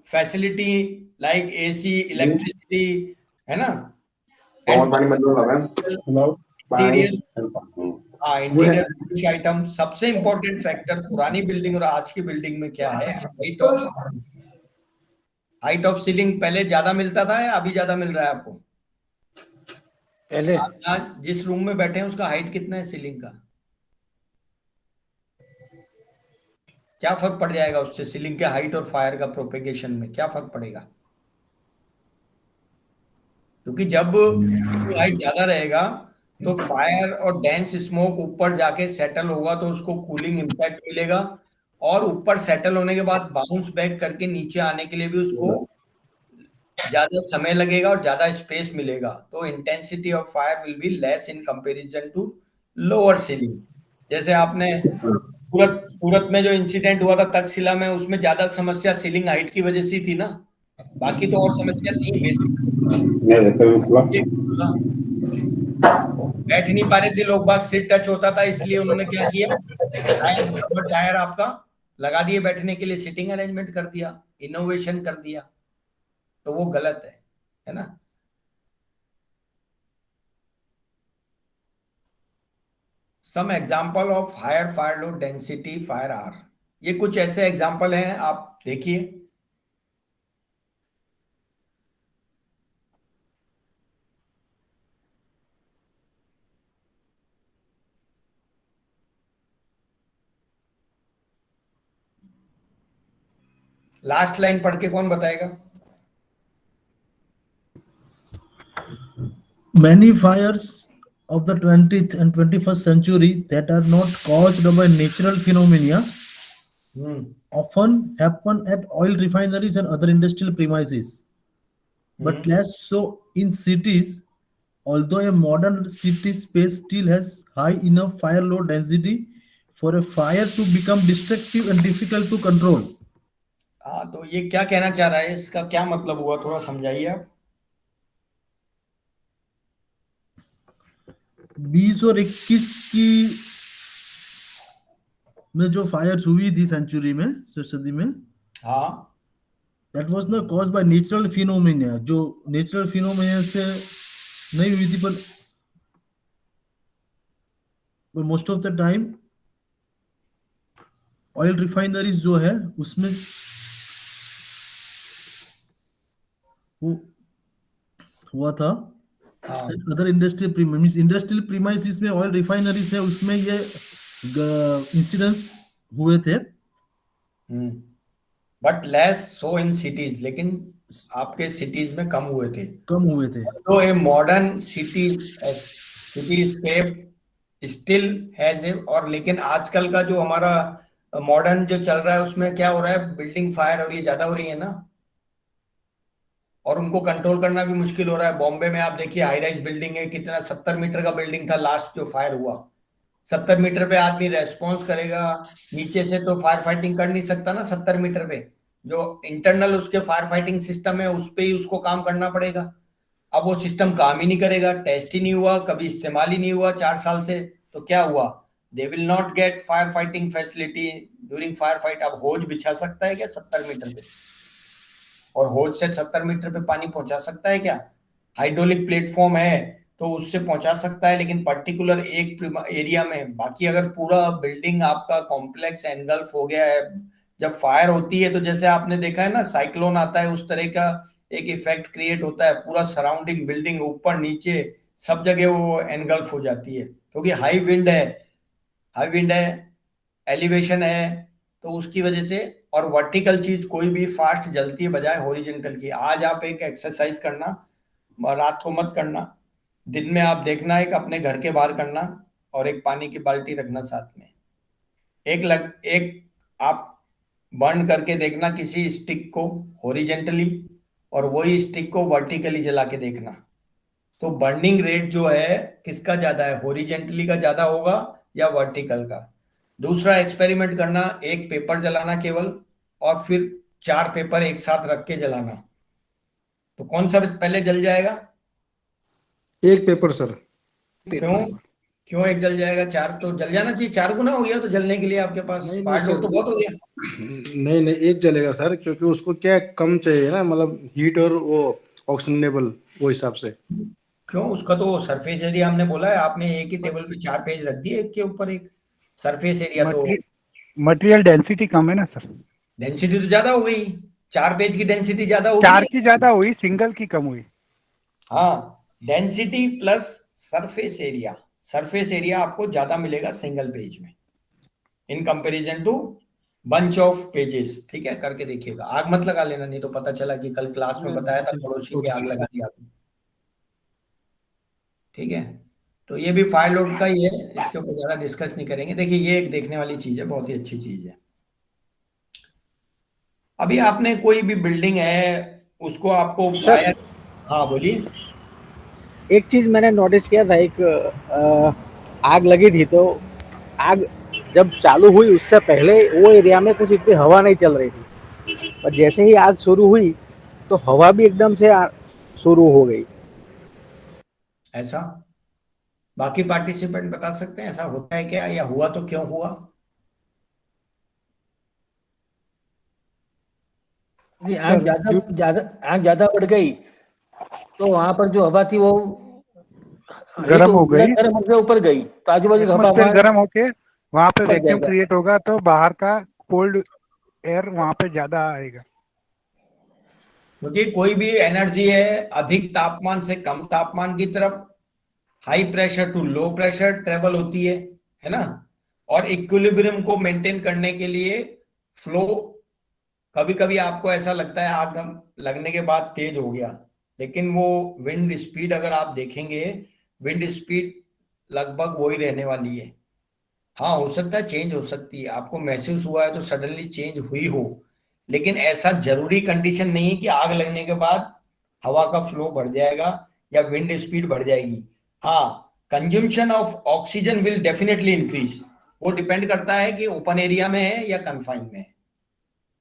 facility like AC, electricity, है ना? Interior item. सबसे इंपॉर्टेंट फैक्टर पुरानी बिल्डिंग और आज की बिल्डिंग में क्या है? हाइट ऑफ सीलिंग पहले ज्यादा मिलता था या अभी ज्यादा मिल रहा है आपको? पहले आज जिस रूम में बैठे हैं उसका हाइट कितना है सीलिंग का? क्या फर्क पड़ जाएगा उससे? सीलिंग के हाइट और फायर का प्रोपेगेशन में क्या फर्क पड़ेगा? क्योंकि जब हाइट ज्यादा रहेगा तो फायर और डेंस स्मोक ऊपर जाके सेटल होगा तो उसको कूलिंग इम्पैक्ट मिलेगा, और ऊपर सेटल होने के बाद बाउंस बैक करके नीचे आने के लिए भी उसको ज्यादा समय लगेगा और ज्यादा स्पेस मिलेगा. तो intensity of fire will be less in comparison to lower ceiling. जैसे आपने सूरत में जो इंसिडेंट हुआ था तक्षशिला में, उसमें ज्यादा समस्या सीलिंग हाइट की वजह से थी ना, बाकी तो और समस्या थी बेसिक. बैठ नहीं पा रहे थे लोग बाग, सिर टच होता था, इसलिए उन्होंने क्या किया, टायर आपका लगा दिए बैठने के लिए, सिटिंग अरेंजमेंट कर दिया, इनोवेशन कर दिया. तो वो गलत है ना. Some example of higher fire load density fire are. ये कुछ ऐसे एग्जाम्पल हैं, आप देखिए. लास्ट लाइन पढ़ के कौन बताएगा? Many fires of the 20th and 21st century that are not caused by natural phenomena often happen at oil refineries and other industrial premises, but less so in cities. Although a modern city space still has high enough fire load density for a fire to become destructive and difficult to control. हाँ, तो ये क्या कहना चाह रहा है, इसका क्या मतलब हुआ, थोड़ा समझाइए आप. 20 और 21 की में जो फायर्स हुई थी सेंचुरी में, सदी में, हाँ, that was not caused by natural phenomena. जो नेचुरल फिनोमेना से नहीं हुई थी, पर most of the time oil refineries जो है उसमें हुआ था. अदर इंडस्ट्रियल प्रीमाइसेस में ऑयल रिफाइनरीज है, उसमें ये इंसिडेंट्स हुए थे. But less so in cities. लेकिन आपके सिटीज में कम हुए थे. तो a modern cityscape still has a, और लेकिन आजकल का जो हमारा मॉडर्न जो चल रहा है उसमें क्या हो रहा है, बिल्डिंग फायर और ये ज्यादा हो रही है ना, और उनको कंट्रोल करना भी मुश्किल हो रहा है। बॉम्बे में आप देखिए हाई राइज बिल्डिंग है, कितना 70 मीटर का बिल्डिंग था लास्ट जो फायर हुआ, 70 मीटर पे आदमी रेस्पॉन्स करेगा, नीचे से तो फायर फाइटिंग कर नहीं सकता ना 70 मीटर पे, जो इंटरनल उसके फायर फाइटिंग सिस्टम है उस पे ही उसको काम करना पड़ेगा। अब वो सिस्टम काम ही नहीं करेगा, टेस्ट ही नहीं हुआ, कभी इस्तेमाल ही नहीं हुआ 4 साल से, तो क्या हुआ, they will not gate fire fighting facility during fire fight. अब होज बिछा सकता है क्या 70 मीटर पे, और होज से 70 मीटर पे पानी पहुंचा सकता है क्या? हाइड्रोलिक प्लेटफॉर्म है तो उससे पहुंचा सकता है, लेकिन पर्टिकुलर एक एरिया में। बाकी अगर पूरा बिल्डिंग आपका कॉम्प्लेक्स एनगल्फ हो गया है, जब फायर होती है तो जैसे आपने देखा है ना साइक्लोन आता है उस तरह का एक इफेक्ट क्रिएट होता है, पूरा सराउंडिंग बिल्डिंग ऊपर नीचे सब जगह वो एनगल्फ हो जाती है, क्योंकि हाई विंड है, एलिवेशन है, तो उसकी वजह से। और वर्टिकल चीज कोई भी फास्ट जलती है बजाय हॉरिजॉन्टल की। आज आप एक एक्सरसाइज करना, रात को मत करना, दिन में आप देखना, एक अपने घर के बाहर करना, और एक पानी की बाल्टी रखना साथ में, एक आप बर्न करके देखना किसी स्टिक को हॉरिजेंटली, और वही स्टिक को वर्टिकली जला के देखना, तो बर्निंग रेट जो है किसका ज्यादा है, हॉरिजेंटली का ज्यादा होगा या वर्टिकल का। दूसरा एक्सपेरिमेंट करना, एक पेपर जलाना केवल, और फिर 4 पेपर एक साथ रख के जलाना, तो कौन सा पहले जल जाएगा? एक पेपर सर। क्यों एक जल जाएगा? 4 तो जल जाना चाहिए, 4 गुना हो गया तो जलने के लिए आपके पास, नहीं 5 सर, लोग तो बहुत हो गया। नहीं एक जलेगा सर, क्योंकि उसको क्या कम चाहिए ना, मतलब हीट और वो ऑक्सीजनेबल वो हिसाब से। क्यों? उसका तो सरफेस एरिया हमने बोला है, आपने एक ही टेबल पे 4 पेज रख दिए एक के ऊपर एक, सरफेस एरिया तो मटेरियल डेंसिटी कम है ना सर, डेंसिटी तो ज्यादा हो गई, 4 पेज की डेंसिटी ज्यादा हो 4 गई। की ज्यादा हुई, सिंगल की कम हुई। हाँ, डेंसिटी प्लस सरफेस एरिया आपको ज्यादा मिलेगा सिंगल पेज में in comparison to bunch of pages. ठीक है, करके देखिएगा, आग मत लगा लेना, नहीं तो पता चला कि कल क्लास में बताया था पड़ोसी की आग लगा दी आपने। ठीक है, तो ये भी फायर लोड का ही है, इसके ऊपर ज्यादा डिस्कस नहीं करेंगे। देखिए ये एक देखने वाली चीज है, बहुत ही अच्छी चीज है। अभी आपने कोई भी बिल्डिंग है उसको आपको वायर, हाँ बोलिए। एक चीज मैंने नोटिस किया था, एक आग लगी थी तो आग जब चालू हुई उससे पहले वो एरिया में कुछ इतनी हवा नहीं चल रही थी, और जैसे ही आग शुरू हुई तो हवा भी एकदम से शुरू हो गई। ऐसा बाकी पार्टिसिपेंट बता सकते हैं ऐसा होता है क्या, या हुआ तो क्यों हुआ? जी, आग ज्यादा बढ़ गई तो वहां पर जो हवा थी वो गर्म हो गई, गर्म होकर ऊपर गई, तो आजू बाजू हवा गर्म होके वहां पे बढ़ वैक्यूम जाएगा। क्रिएट होगा तो बाहर का कोल्ड एयर वहां पे ज्यादा आएगा। क्योंकि कोई भी एनर्जी है अधिक तापमान से कम तापमान की तरफ, high pressure to low pressure travel होती है ना, और इक्विलिब्रियम को मेंटेन करने के लिए फ्लो, कभी कभी आपको ऐसा लगता है आग लगने के बाद तेज हो गया, लेकिन वो विंड स्पीड अगर आप देखेंगे, विंड स्पीड लगभग वही रहने वाली है। हाँ, हो सकता है चेंज हो सकती है, आपको महसूस हुआ है तो सडनली चेंज हुई हो, लेकिन ऐसा जरूरी कंडीशन नहीं है कि आग लगने के बाद हवा का फ्लो बढ़ जाएगा या विंड स्पीड बढ़ जाएगी। हाँ, consumption of oxygen will definitely increase, वो डिपेंड करता है कि ओपन एरिया में है या कन्फाइन में है।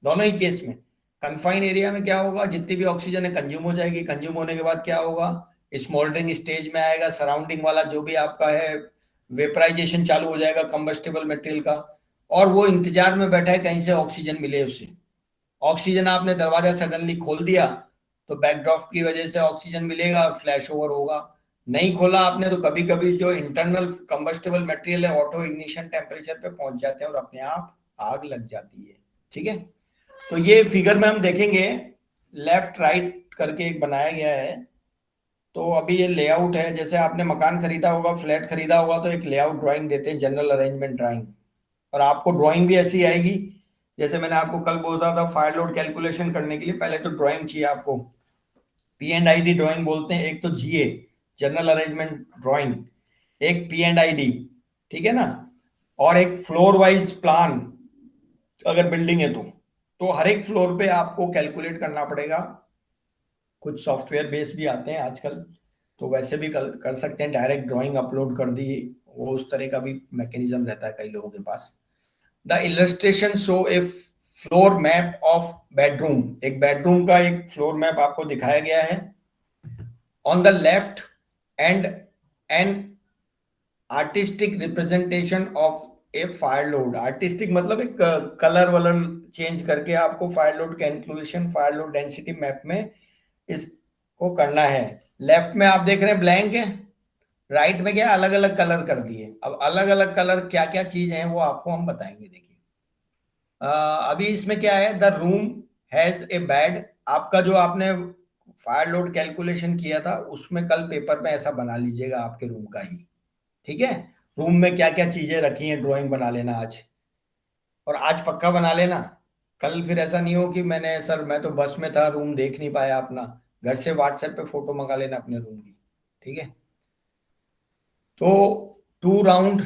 दोनों ही केस में कन्फाइन एरिया में क्या होगा, जितनी भी ऑक्सीजन है कंज्यूम हो जाएगी, कंज्यूम होने के बाद क्या होगा, स्मोल्डरिंग स्टेज में आएगा, सराउंडिंग वाला जो भी आपका है वेपराइजेशन चालू हो जाएगा कंबस्टिबल मटेरियल का, और वो इंतजार में बैठा है कहीं से ऑक्सीजन मिले उसे। ऑक्सीजन आपने दरवाजा सडनली खोल दिया तो बैकड्रॉप की वजह से ऑक्सीजन मिलेगा, फ्लैश ओवर होगा। नहीं खोला आपने तो कभी कभी जो इंटरनल कंबस्टिबल मटेरियल है ऑटो इग्निशन टेम्परेचर पे पहुंच जाते हैं और अपने आप आग लग जाती है। ठीक है, तो ये फिगर में हम देखेंगे, लेफ्ट राइट करके एक बनाया गया है। तो अभी ये लेआउट है, जैसे आपने मकान खरीदा होगा, फ्लैट खरीदा होगा तो एक लेआउट ड्राइंग देते हैं, जनरल अरेंजमेंट ड्राइंग, और आपको ड्राइंग भी ऐसी आएगी जैसे मैंने आपको कल बोला था फायर लोड कैलकुलेशन करने के लिए पहले तो ड्राइंग चाहिए आपको, P&ID ड्राइंग बोलते हैं, एक तो GA जनरल अरेंजमेंट ड्राइंग, एक P&ID, ठीक है ना, और एक फ्लोर वाइज प्लान अगर बिल्डिंग है तो हर एक फ्लोर पे आपको कैलकुलेट करना पड़ेगा। कुछ सॉफ्टवेयर बेस भी आते हैं आजकल, तो वैसे भी कर सकते हैं, डायरेक्ट ड्राइंग अपलोड कर दी, वो उस तरह का भी मैकेनिज्म रहता है कई लोगों के पास। The illustration show a floor map of bedroom, एक बेडरूम का एक फ्लोर मैप आपको दिखाया गया है। On the left and an artistic representation of a fire load, artistic मतलब एक कलर वलर चेंज करके आपको fire load calculation, fire load density map में इसको करना है। लेफ्ट में आप देख रहे हैं ब्लैंक है, राइट में क्या अलग अलग कलर कर दिए। अब अलग अलग कलर क्या क्या चीज है वो आपको हम बताएंगे। देखिए अभी इसमें क्या है, the room has a bed, आपका जो आपने फायर लोड कैलकुलेशन किया था उसमें कल पेपर में ऐसा बना लीजिएगा आपके रूम का ही, ठीक है। रूम में क्या क्या चीजें रखी हैं ड्राइंग बना लेना आज, और आज पक्का बना लेना। कल फिर ऐसा नहीं हो कि मैंने सर मैं तो बस में था रूम देख नहीं पाया अपना, घर से व्हाट्सएप पे फोटो मंगा लेना अपने रूम की, ठीक है। तो 2 round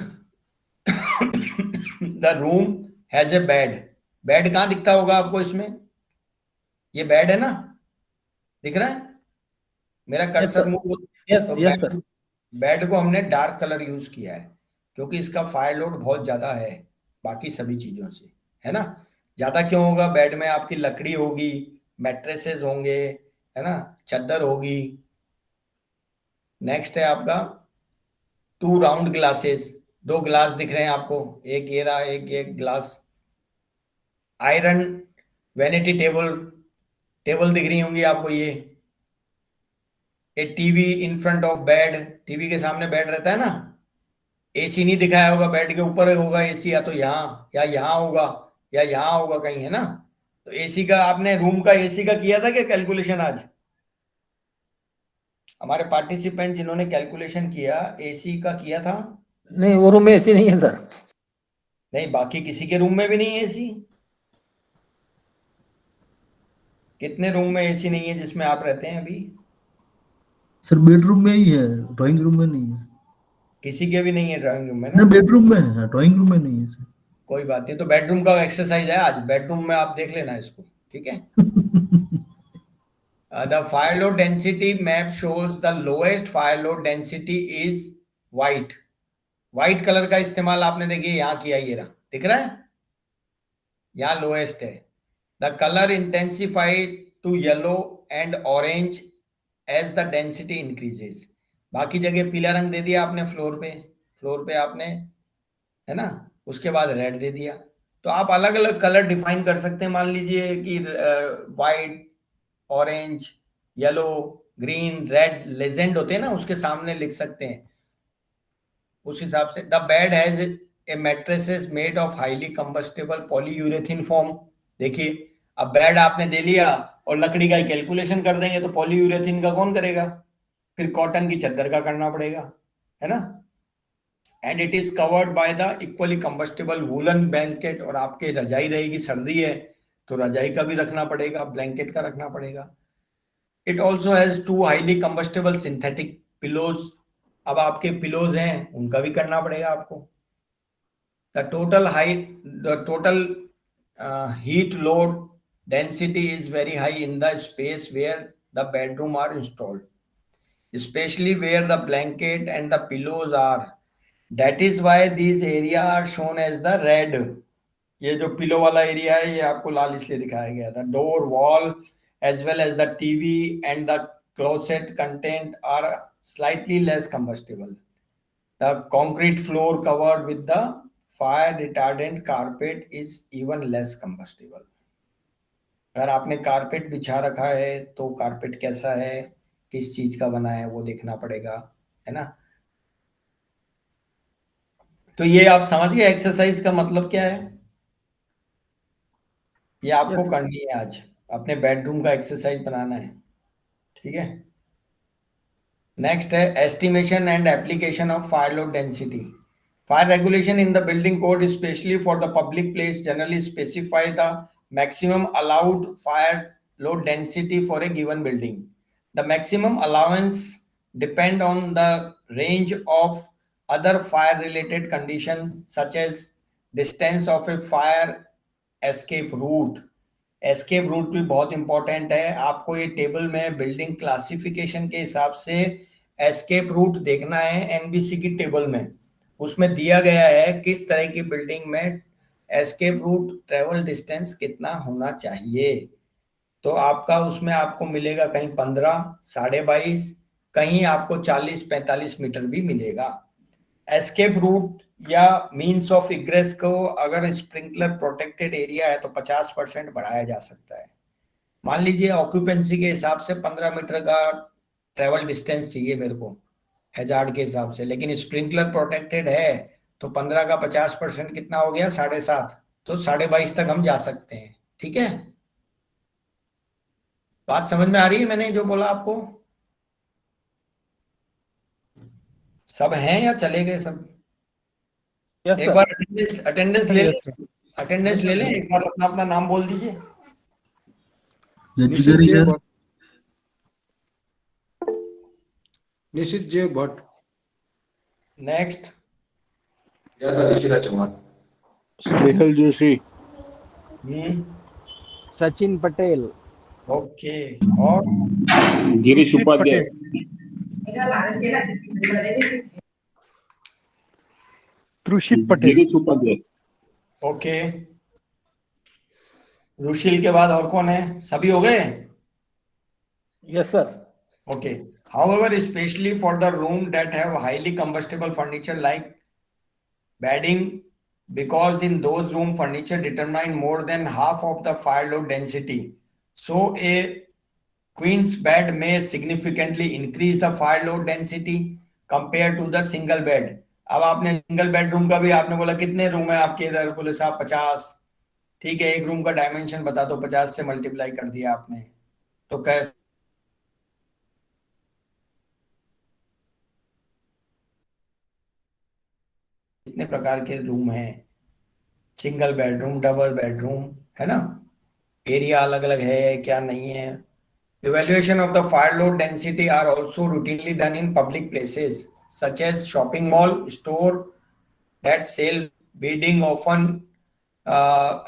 the room has a bed, bed कहां दिखता होगा आपको इसमें, ये बेड है ना, दिख रहा है मेरा कर्सर मूव। तो बेड को हमने डार्क कलर यूज किया है क्योंकि इसका फायर लोड बहुत ज्यादा है बाकी सभी चीजों से, है ना। ज्यादा क्यों होगा, बेड में आपकी लकड़ी होगी, मैट्रेसेस होंगे, है ना, चादर होगी। नेक्स्ट है आपका 2 राउंड ग्लासेस, 2 ग्लास दिख रहे हैं आपको, एक ये रहा, एक ग्लास। आयरन वैनिटी टेबल दिख रही होंगी आपको ये। A TV in front of bed, TV के सामने बेड रहता है ना। एसी नहीं दिखाया होगा, बेड के ऊपर होगा एसी, या तो यहाँ या यहाँ होगा या यहाँ होगा कहीं, है ना। तो एसी का आपने रूम का एसी का किया था क्या कैलकुलेशन आज? हमारे पार्टिसिपेंट जिन्होंने कैलकुलेशन किया एसी का किया था? नहीं, वो रूम में एसी नहीं है सर। नहीं, बाकी किसी के रूम में भी नहीं है एसी? कितने रूम में एसी नहीं है जिसमें आप रहते हैं अभी? सर बेडरूम में ही है, ड्राइंग रूम में नहीं है। किसी के भी नहीं है ड्राइंग रूम में ना, बेडरूम में है, ड्राइंग रूम में नहीं है सर। कोई बात नहीं, तो बेडरूम का एक्सरसाइज है आज, बेडरूम में आप देख लेना इसको, ठीक है। The fire load density map shows the lowest fire load density is white. White colour का इस्तेमाल आपने देखिए यहाँ किया, ये रहा, दिख रहा है, यहाँ लोएस्ट है। The colour intensified to yellow and orange as the density increases. बाकी जगह पीला रंग दे दिया आपने फ्लोर पे आपने, है ना, उसके बाद रेड दे दिया। तो आप अलग अलग कलर डिफाइन कर सकते हैं, मान लीजिए कि white, orange, yellow, green, red legend होते हैं ना, उसके सामने लिख सकते हैं उस हिसाब से। The bed has a mattresses made of highly combustible polyurethane foam. देखिए अब बेड आपने दे लिया और लकड़ी का ही कैलकुलेशन कर देंगे तो पॉलीयूरेथीन का कौन करेगा, फिर कॉटन की चादर का करना पड़ेगा, है ना। And it is covered by the equally combustible woollen blanket, और आपके रजाई रहेगी, सर्दी है तो रजाई का भी रखना पड़ेगा, ब्लैंकेट का रखना पड़ेगा। It also has 2 highly combustible synthetic pillows, अब आपके पिलोज हैं उनका भी करना पड़ेगा आपको। The total heat load density is very high in the space where the bedroom are installed, especially where the blanket and the pillows are. That is why these area are shown as the red. ये जो पिलो वाला एरिया है ये आपको लाल इसलिए दिखाया गया था। Door, wall as well as the TV and the closet content are slightly less combustible. The concrete floor covered with the fire retardant carpet is even less combustible. अगर आपने कारपेट बिछा रखा है तो कारपेट कैसा है, किस चीज का बना है वो देखना पड़ेगा, है ना। तो ये आप समझ गए एक्सरसाइज का मतलब क्या है, ये आपको करनी है आज, अपने बेडरूम का एक्सरसाइज बनाना है, ठीक है। नेक्स्ट है estimation and application of fire load density. Fire regulation in the building code specially for the public place generally specify the maximum allowed fire load density for a given building. The maximum allowance depend on the range of other fire related conditions such as distance of a fire escape route. Escape route भी बहुत इंपॉर्टेंट है। आपको ये टेबल में बिल्डिंग क्लासिफिकेशन के हिसाब से एस्केप रूट देखना है एनबीसी की टेबल में। उसमें दिया गया है किस तरह की बिल्डिंग में एस्केप रूट ट्रेवल डिस्टेंस कितना होना चाहिए। तो आपका उसमें आपको मिलेगा कहीं 15, 22.5, कहीं आपको 40-45 मीटर भी मिलेगा। एस्केप रूट या मीन्स ऑफ इग्रेस को अगर स्प्रिंकलर प्रोटेक्टेड एरिया है तो 50% बढ़ाया जा सकता है। मान लीजिए ऑक्यूपेंसी के हिसाब से 15 मीटर का ट्रेवल डिस्टेंस चाहिए मेरे को हैजार्ड के हिसाब से, लेकिन स्प्रिंकलर प्रोटेक्टेड है तो 15 का 50% कितना हो गया, 7.5, तो 22.5 तक हम जा सकते हैं। ठीक है, बात समझ में आ रही है मैंने जो बोला आपको? सब हैं या चले गए सब? यस एक सर। बार अटेंडेंस अटेंडेंस ले यस लें, सर। अटेंडेंस ले लें, एक बार अपना अपना नाम बोल दीजिए। निशित जे भट्ट, निशित J Bhatt, next, Snehal Joshi, Sachin Patel, okay, और गिरीश रुचित उपाध्याय, पटेल, रुचित पटेल, गिरीश उपाध्याय, ओके, रुशील के बाद और कौन है? सभी हो गए? Yes sir. Okay. However, especially for the room that have highly combustible furniture like bedding, because in those room furniture determine more than half of the fire load density. So a queen's bed may significantly increase the fire load density compared to the single bed. अब आपने सिंगल बेडरूम का भी आपने बोला कितने रूम है आपके इधर, बोले साहब 50। ठीक है, एक रूम का डायमेंशन बता दो, 50 से मल्टीप्लाई कर दिया आपने, तो कैसे कितने प्रकार के रूम हैं? सिंगल बेडरूम, डबल बेडरूम, है ना? एरिया अलग अलग है क्या, नहीं है? Evaluation of the fire load density are also routinely done in public places such as shopping mall, store that sell bedding often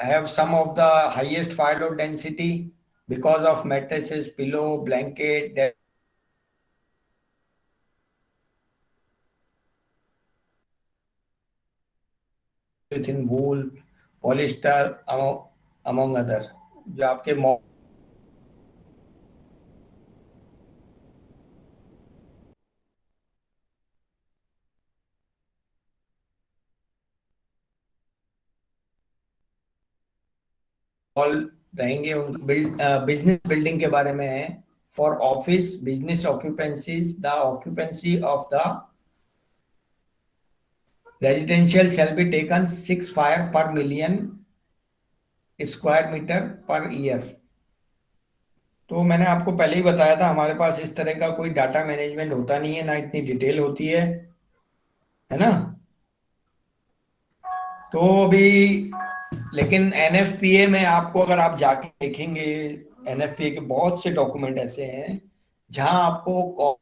have some of the highest fire load density because of mattresses, pillow, blanket that within wool, polyester, among other, जो आपके मॉल रहेंगे उन बिजनेस बिल्डिंग के बारे में है। For office business occupancies the occupancy of the residential shall be taken 6 fire per million square metre per year. तो मैंने आपको पहले ही बताया था हमारे पास इस तरह का कोई डाटा मैनेजमेंट होता नहीं है, ना इतनी डिटेल होती है ना? तो अभी लेकिन एनएफपीए में आपको अगर आप जाके देखेंगे, एनएफपीए के बहुत से डॉक्यूमेंट ऐसे हैं जहां आपको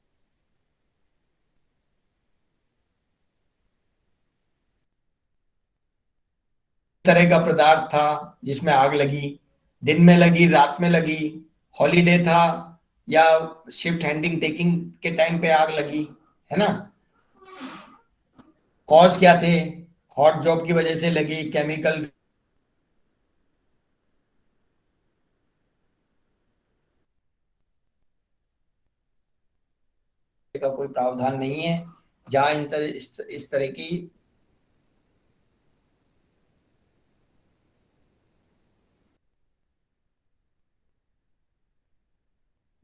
तरह का पदार्थ था जिसमें आग लगी, दिन में लगी, रात में लगी, हॉलीडे था या शिफ्ट हैंडिंग टेकिंग के टाइम पे आग लगी, है ना? कॉज क्या थे? हॉट जॉब की वजह से लगी, केमिकल का कोई प्रावधान नहीं है जहां इस तरह की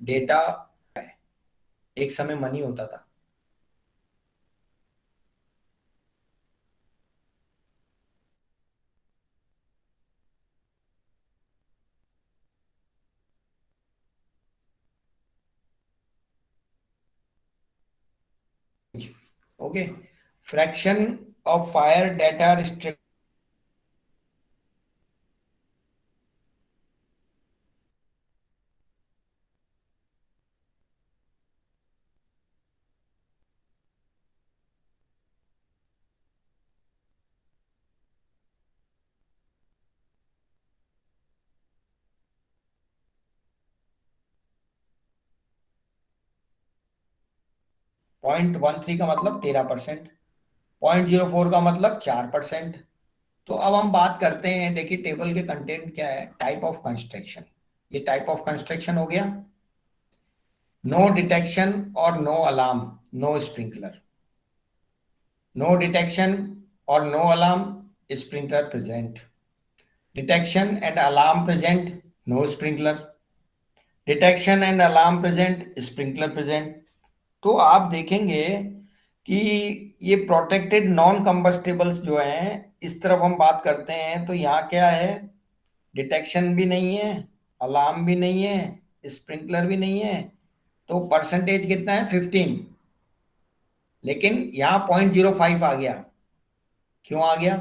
डेटा। एक समय मनी होता था। Okay, fraction of fire data restrict 0.13 का मतलब 13%, 0.04 का मतलब 4%। तो अब हम बात करते हैं, देखिए टेबल के कंटेंट क्या है, टाइप ऑफ कंस्ट्रक्शन। ये टाइप ऑफ कंस्ट्रक्शन हो गया, नो डिटेक्शन और no alarm, no sprinkler. No detection और no alarm, sprinkler present. Detection and alarm present, no sprinkler. Detection and alarm present, sprinkler present. तो आप देखेंगे कि ये प्रोटेक्टेड नॉन कंबस्टेबल्स जो हैं, इस तरफ हम बात करते हैं तो यहाँ क्या है, डिटेक्शन भी नहीं है, अलार्म भी नहीं है, स्प्रिंकलर भी नहीं है। तो परसेंटेज कितना है, 15। लेकिन यहाँ 0.05 आ गया। क्यों आ गया?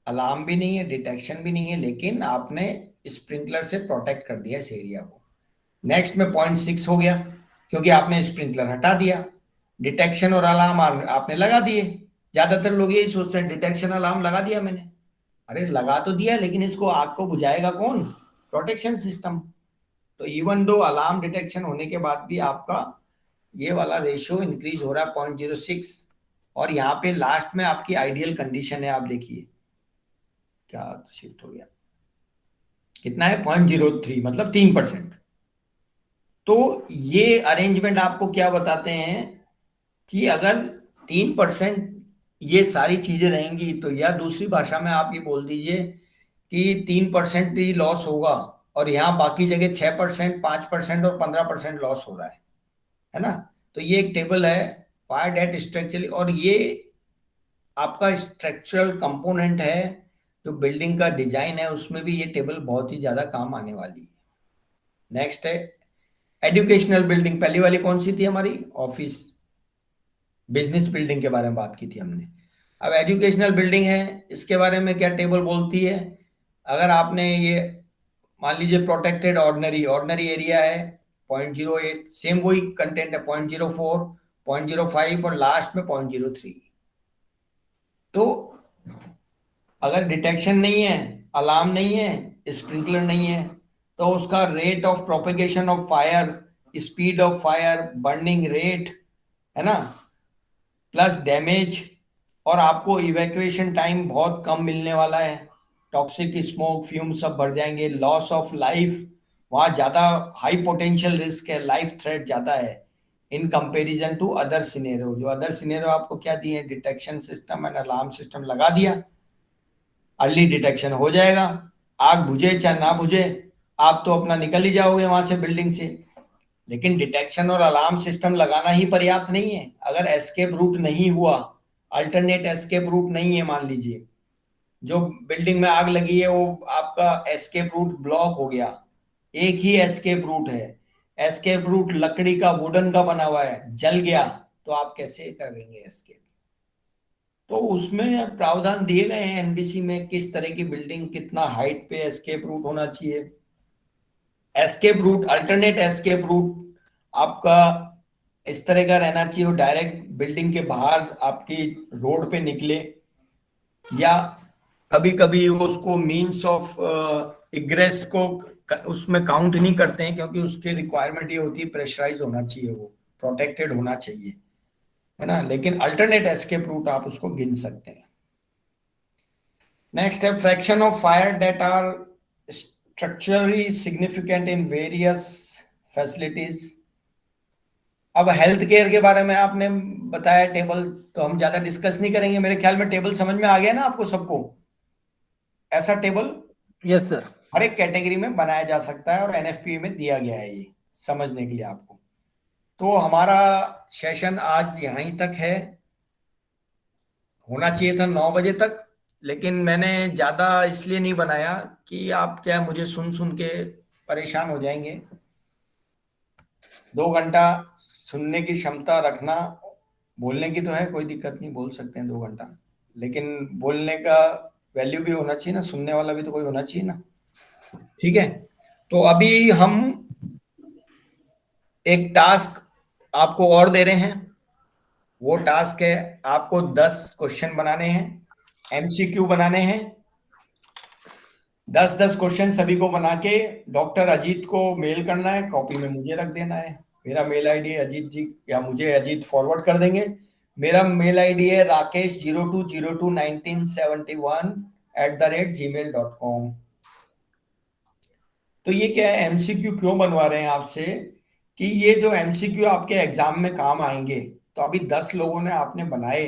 अलार्म भी नहीं है, डिटेक्शन भी नहीं है, लेकिन आपने स्प्रिंकलर से प्रोटेक्ट कर दिया इस एरिया को। नेक्स्ट में 0.6 हो गया, क्योंकि आपने स्प्रिंकलर हटा दिया। डिटेक्शन और अलार्म आपने लगा दिए। ज्यादातर लोग यही सोचते हैं, डिटेक्शन अलार्म लगा दिया मैंने। अरे लगा तो दिया, लेकिन इसको आग को बुझाएगा कौन? Protection system. तो इवन दो अलार्म डिटेक्शन होने के बाद भी आपका ये वाला रेशियो इंक्रीज हो रहा है 0.06। और यहाँ पे लास्ट में आपकी आइडियल कंडीशन है, आप देखिए क्या शिफ्ट हो गया, कितना है, 0.03, मतलब 3%। तो ये अरेंजमेंट आपको क्या बताते हैं कि अगर 3% ये सारी चीजें रहेंगी, तो या दूसरी भाषा में आप ये बोल दीजिए कि 3% ही लॉस होगा, और यहाँ बाकी जगह 6%, 5% और 15% लॉस हो रहा है ना। तो ये एक टेबल है फायर डेट स्ट्रक्चरली, और ये आपका स्ट्रक्चरल कंपोनेंट है जो बिल्डिंग का डिजाइन है, उसमें भी ये टेबल बहुत ही ज्यादा काम आने वाली है। नेक्स्ट है एजुकेशनल बिल्डिंग। पहली वाली कौन सी थी हमारी, ऑफिस बिजनेस बिल्डिंग के बारे में बात की थी हमने। अब एजुकेशनल बिल्डिंग है, इसके बारे में क्या टेबल बोलती है, अगर आपने ये मान लीजिए प्रोटेक्टेड ऑर्डिनरी एरिया है 0.08, सेम वही कंटेंट है 0.04, 0.05 और लास्ट में 0.03। तो अगर डिटेक्शन नहीं है, अलार्म नहीं है, स्प्रिंकलर नहीं है, तो उसका rate of propagation of fire, speed of fire, burning rate, है ना, प्लस डैमेज, और आपको इवैक्यूएशन टाइम बहुत कम मिलने वाला है। टॉक्सिक स्मोक फ्यूम सब बढ़ जाएंगे। लॉस ऑफ लाइफ, वहां ज्यादा हाई पोटेंशियल रिस्क है, लाइफ थ्रेट ज्यादा है in comparison to other scenario. जो अदर सिनेरियो आपको क्या दिए, detection system and alarm system लगा दिया, अर्ली डिटेक्शन हो जाएगा, आग बुझे चाहे ना बुझे, आप तो अपना निकल ही जाओगे वहां से, बिल्डिंग से। लेकिन डिटेक्शन और अलार्म सिस्टम लगाना ही पर्याप्त नहीं है। अगर एस्केप रूट नहीं हुआ, अल्टरनेट एस्केप रूट नहीं है, मान लीजिए जो बिल्डिंग में आग लगी है वो आपका एस्केप रूट ब्लॉक हो गया, एक ही एस्केप रूट है, एस्केप रूट लकड़ी का, वुडन का बना हुआ है, जल गया, तो आप कैसे करेंगे एस्केप? तो उसमें प्रावधान दिए गए हैं एनबीसी में, किस तरह की बिल्डिंग, कितना हाइट पे एस्केप रूट होना चाहिए। Escape route, alternate escape route आपका इस तरह का रहना चाहिए, वो डायरेक्ट बिल्डिंग के बाहर आपकी रोड पे निकले, या कभी कभी उसको मींस ऑफ इग्रेस को उसमें काउंट नहीं करते हैं, क्योंकि उसकी रिक्वायरमेंट ये होती है प्रेशराइज होना चाहिए, वो प्रोटेक्टेड होना चाहिए, है ना। लेकिन अल्टरनेट एस्केप रूट आप उसको गिन सकते हैं। नेक्स्ट है fraction of fire that are structurally significant in various facilities. अब हेल्थ केयर के बारे में आपने बताया टेबल, तो हम ज्यादा डिस्कस नहीं करेंगे। मेरे ख्याल में टेबल समझ में आ गया ना आपको सबको। ऐसा टेबल यस सर, हर एक कैटेगरी में बनाया जा सकता है, और एनएफपी में दिया गया है ये समझने के लिए आपको। तो हमारा सेशन आज यहीं तक है, होना चाहिए था 9 बजे तक, लेकिन मैंने ज्यादा इसलिए नहीं बनाया कि आप क्या मुझे सुन सुन के परेशान हो जाएंगे। 2 घंटा सुनने की क्षमता रखना, बोलने की तो है कोई दिक्कत नहीं, बोल सकते हैं 2 घंटा, लेकिन बोलने का वैल्यू भी होना चाहिए ना, सुनने वाला भी तो कोई होना चाहिए ना। ठीक है, तो अभी हम एक टास्क आपको और दे रहे हैं। वो टास्क है आपको 10 क्वेश्चन बनाने हैं, एमसीक्यू बनाने हैं। 10-10 क्वेश्चन सभी को बना के डॉक्टर अजीत को मेल करना है, कॉपी में मुझे रख देना है। मेरा मेल आईडी अजीत जी या मुझे अजीत फॉरवर्ड कर देंगे। मेरा मेल आईडी है rakesh02021971@gmail.com। तो ये क्या है, एमसीक्यू क्यों बनवा रहे हैं आपसे कि ये जो एमसीक्यू आपके एग्जाम में काम आएंगे। तो अभी 10 लोगों ने आपने बनाए,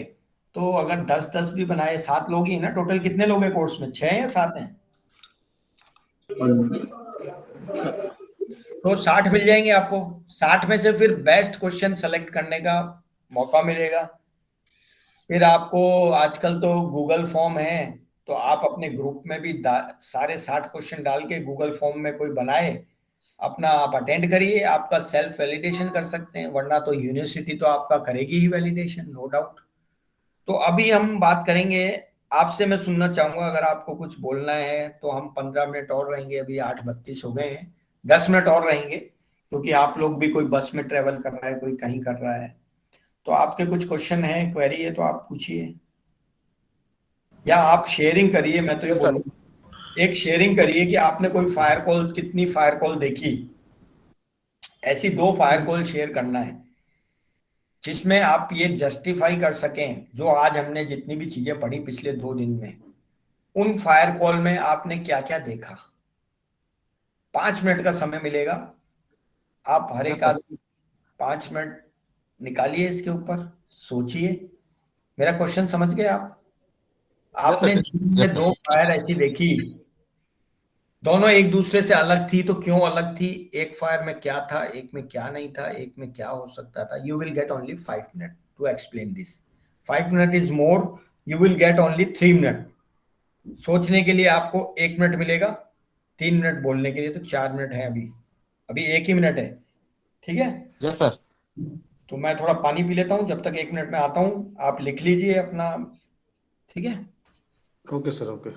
तो अगर 10-10 भी बनाए, 7 लोग ही ना टोटल। कितने लोग हैं कोर्स में, 6 या 7 हैं? तो 60 मिल जाएंगे आपको। 60 में से फिर बेस्ट क्वेश्चन सेलेक्ट करने का मौका मिलेगा। फिर आपको आजकल तो गूगल फॉर्म है, तो आप अपने ग्रुप में भी सारे 60 क्वेश्चन डाल के गूगल फॉर्म में कोई बनाए, अपना आप अटेंड करिए, आपका सेल्फ वैलिडेशन कर सकते हैं, वरना तो यूनिवर्सिटी तो आपका करेगी ही वैलिडेशन, नो डाउट। तो अभी हम बात करेंगे, आपसे मैं सुनना चाहूंगा, अगर आपको कुछ बोलना है तो हम 15 मिनट और रहेंगे, अभी 8:32 हो गए हैं, 10 मिनट और रहेंगे, क्योंकि आप लोग भी कोई बस में ट्रेवल कर रहा है, कोई कहीं कर रहा है। तो आपके कुछ क्वेश्चन है, क्वेरी है तो आप पूछिए, या आप शेयरिंग करिए। मैं तो ये बोलूंगा एक शेयरिंग करिए कि आपने कोई फायर कॉल, कितनी फायर कॉल देखी, ऐसी 2 फायर कॉल शेयर करना है जिसमें आप ये जस्टिफाई कर सकें, जो आज हमने जितनी भी चीजें पढ़ी पिछले 2 दिन में, उन फायर कॉल में आपने क्या क्या देखा। 5 मिनट का समय मिलेगा, आप हर एक आदमी 5 मिनट निकालिए, इसके ऊपर सोचिए। मेरा क्वेश्चन समझ गए आप? आपने जीवन में 2 फायर ऐसी देखी, दोनों एक दूसरे से अलग थी, तो क्यों अलग थी? एक फायर में क्या था, एक में क्या नहीं था, एक में क्या हो सकता था। You will get only 5 minute to explain this. 5 minute is more, you will get only 3 minute. सोचने के लिए आपको 1 मिनट मिलेगा, 3 मिनट बोलने के लिए, तो 4 मिनट है। अभी अभी 1 ही मिनट है, ठीक है? Yes sir. तो मैं थोड़ा पानी पी लेता हूँ, जब तक 1 मिनट में आता हूँ। आप लिख लीजिए अपना, ठीक है? Okay sir, okay.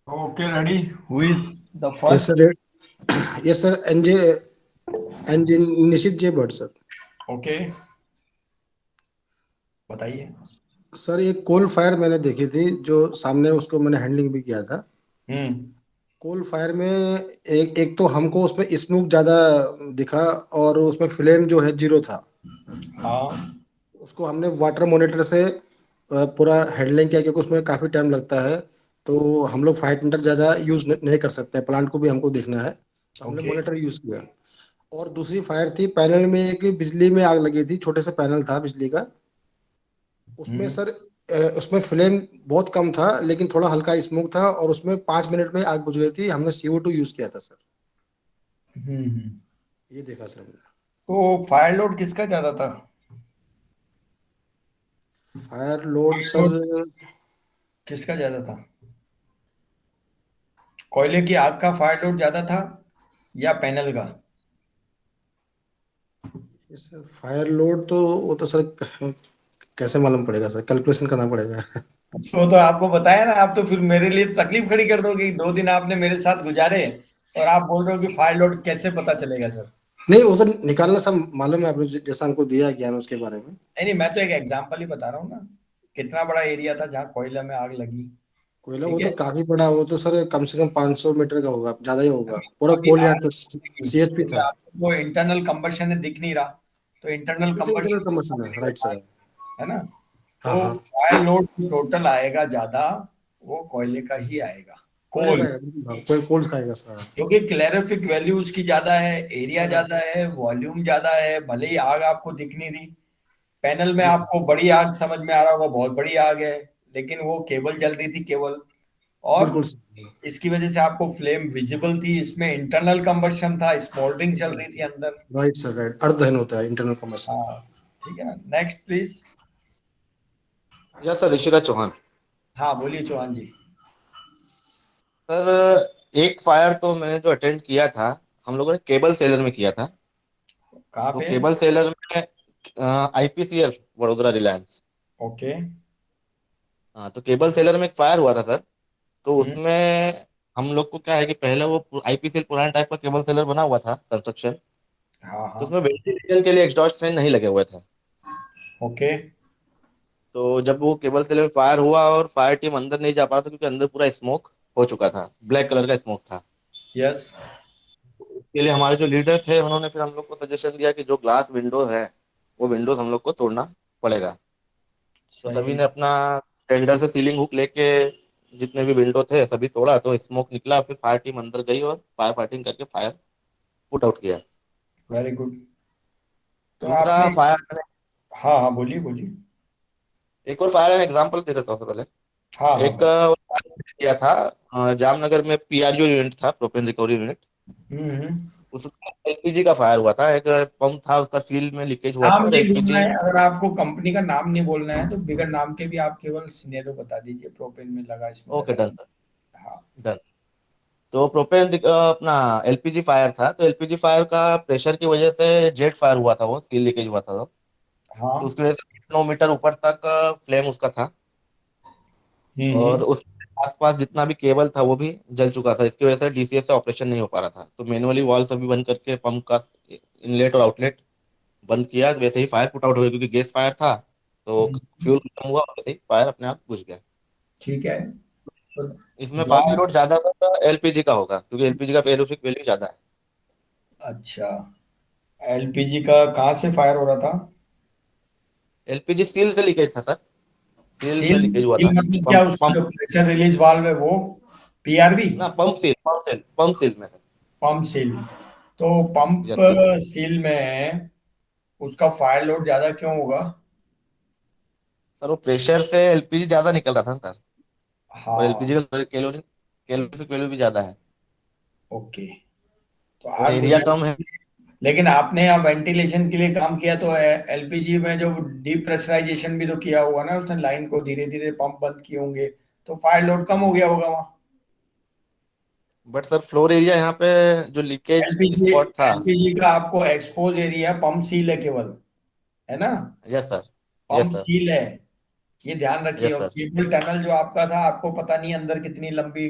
Okay, ready? Who is the yes first? Sir, yes sir, NJ Nishit J Bhatt sir. Okay, बताइए। सर एक कोल फायर मैंने देखी थी, जो सामने उसको मैंने हैंडलिंग भी किया था। हम्म। कोल फायर में एक एक तो हमको उसमें स्मोक ज्यादा दिखा, और उसमें फ्लेम जो है जीरो था। हाँ। उसको हमने वाटर मॉनिटर से पूरा हैंडलिंग किया, क्योंकि उसमें काफी टाइम लगता है। तो हम लोग फायर टेंडर ज्यादा यूज नहीं कर सकते, प्लांट को भी हमको देखना है, तो हमने ओके। मॉनिटर यूज किया। और दूसरी फायर थी पैनल में, एक बिजली में आग लगी थी, छोटे से पैनल था बिजली का। उसमें हम्म सर उसमें फ्लेम बहुत कम था, लेकिन थोड़ा हल्का स्मोक था, और उसमें 5 मिनट में आग बुझ गई थी। हमने CO2 यूज किया था सर। हम्म। ये देखा सर हमने। तो फायर लोड किसका ज्यादा था? Fire load fire sir, load किसका ज्यादा था? कोयले की आग का फायर लोड ज्यादा था या पैनल का? फायर लोड तो वो तो सर कैसे मालूम पड़ेगा सर, कैलकुलेशन करना पड़ेगा। वो तो आपको बताया ना, आप तो फिर मेरे लिए तकलीफ खड़ी कर दोगे। 2 दिन आपने मेरे साथ गुजारे और आप बोल रहे हो कि फायर लोड कैसे पता चलेगा सर? नहीं, वो तो निकालना सब मालूम है, आपने जैसा हमको दिया है ज्ञान उसके बारे में। नहीं नहीं, मैं तो एक एग्जांपल ही बता रहा हूँ ना। कितना बड़ा एरिया था जहाँ कोयला में आग लगी। कोयला वो ठीक तो है। काफी बड़ा, वो तो सर कम से कम 500 मीटर का होगा, ज्यादा ही होगा, अभी पूरा अभी कोल यहाँ आग तो लगी, CHP जैसे था। आपको वो इंटरनल कंबशन दिख नहीं रहा, तो इंटरनल उसमें तो इंटरनल कंबशन कम्बशन है, राइट सर। है ना? हाँ तो हाँ। फायर लोड टोटल आएगा ज्यादा, वो कोयले का ही आएगा। कोयले का कोल, है, बिल्कुल, हाँ, कोल खाएगा सर। क्योंकि क्लैरिफिक वैल्यू उसकी ज्यादा है, एरिया राइट। ज्यादा है, वॉल्यूम ज्यादा है। भले ही आग आपको दिख नहीं रही, पैनल में जी। आपको बड़ी आग समझ में आ रहा होगा, बहुत बड़ी आग है, लेकिन वो केबल जल रही थी केवल। और बिल्कुल सर। इसकी वजह से आपको फ्लेम विजिबल थी। इसमें इंटरनल कंबशन था, स्मोल्डरिंग चल रही थी अंदर। राइट सर, राइट, अर्धदहन होता है इंटरनल कम्बशन। हाँ। ठीक है ना, next please. Yes sir, Rishiraj Chauhan. हाँ बोलिए चौहान जी। सर एक फायर तो मैंने जो अटेंड किया था, हम लोगों ने केबल सेलर में किया था। कहाँ तो पे? केबल सेलर में IPCL वडोदरा रिलायंस। ओके। हाँ, तो केबल सेलर में एक फायर हुआ था सर। तो हम्म। उसमें हम लोग को क्या है कि पहले वो IPCL पुराने टाइप का केबल सेलर बना हुआ था कंस्ट्रक्शन। हाँ तो हाँ। उसमें वेंटिलेशन के लिए एग्जॉस्ट फैन नहीं लगे हुए थे। ओके। तो जब वो केबल सेलर में फायर हुआ और फायर टीम अंदर नहीं जा पा रहा था, क्योंकि अंदर पूरा स्मोक हो चुका था, ब्लैक कलर का स्मोक था। यस। इसके लिए हमारे जो लीडर थे, उन्होंने फिर हम लोग को सजेशन दिया कि जो ग्लास विंडोज है, वो विंडोज हम लोग को तोड़ना पड़ेगा। तो सही सभी है। ने अपना टेंडर से सीलिंग हुक लेके जितने भी विंडो थे सभी तोड़ा, तो स्मोक निकला। फिर फायर टीम अंदर गई और फायर फाइटिंग करके फायर पुट आउट किया। Very good. तो दूसरा आपने, फायर, हाँ हाँ बोलिए बोलिए। एक और फायर एग्जांपल दे देता हूँ सबसे पहले। हाँ हाँ एक भाई। किया था जामनगर में, PRU यूनिट था, प्रोपेन रिकवरी यूनिट। हम्म। उसमें LPG का फायर हुआ था। एक पंप था, उसका सील में लीकेज हुआ था नाम और नहीं बोलना LPजी। है, अगर आपको कंपनी का नाम नहीं बोलना है तो बिगर नाम के भी आप केवल सिनेरियो बता दीजिए, प्रोपेन में लगा, इसमें ओके, लगा। डन सर, हाँ। डन। तो प्रोपेन अपना LPG फायर था। तो LPG फायर का प्रेशर की वजह से जेट फायर हुआ था, वो सील लीकेज हुआ था। तो हाँ। उसकी वजह से 9 मीटर ऊपर तक फ्लेम उसका था। और हम्म। उस आसपास जितना भी केबल था वो भी जल चुका था। इसकी वजह से DCS से ऑपरेशन नहीं हो पा रहा था। तो मैनुअली वॉल सभी बंद करके पंप का इनलेट और आउटलेट बंद किया। वैसे ही फायर पुट आउट हो गया, क्योंकि गैस फायर था। तो फ्यूल खत्म हुआ, वैसे ही फायर अपने आप बुझ गया। ठीक है। तो इसमें जो फायर भी, लोड ज्यादा सर LPG का होगा, क्योंकि LPG का फेलोशिप वैल्यू ज्यादा है। अच्छा, एलपीजी का कहाँ से फायर हो रहा था? LPG सील से लीकेज था सर, सील में सील लीकेज हुआ सील था। मतलब क्या, पंप उसका पंप जो प्रेशर रिलीज वाल्व है वो? पीआरवी? ना, पंप सील में सर। Pump seal. तो पंप यस सर। सील में उसका फायर लोड ज्यादा क्यों होगा? सर वो प्रेशर से LPG ज्यादा निकल रहा था ना सर। और हाँ। LPG का कैलोरीफिक वैल्यू भी ज्यादा है। ओके। तो और आग एरिया बुझाने कम है। के लिए, लेकिन आपने यहाँ वेंटिलेशन के लिए काम किया तो एलपीजी में जो डीप्रेशराइजेशन भी तो किया होगा ना उसने, लाइन को धीरे धीरे पंप बंद किए होंगे, तो फायर लोड कम हो गया होगा वहाँ। बट सर फ्लोर एरिया यहाँ पे जो लीकेज एलपीजी स्पॉट था। एलपीजी का आपको एक्सपोज एरिया पंप सील है केवल, है ना? Yes sir. Pump yes sir. Seal है, ये ध्यान रखिए। यस और सर। केबल टनल जो आपका था, आपको पता नहीं अंदर कितनी लंबी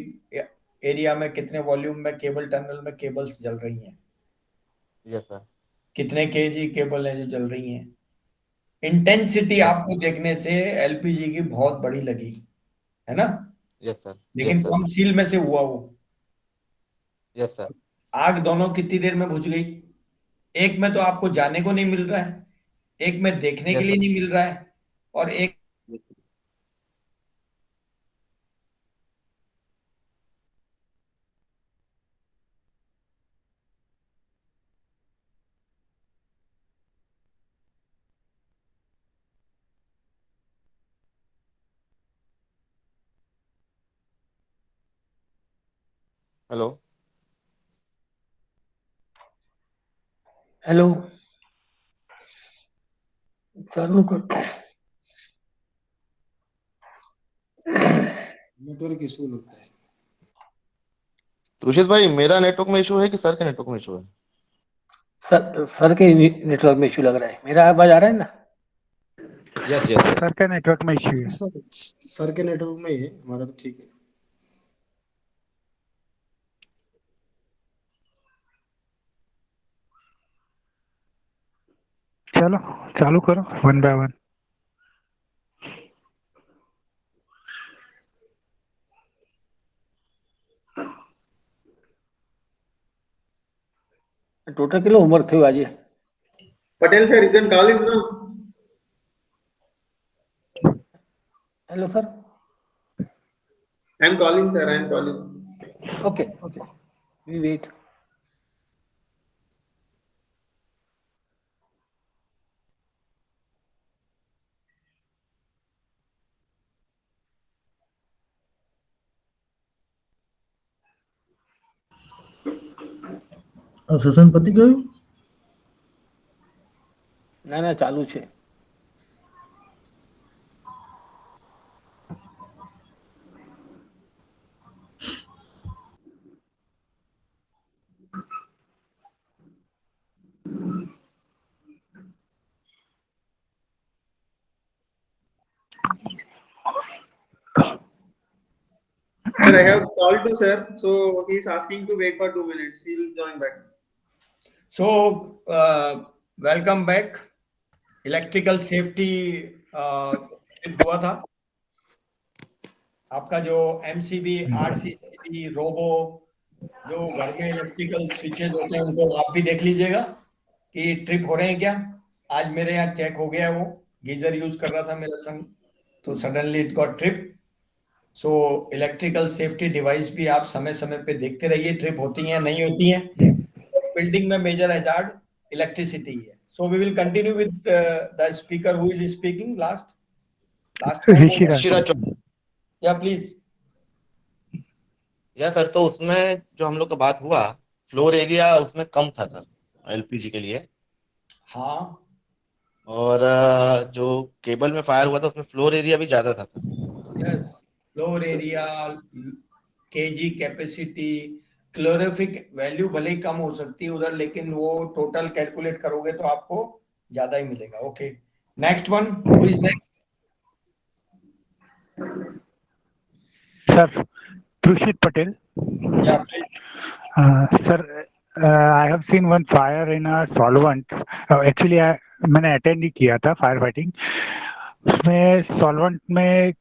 एरिया में, कितने वॉल्यूम में केबल टनल में केबल्स जल रही हैं, यस सर। कितने केजी केबल हैं जो जल रही हैं। इंटेंसिटी आपको देखने से एलपीजी की बहुत बड़ी लगी, है ना? यस सर, लेकिन यस सर, कम सील में से हुआ वो। Yes sir. आग दोनों कितनी देर में बुझ गई? एक में तो आपको जाने को नहीं मिल रहा है, एक में देखने के यस लिए सर। नहीं मिल रहा है, और एक हेलो। हेलो चालू कर। नेटवर्क इशू लगता है। तुषित भाई, मेरा नेटवर्क में इशू है कि सर के नेटवर्क में इशू है? सर के नेटवर्क में इशू लग रहा है। मेरा आवाज आ रहा है ना? Yes yes yes. सर के नेटवर्क में इश्यू है। सर के नेटवर्क में ही है, हमारा तो ठीक है। चलो चालू करो वन बाय वन। टोटल किलो होमवर्क थे आज। Patel sir, you can call him now. Hello sir. I am calling, sir. I am calling. Okay okay, we wait. સેશન પતી ગયું? ના ના ચાલુ છે। Sir, I have called to sir, so he is asking to wait for 2 minutes. He will join back. So welcome back. Electrical safety हुआ था आपका, जो एमसीबी, आरसीसीबी, रोबो, जो घर में इलेक्ट्रिकल स्विचेस होते हैं उनको आप भी देख लीजिएगा कि ट्रिप हो रहे हैं क्या। आज मेरे यहाँ चेक हो गया, वो गीजर यूज कर रहा था मेरा सन, तो suddenly it got trip. So electrical safety device भी आप समय समय पे देखते रहिए, ट्रिप होती हैं नहीं होती हैं। बिल्डिंग में मेजर हैजार्ड इलेक्ट्रिसिटी है। So we will continue with the speaker who is speaking last Rishiraj Chauhan. Yeah please. या सर, तो उसमें जो हम लोग का बात हुआ, फ्लोर एरिया उसमें कम था सर एलपीजी के लिए। हाँ, और जो केबल में फायर हुआ था उसमें फ्लोर एरिया भी ज्यादा था sir. Yes, floor area, KG capacity, calorific value भले ही कम हो सकती है उधर, लेकिन वो टोटल कैलकुलेट करोगे तो आपको ज्यादा ही मिलेगा। Okay, next one, who is next? Sir Trushit Patel. या please. Sir, I have seen one fire in a solvent. Actually, मैंने अटेंड ही किया था फायर फाइटिंग। उसमें सॉल्वेंट में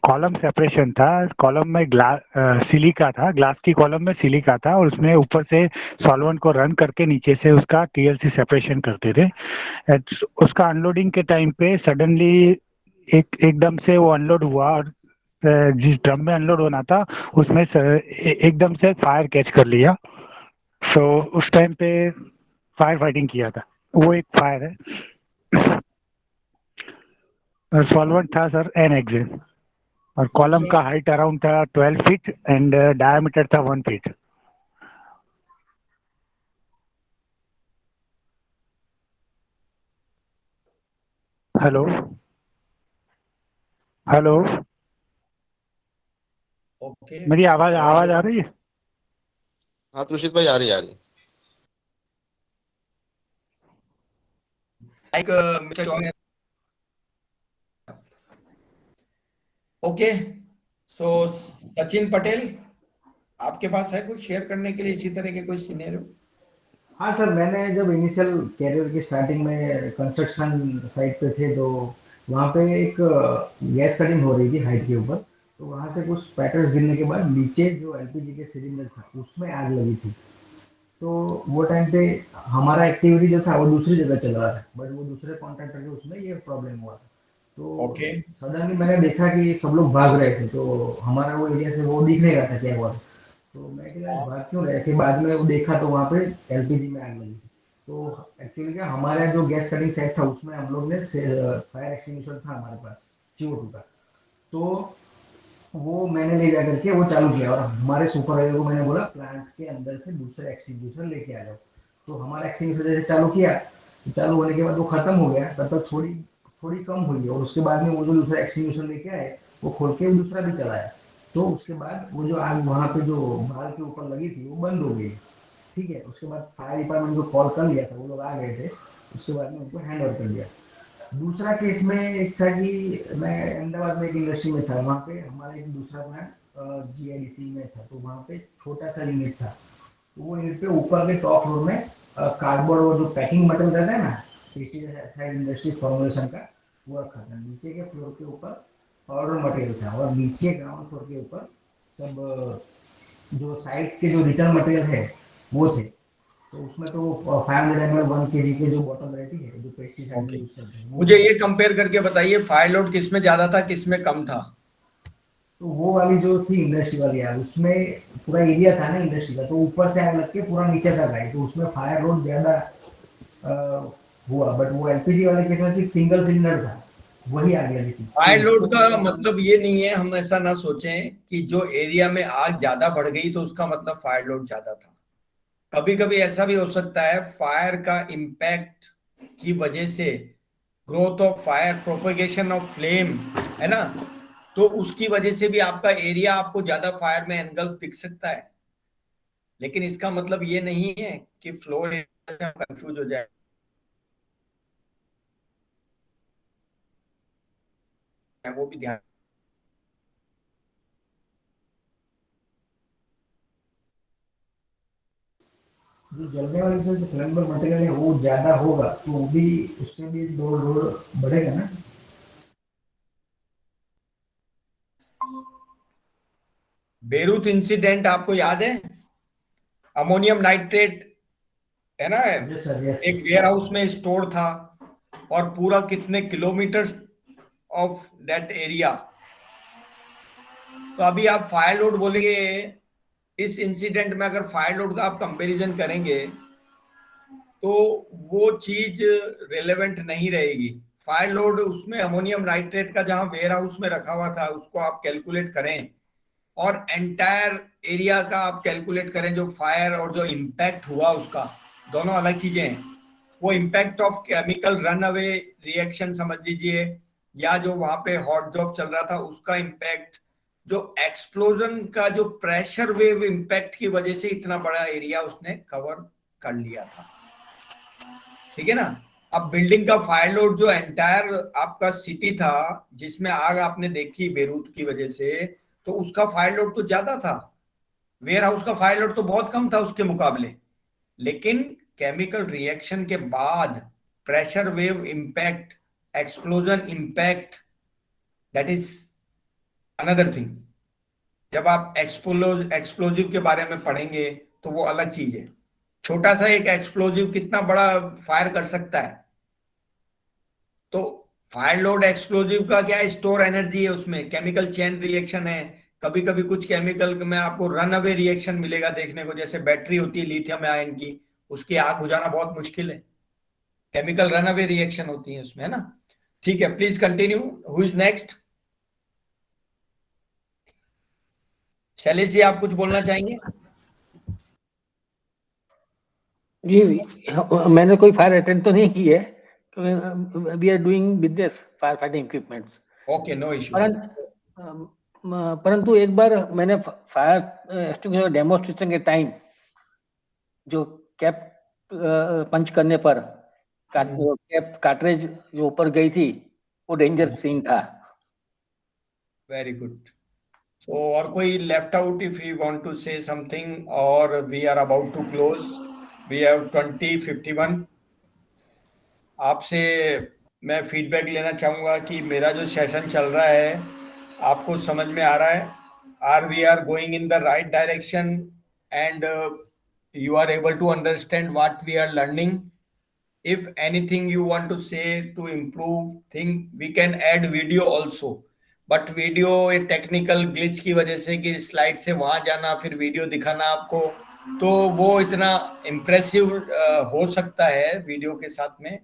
कॉलम सेपरेशन था। कॉलम में सिलिका था, ग्लास की कॉलम में सिलिका था, और उसमें ऊपर से सॉल्वेंट को रन करके नीचे से उसका टीएलसी सेपरेशन करते थे। उसका अनलोडिंग के टाइम पे सडनली एकदम से वो अनलोड हुआ, और जिस ड्रम में अनलोड होना था उसमें एकदम से फायर कैच कर लिया। सो उस टाइम पे फायर फाइटिंग किया था। वो एक फायर है। सॉल्वेंट था सर एन एक्सेल, और कॉलम का हाइट अराउंड था 12 फीट एंड डायमीटर था 1 फीट। हेलो हेलो, ओके, मेरी आवाज आ रही है? हाँ तुषित भाई, आ रही आ रही। Like mister John. ओके, सो सचिन पटेल, आपके पास है कुछ शेयर करने के लिए इसी तरह के कोई सिनेरियो? हाँ सर, मैंने जब इनिशियल कैरियर की स्टार्टिंग में कंस्ट्रक्शन साइट पे थे तो वहाँ पे एक गैस कटिंग हो रही थी हाइट के ऊपर। तो वहाँ से कुछ पैटर्स गिरने के बाद नीचे जो एलपीजी के सिलेंडर था उसमें आग लगी थी। तो वो टाइम पे हमारा एक्टिविटी जो था वो दूसरी जगह चल रहा था, बट वो दूसरे कॉन्ट्रैक्टर के उसमें ये प्रॉब्लम हुआ था। तो ओके सडनली मैंने देखा कि सब लोग भाग रहे थे, तो हमारा वो एरिया से वो दिख नहीं रहा था क्या हुआ था। तो मैं क्या भाग क्यों रहे थे, बाद में वो देखा तो वहाँ पे एलपीजी में आग लगी थी। तो एक्चुअली क्या हमारा जो गैस कटिंग सेट था उसमें हम लोग ने फायर एक्सटिंग्विशर था हमारे पास, CO2 का। तो वो मैंने ले जा करके वो चालू किया और हमारे सुपरवाइजर को मैंने बोला प्लांट के अंदर से दूसरा एक्सटिंग्विशर लेके आ जाओ। तो हमारा एक्सटिंग्विशर जैसे चालू किया, तो चालू होने के बाद वो खत्म हो गया, तब तक थोड़ी थोड़ी कम हुई और उसके बाद में वो जो दूसरा एक्सटिंग्विशर लेके आए वो खोल के दूसरा भी चलाया। तो उसके बाद वो जो आग वहाँ पे जो भाल के ऊपर लगी थी वो बंद हो गई। ठीक है, उसके बाद फायर डिपार्टमेंट को कॉल कर लिया था, वो लोग आ गए थे। उसके बाद में उनको हैंड ओवर कर दिया। दूसरा केस में एक था कि मैं अहमदाबाद में एक इंडस्ट्री में था, वहाँ पे हमारा एक दूसरा प्लांट GIDC में था। तो वहाँ पे छोटा सा यूनिट था। तो वो यूनिट पे ऊपर के टॉप फ्लोर में कार्डबोर्ड और जो पैकिंग मटेरियल रहता है ना, पेस्टिसाइड इंडस्ट्री फॉर्मुलेशन का, वो रखा था। नीचे के फ्लोर के ऊपर पाउडर मटेरियल था और नीचे ग्राउंड फ्लोर के ऊपर सब जो साइड के जो रिटर्न मटेरियल है वो थे। तो उसमें तो 500 ml 1 kg के जो बॉटल रहती है जो पेस्टिसाइड में ओके यूज करते हैं मुझे ये कंपेयर करके बताइए फायर लोड किसमें ज्यादा था किसमें कम था? तो वो वाली जो थी इंडस्ट्री वाली आग, उसमें पूरा एरिया था ना इंडस्ट्री का, तो ऊपर से आग लग के पूरा नीचे तक आई, तो उसमें फायर लोड ज्यादा हुआ। बट वो एलपीजी वाले केस में सिर्फ सिंगल सिलेंडर था, वही आग लगी थी। फायर लोड का मतलब ये नहीं है, हम ऐसा ना सोचें कि जो एरिया में आग ज्यादा बढ़ गई तो उसका मतलब फायर लोड ज्यादा था। कभी कभी ऐसा भी हो सकता है फायर का इम्पैक्ट की वजह से growth of fire propagation of flame है ना, तो उसकी वजह से भी आपका एरिया आपको ज्यादा फायर में एनगल्फ दिख सकता है। लेकिन इसका मतलब ये नहीं है कि फ्लो से आप कंफ्यूज हो जाए। वो भी ध्यान जो जलने वाली जो फ्लेमेबल मटेरियल है वो ज्यादा होगा तो वो भी उससे भी लोड बढ़ेगा ना। बेरूत इंसिडेंट आपको याद है? अमोनियम नाइट्रेट है ना, यस सर, यस। एक वेयर हाउस में स्टोर था और पूरा कितने किलोमीटर्स ऑफ दैट एरिया। तो अभी आप फायर लोड बोलेंगे, इस इंसिडेंट में अगर फायर लोड का आप कंपैरिजन करेंगे तो वो चीज रिलेवेंट नहीं रहेगी। फायर लोड उसमें अमोनियम नाइट्रेट का जहां वेयर हाउस में रखा हुआ था उसको आप कैलकुलेट करें और एंटायर एरिया का आप कैलकुलेट करें जो फायर और जो इम्पैक्ट हुआ उसका, दोनों अलग चीजें हैं। वो impact of chemical run away reaction समझ लीजिए, या जो वहां पे हॉट जॉब चल रहा था उसका इम्पैक्ट, जो एक्सप्लोजन का जो प्रेशर वेव इम्पैक्ट की वजह से इतना बड़ा एरिया उसने कवर कर लिया था। ठीक है ना। अब बिल्डिंग का फायर लोड जो एंटायर आपका सिटी था जिसमें आग आपने देखी बेरूत की वजह से, तो उसका फायर लोड तो ज्यादा था, वेयर हाउस का फायर लोड तो बहुत कम था उसके मुकाबले। लेकिन केमिकल रिएक्शन के बाद pressure wave impact, explosion impact, that is another thing. जब आप एक्सप्लोजिव के बारे में पढ़ेंगे तो वो अलग चीज है। छोटा सा एक एक्सप्लोजिव कितना बड़ा फायर कर सकता है। तो फायर लोड एक्सप्लोजिव का क्या स्टोर एनर्जी है, उसमें केमिकल चेन रिएक्शन है। कभी कभी कुछ केमिकल में आपको रन अवे रिएक्शन मिलेगा देखने को, जैसे बैटरी होती है लिथियम आयन की, उसकी आग बुझाना बहुत मुश्किल है, केमिकल रन अवे रिएक्शन होती है उसमें, है ना। ठीक है, please continue. Who is next? Shailesh ji आप कुछ बोलना चाहेंगे? जी, मैंने कोई फायर अटेंड तो नहीं की है, we are doing business fire fighting equipments. Okay, no issue. परंतु एक बार मैंने फायर एक्सटिंग्विशर डेमोन्स्ट्रेशन के टाइम जो कैप पंच करने पर कैप कार्ट्रेज जो ऊपर गई थी वो डेंजर सीन था। Very good. So, और कोई left out if you want to say something और we are about to close? We have 2051। आपसे मैं फीडबैक लेना चाहूँगा कि मेरा जो सेशन चल रहा है आपको समझ में आ रहा है? Are we are going in the right direction and you are able to understand what we are learning? If anything you want to say to improve thing, we can add video also, but video एक टेक्निकल ग्लिच की वजह से कि स्लाइड से वहां जाना फिर वीडियो दिखाना आपको, तो वो इतना इम्प्रेसिव हो सकता है वीडियो के साथ में,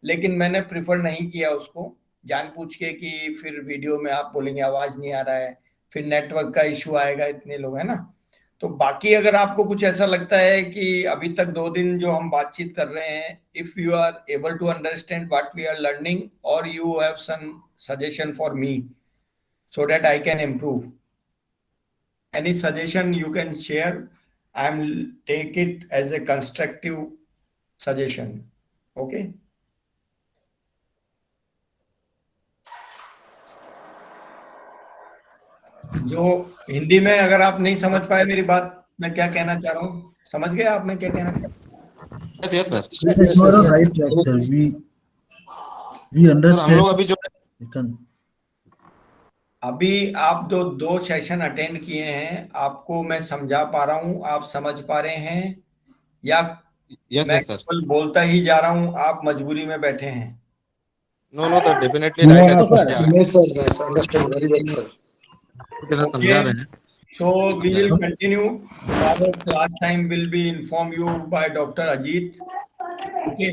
लेकिन मैंने प्रिफर नहीं किया उसको जानबूझ के कि फिर वीडियो में आप बोलेंगे आवाज नहीं आ रहा है, फिर नेटवर्क का इश्यू आएगा, इतने लोग हैं ना। तो बाकी अगर आपको कुछ ऐसा लगता है कि अभी तक 2 दिन जो हम बातचीत कर रहे हैं, if you are able to understand what we are learning और you have some suggestion for me so that I can improve, any suggestion you can share, I am take it as a constructive suggestion. Okay, जो हिंदी में अगर आप नहीं समझ पाए मेरी बात, मैं क्या कहना चाह रहा हूँ, समझ गए आप मैं क्या कहना चाह रहा हूँ? We understand. अभी आप दो सेशन अटेंड किए हैं, आपको मैं समझा पा रहा हूँ, आप समझ पा रहे हैं या मैं केवल बोलता ही जा रहा हूँ, आप मजबूरी में बैठे हैं? No no sir, definitely right. So we will continue. Our class time will be informed you by Dr. Ajit. Okay.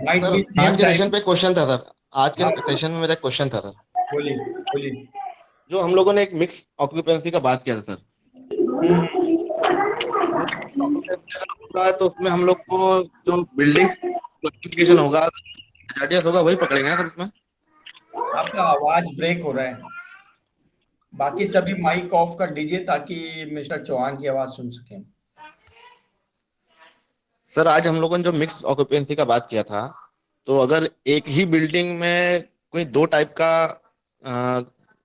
Might be sir, same आज के time. सेशन पे क्वेश्चन था सर, आज के सेशन में मेरा क्वेश्चन था सर। बोलिए। जो हम लोगों ने एक मिक्स ऑक्यूपेंसी का बात किया था सर, तो उसमें हम लोग को जो बिल्डिंग क्लासिफिकेशन होगा वही पकड़ेंगे ना सर उसमें? आपका आवाज ब्रेक हो रहा है, बाकी सभी माइक ऑफ कर दीजिए ताकि मिस्टर चौहान की आवाज सुन सकें। सर आज हम लोगों ने जो मिक्स ऑक्यूपेंसी का बात किया था, तो अगर एक ही बिल्डिंग में कोई 2 टाइप का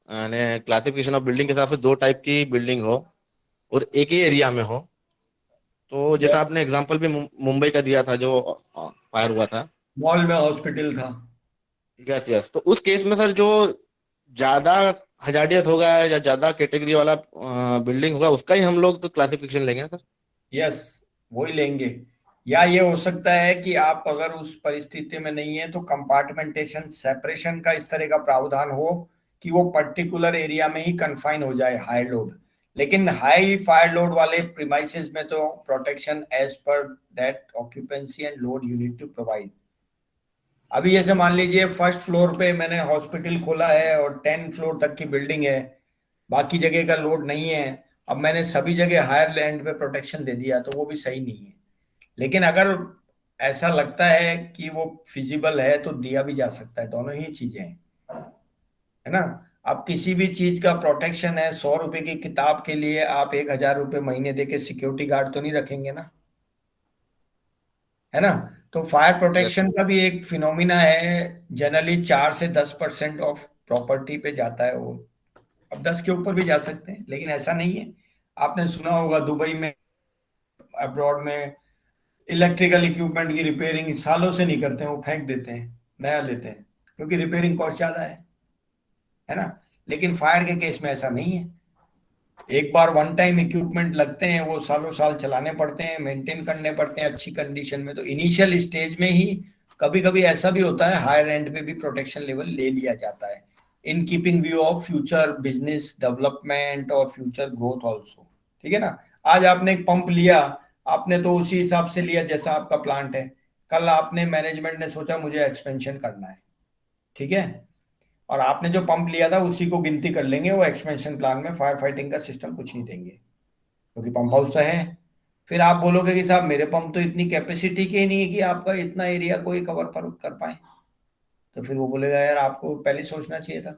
क्लासिफिकेशन ऑफ बिल्डिंग के हिसाब से 2 टाइप की बिल्डिंग हो और एक ही एरिया में हो, तो जैसा आपने एग्जांपल भी मुंबई का दिया था जो फायर हुआ था, मॉल में हॉस्पिटल था। यस, तो उस केस में सर जो ज्यादा हजार्डियस होगा या ज्यादा कैटेगरी वाला बिल्डिंग होगा उसका ही हम लोग तो क्लासिफिकेशन लेंगे ना सर? यस, वही लेंगे। या ये हो सकता है कि आप अगर उस परिस्थिति में नहीं है तो कंपार्टमेंटेशन सेपरेशन का इस तरह का प्रावधान हो कि वो पर्टिकुलर एरिया में ही कन्फाइन हो जाए हाई लोड, लेकिन हाई फायर लोड वाले प्रीमाइसेस में तो protection as per that occupancy and load you need to provide. अभी जैसे मान लीजिए फर्स्ट फ्लोर पे मैंने हॉस्पिटल खोला है और 10 फ्लोर तक की बिल्डिंग है, बाकी जगह का लोड नहीं है, अब मैंने सभी जगह हायर लैंड पे प्रोटेक्शन दे दिया तो वो भी सही नहीं है। लेकिन अगर ऐसा लगता है कि वो फिजिबल है तो दिया भी जा सकता है, दोनों ही चीजें हैं, है ना। अब किसी भी चीज का प्रोटेक्शन है, 100 रुपए की किताब के लिए आप 1000 रुपए महीने देके सिक्योरिटी गार्ड तो नहीं रखेंगे ना, है ना। तो फायर प्रोटेक्शन का भी एक फिनोमिना है, जनरली 4 से 10% ऑफ प्रॉपर्टी पे जाता है वो, अब 10 के ऊपर भी जा सकते हैं, लेकिन ऐसा नहीं है। आपने सुना होगा दुबई में, अब्रॉड में इलेक्ट्रिकल इक्विपमेंट की रिपेयरिंग सालों से नहीं करते हैं, वो फेंक देते हैं, नया लेते हैं क्योंकि रिपेयरिंग कॉस्ट ज्यादा है ना। लेकिन फायर के केस में ऐसा नहीं है, एक बार वन टाइम इक्विपमेंट लगते हैं, वो सालों साल चलाने पड़ते हैं, मेंटेन करने पड़ते हैं अच्छी कंडीशन में। तो इनिशियल स्टेज में ही कभी कभी ऐसा भी होता है हायर एंड पे भी प्रोटेक्शन लेवल ले लिया जाता है, in keeping view of future business development और फ्यूचर ग्रोथ ऑल्सो, ठीक है ना। आज आपने एक पंप लिया, आपने तो उसी हिसाब से लिया जैसा आपका प्लांट है, कल आपने मैनेजमेंट ने सोचा मुझे एक्सपेंशन करना है, ठीक है, और आपने जो पंप लिया था उसी को गिनती कर लेंगे, वो एक्सपेंशन प्लान में फायर फाइटिंग का सिस्टम कुछ नहीं देंगे क्योंकि पंप हाउस तो है। फिर आप बोलोगे कि साहब मेरे पंप तो इतनी कैपेसिटी के ही नहीं है कि आपका इतना एरिया कोई कवर पर कर पाए, तो फिर वो बोलेगा यार आपको पहले सोचना चाहिए था,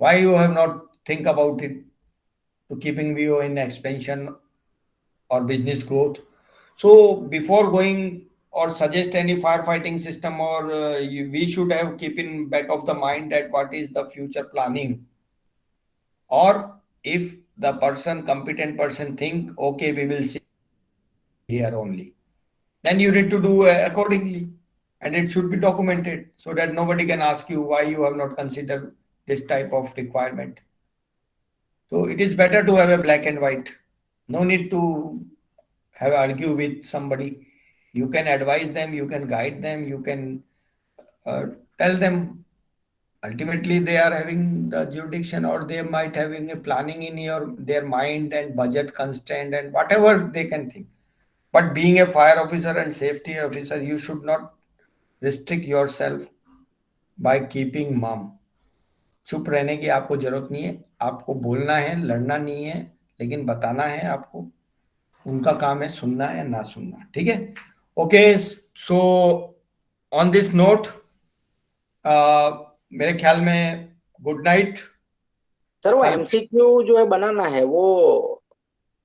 why you have not think about it to keeping view in expansion और business growth. So before going or suggest any firefighting system, or we should have keep in back of the mind that what is the future planning, or if the competent person think okay we will see here only, then you need to do accordingly, and it should be documented so that nobody can ask you why you have not considered this type of requirement. So it is better to have a black and white. No need to have argue with somebody. You can advise them, you can guide them, you can tell them. Ultimately, they are having the jurisdiction, or they might having a planning in their mind and budget constraint and whatever they can think. But being a fire officer and safety officer, you should not restrict yourself by keeping mum. चुप रहने की आपको जरूरत नहीं है, आपको बोलना है, लड़ना नहीं है, लेकिन बताना है आपको. उनका काम है सुनना है ना सुनना. ठीक है? Okay, so on this note मेरे ख्याल में गुड नाइट. सर वो एमसीक्यू जो है बनाना है, वो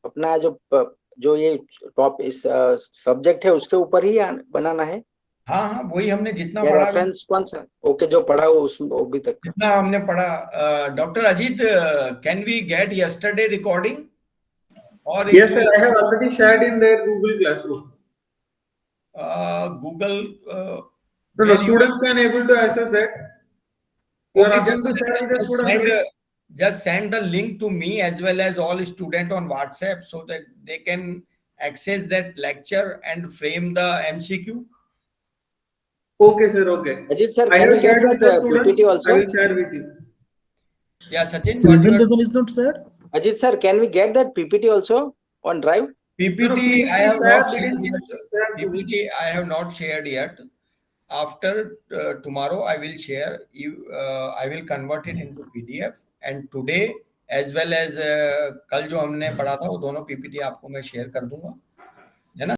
अपना जो ये टॉप इस सब्जेक्ट है उसके ऊपर ही बनाना है. हाँ हाँ, वही हमने जितना पढ़ा. रेफरेंस कौन सा? ओके, जो पढ़ा हो उसमें अभी तक जितना हमने पढ़ा. Doctor Ajit, can we get yesterday recording? और yes sir, I have already shared in their Google Classroom. Google. The students can able to access that. You are asking to share with the students. Just send the link to me as well as all students on WhatsApp so that they can access that lecture and frame the MCQ. Okay sir, okay. Ajit sir, I can have we shared get with the that students. PPT also? I will share with you. Yeah, Sachin. Presentation is not shared. Ajit sir, can we get that PPT also on Drive? PPT I have not shared yet. PPT I have not shared yet. After tomorrow I will share. I will convert it into PDF, and today as well as कल जो हमने पढ़ा था वो दोनों PPT आपको मैं share कर दूंगा. है ना?